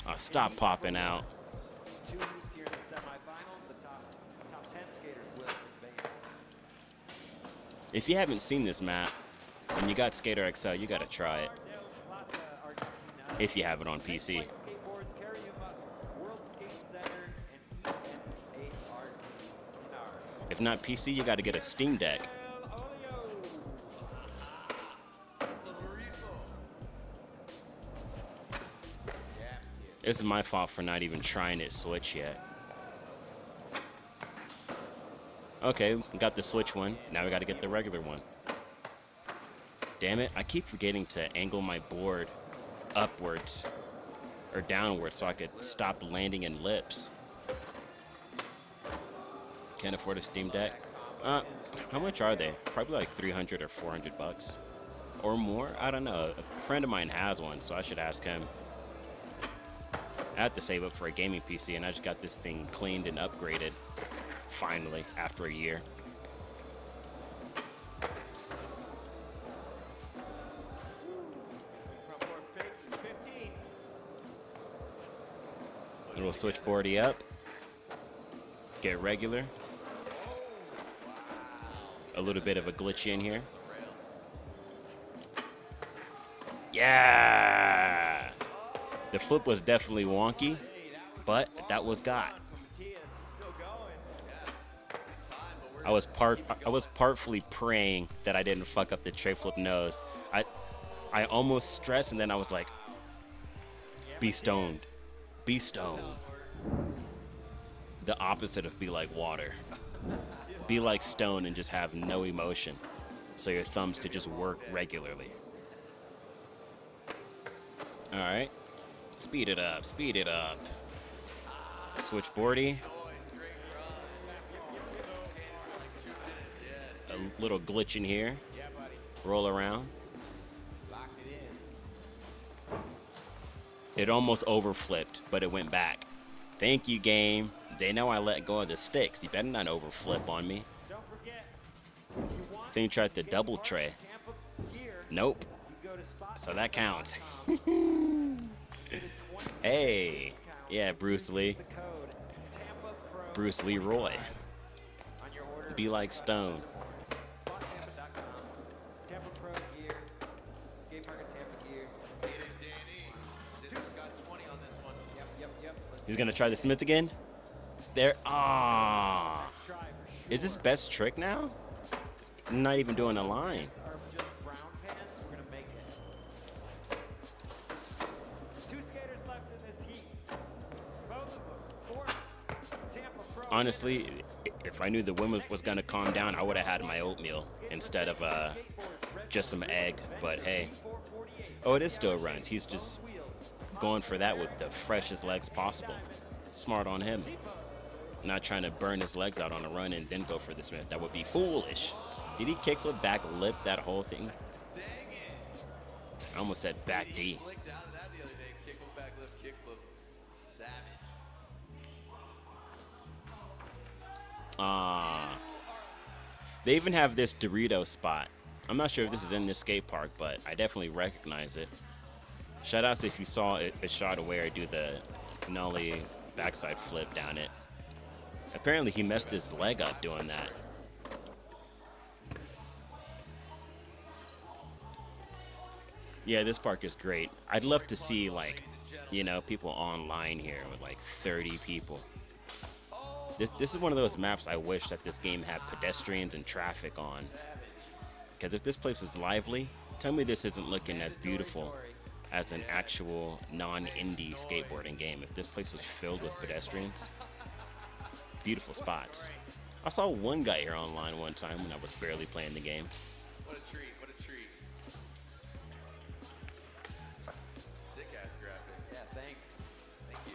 Oh, stop popping out. 2 heats here in the semifinals. The top 10 skaters will advance. If you haven't seen this map and you got Skater XL, you gotta try it. If you have it on PC. Skateboards, Cariuma, World Skate Center, and EMAR. If not PC, you gotta get a Steam Deck. This is my fault for not even trying it switch yet. Okay, we got the switch one. Now we gotta get the regular one. Damn it, I keep forgetting to angle my board upwards or downwards so I could stop landing in lips. Can't afford a Steam Deck. How much are they? Probably like 300 or 400 bucks or more. I don't know. A friend of mine has one, so I should ask him. I had to save up for a gaming PC, and I just got this thing cleaned and upgraded, finally, after a year. Little switchboardy up. Get regular. A little bit of a glitch in here. Yeah! The flip was definitely wonky, but that was got. I was partfully praying that I didn't fuck up the tray flip nose. I almost stressed, and then I was like, be stoned. Be stoned. The opposite of be like water. Be like stone and just have no emotion, so your thumbs could just work regularly. All right. Speed it up, speed it up. Switchboardy. A little glitch in here. Roll around. It almost overflipped, but it went back. Thank you, game. They know I let go of the sticks. You better not overflip on me. Thing tried to double tray. Nope. So that counts. Hey, yeah, Bruce Lee. Bruce Leroy. Be like stone. Tampa Pro gear, skate park at Tampa gear. Danny, got 20 on this one. Yep. He's gonna try the Smith again. There. Ah. Is this best trick now? I'm not even doing a line. Honestly, if I knew the wind was gonna calm down, I would have had my oatmeal instead of just some egg. But hey, oh, it is still runs. He's just going for that with the freshest legs possible. Smart on him. Not trying to burn his legs out on a run and then go for the Smith. That would be foolish. Did he kickflip back lip that whole thing? I almost said back D. Flicked out of that the other day. Kickflip, backflip, kickflip. Savage. They even have this Dorito spot. I'm not sure if this is in this skate park, but I definitely recognize it. Shout outs if you saw it, a shot of where I do the nollie backside flip down it. Apparently he messed his leg up doing that. Yeah, this park is great. I'd love to see, like, you know, people online here with like 30 people. This is one of those maps I wish that this game had pedestrians and traffic on. Because if this place was lively, tell me this isn't looking as beautiful as an actual non-indie skateboarding game. If this place was filled with pedestrians, beautiful spots. I saw one guy here online one time when I was barely playing the game. What a treat, what a treat. Sick ass graphic. Yeah, thanks. Thank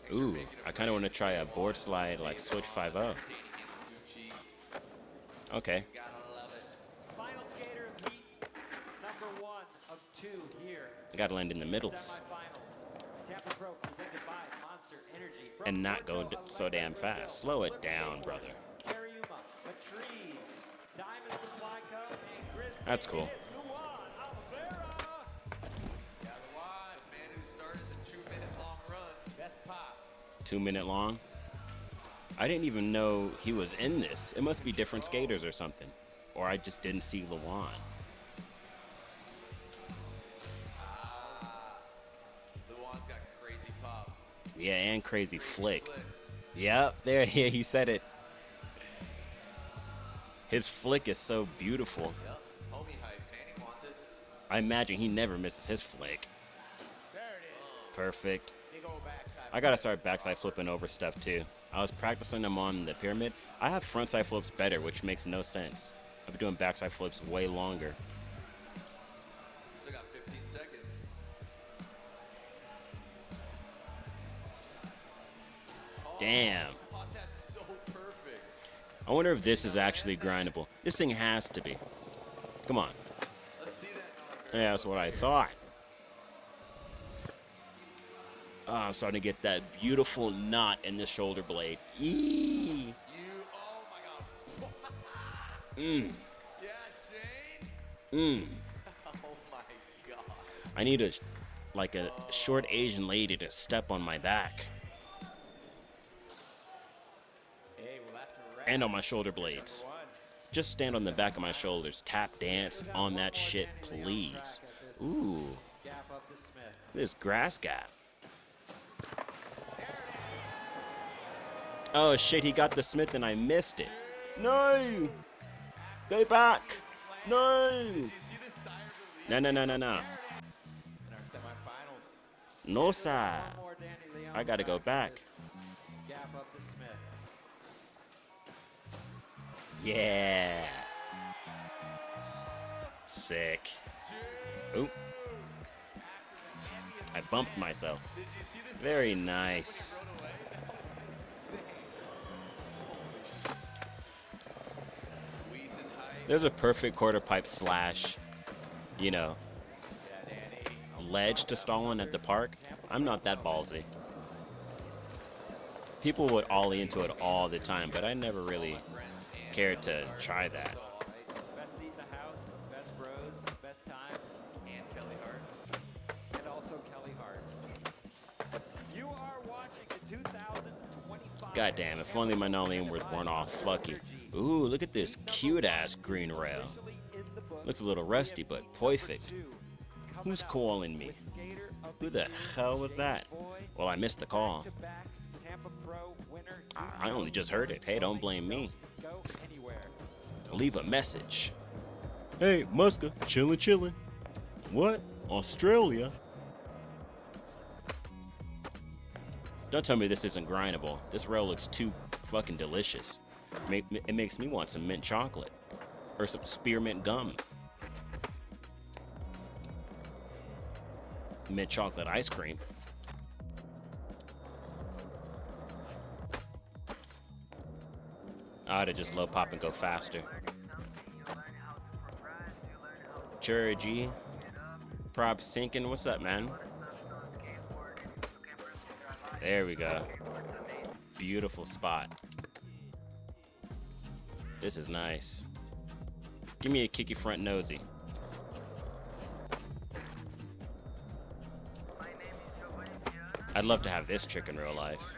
you. Ooh, I kind of want to try a board slide like Switch 5.0. Okay. Final skater of heat number 1 of 2 here. I gotta land in the middles Semifinals. Tampa Pro presented by Monster Energy. From and not go Porto, so damn fast. Slow it down, brother. Cariuma, Matriz, Diamond Supply Co. and Grizz. That's cool. Luan Oliveira. Yeah, the wide man who started the 2-minute long run. Best pop. 2 minute long. I didn't even know he was in this. It must be different skaters or something. Or I just didn't see Luan. Luan's got crazy pop. Yeah, and crazy flick. Yep, there, yeah, he said it. His flick is so beautiful. Yep, homie hype. Manny wants it. I imagine he never misses his flick. There it is. Perfect. Big old backside. I gotta start backside flipping over stuff too. I was practicing them on the pyramid. I have frontside flips better, which makes no sense. I've been doing backside flips way longer. Still got 15 seconds. Damn. Oh, that's so perfect. I wonder if this is actually grindable. This thing has to be. Come on. Let's see that. Yeah, that's what I thought. Oh, I'm starting to get that beautiful knot in the shoulder blade. Eee. Oh my god. Mm. Yeah, Shane. Mm. Oh my god. I need a short Asian lady to step on my back. Hey, well, that's a wrap. And on my shoulder blades. Just stand on the back of my shoulders. Tap dance on that shit, please. Ooh. Gap up to Smith. This grass gap. Oh shit, he got the Smith and I missed it. No! Go back! No! No, no, no, no, no. In our semifinals. No, sir. More Danny Leon. I gotta go back. Gap up to Smith. Yeah. Sick. Oop. I bumped myself. Very nice. There's a perfect quarter pipe slash, you know, ledge to stall on at the park. I'm not that ballsy. People would ollie into it all the time, but I never really cared to try that. Best seat in the house, best bros, best times, And Kelly Hart. and also Kelly Hart. You are watching the 2025. God damn, if only my Nolium was worn off. Fuck you. Ooh, look at this cute ass green rail. Looks a little rusty, but perfect. Who's calling me? Who the hell was that? Well, I missed the call. Tampa Pro winner. I only just heard it. Hey, don't blame me. Go anywhere. Leave a message. Hey, Muska, chillin'. What? Australia? Don't tell me this isn't grindable. This rail looks too fucking delicious. It makes me want some mint chocolate. Or some spearmint gum. mint chocolate ice cream. I ought to just low pop and go faster. Cherry G. Prop sinking. What's up, man? There we go. Beautiful spot. This is nice. Give me a kicky front nosy. I'd love to have this trick in real life.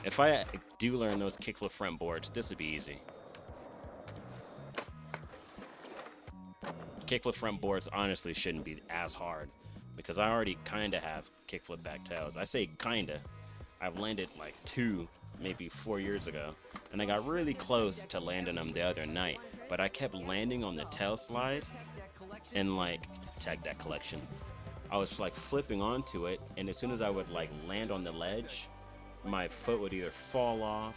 If I do learn those kickflip front boards, this would be easy. Kickflip front boards honestly shouldn't be as hard because I already kind of have kickflip back tails. I say kind of. I've landed like 2, maybe 4 years ago, and I got really close to landing them the other night, but I kept landing on the tail slide and like Tech Deck Collection. I was like flipping onto it, and as soon as I would like land on the ledge, my foot would either fall off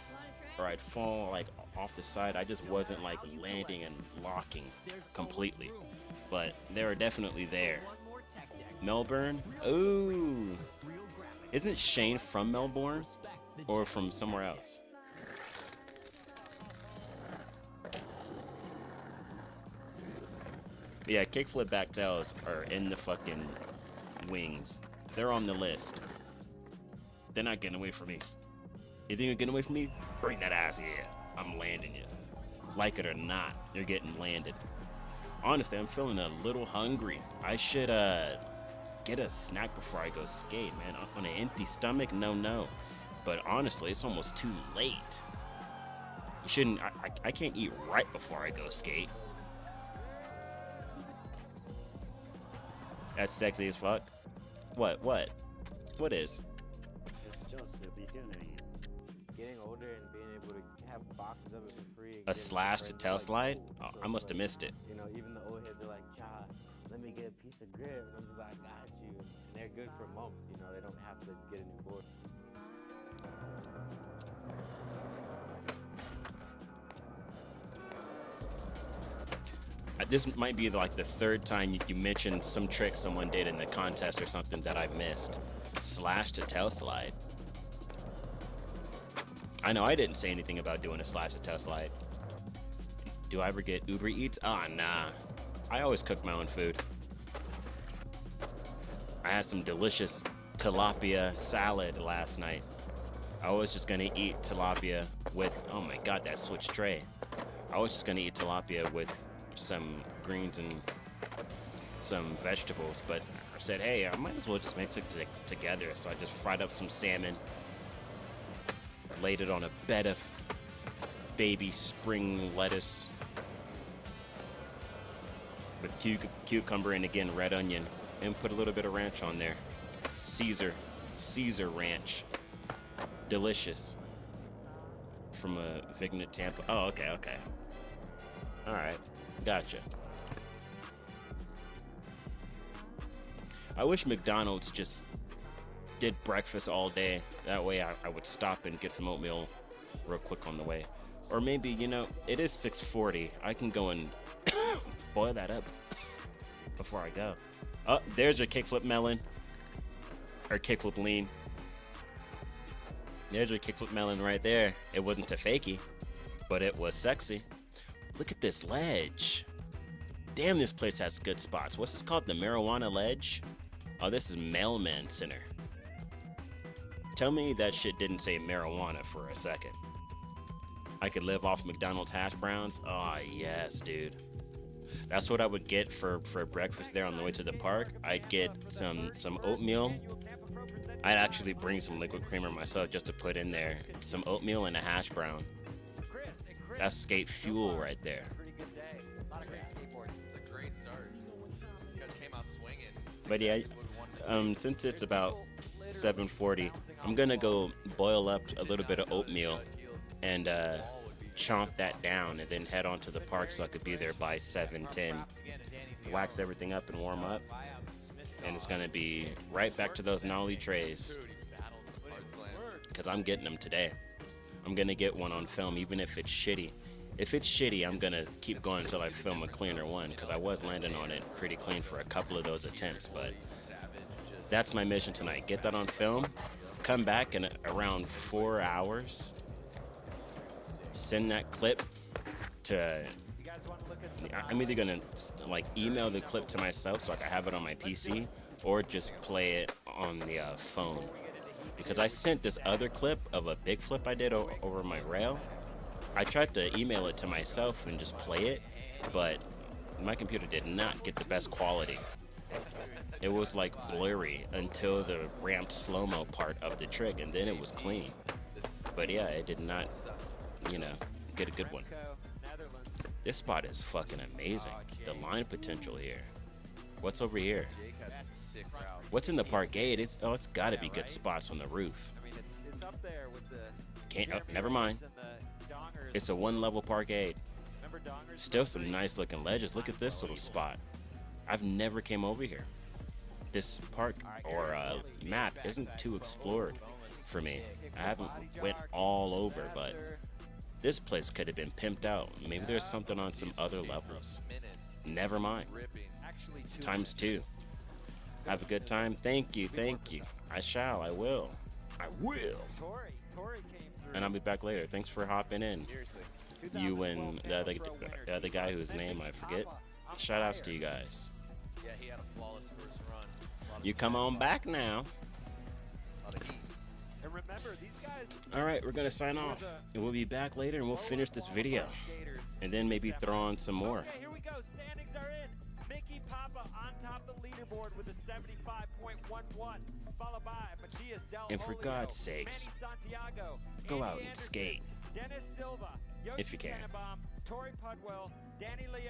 or I'd fall like off the side. I just wasn't like landing and locking completely, but they were definitely there. Melbourne? Ooh. Isn't Shane from Melbourne or from somewhere else? Yeah, kickflip back tails are in the fucking wings. They're on the list. They're not getting away from me. You think you're getting away from me? Bring that ass here. I'm landing you. Like it or not, you're getting landed. Honestly, I'm feeling a little hungry. I should get a snack before I go skate, man. On an empty stomach, no. But honestly, it's almost too late. You shouldn't. I can't eat right before I go skate. That's sexy as fuck. What is? It's just the beginning. Getting older and being able to have boxes of it for free. A slash to tail slide? Oh, I must have missed it. You know, even the old heads are like, "Cha, let me get a piece of grip," and I'm just like, "I got you." And they're good for months. You know, they don't have to get a new board. This might be like the 3rd time you mentioned some trick someone did in the contest or something that I missed. Slash to tail slide. I know I didn't say anything about doing a slash to tail slide. Do I ever get Uber Eats? Ah, nah. I always cook my own food. I had some delicious tilapia salad last night. I was just gonna eat tilapia with, oh my god, that switch tray. I was just gonna eat tilapia with some greens and some vegetables, but I said, hey, I might as well just mix it together. So I just fried up some salmon, laid it on a bed of baby spring lettuce with cucumber and again red onion, and put a little bit of ranch on there. Caesar ranch, delicious. From a Vignet Tampa. Oh, okay. All right. Gotcha. I wish McDonald's just did breakfast all day. That way I would stop and get some oatmeal real quick on the way. Or maybe, you know, it is 6:40. I can go and boil that up before I go. Oh, there's your kickflip melon. Or kickflip lean. There's your kickflip melon right there. It wasn't a fakie, but it was sexy. Look at this ledge. Damn, this place has good spots. What's this called? The Marijuana Ledge? Oh, this is Mailman Center. Tell me that shit didn't say marijuana for a second. I could live off McDonald's hash browns? Oh, yes, dude. That's what I would get for breakfast there on the way to the park. I'd get some oatmeal. I'd actually bring some liquid creamer myself just to put in there. Some oatmeal and a hash brown. That's skate fuel right there. But yeah, since it's about 7:40, I'm gonna go boil up a little bit of oatmeal and chomp that down and then head on to the park so I could be there by 7:10. Wax everything up and warm up. And it's gonna be right back to those gnarly trays. Because I'm getting them today. I'm gonna get one on film, even if it's shitty. If it's shitty, I'm gonna keep going until I film a cleaner one, because I was landing on it pretty clean for a couple of those attempts, but that's my mission tonight. Get that on film, come back in around 4 hours, send that clip to, I'm either gonna like email the clip to myself so I can have it on my PC, or just play it on the phone. Because I sent this other clip of a big flip I did over my rail. I tried to email it to myself and just play it, but my computer did not get the best quality. It was like blurry until the ramped slow-mo part of the trick, and then it was clean. But yeah, it did not, you know, get a good one. This spot is fucking amazing. The line potential here. What's over here? What's in the parkade? It's gotta be good spots on the roof. I mean, it's up there with the. Can't. Oh, never mind. It's a one-level parkade. Still some nice looking ledges. Look at this little spot. I've never came over here. This park or map isn't too explored for me. I haven't went all over, but this place could have been pimped out. Maybe there's something on some other levels. Never mind. Times 2. Have a good time. Thank you. Thank you. I shall. I will. I will. And I'll be back later. Thanks for hopping in. You and the other guy whose name I forget. Shout outs to you guys. Yeah, he had a flawless first run. You come on back now. And remember, these guys. All right, we're gonna sign off, and we'll be back later, and we'll finish this video, and then maybe throw on some more. Okay, here we go. Standings are in. Mickey Papa on top of the leaderboard with a 75.11, followed by Matias Del And for Olio, God's sakes, Manny Santiago, go Andy out and Anderson, skate Dennis Silva, if you can. Yoshi Tenenbaum, Tori Pudwell, Danny Leon.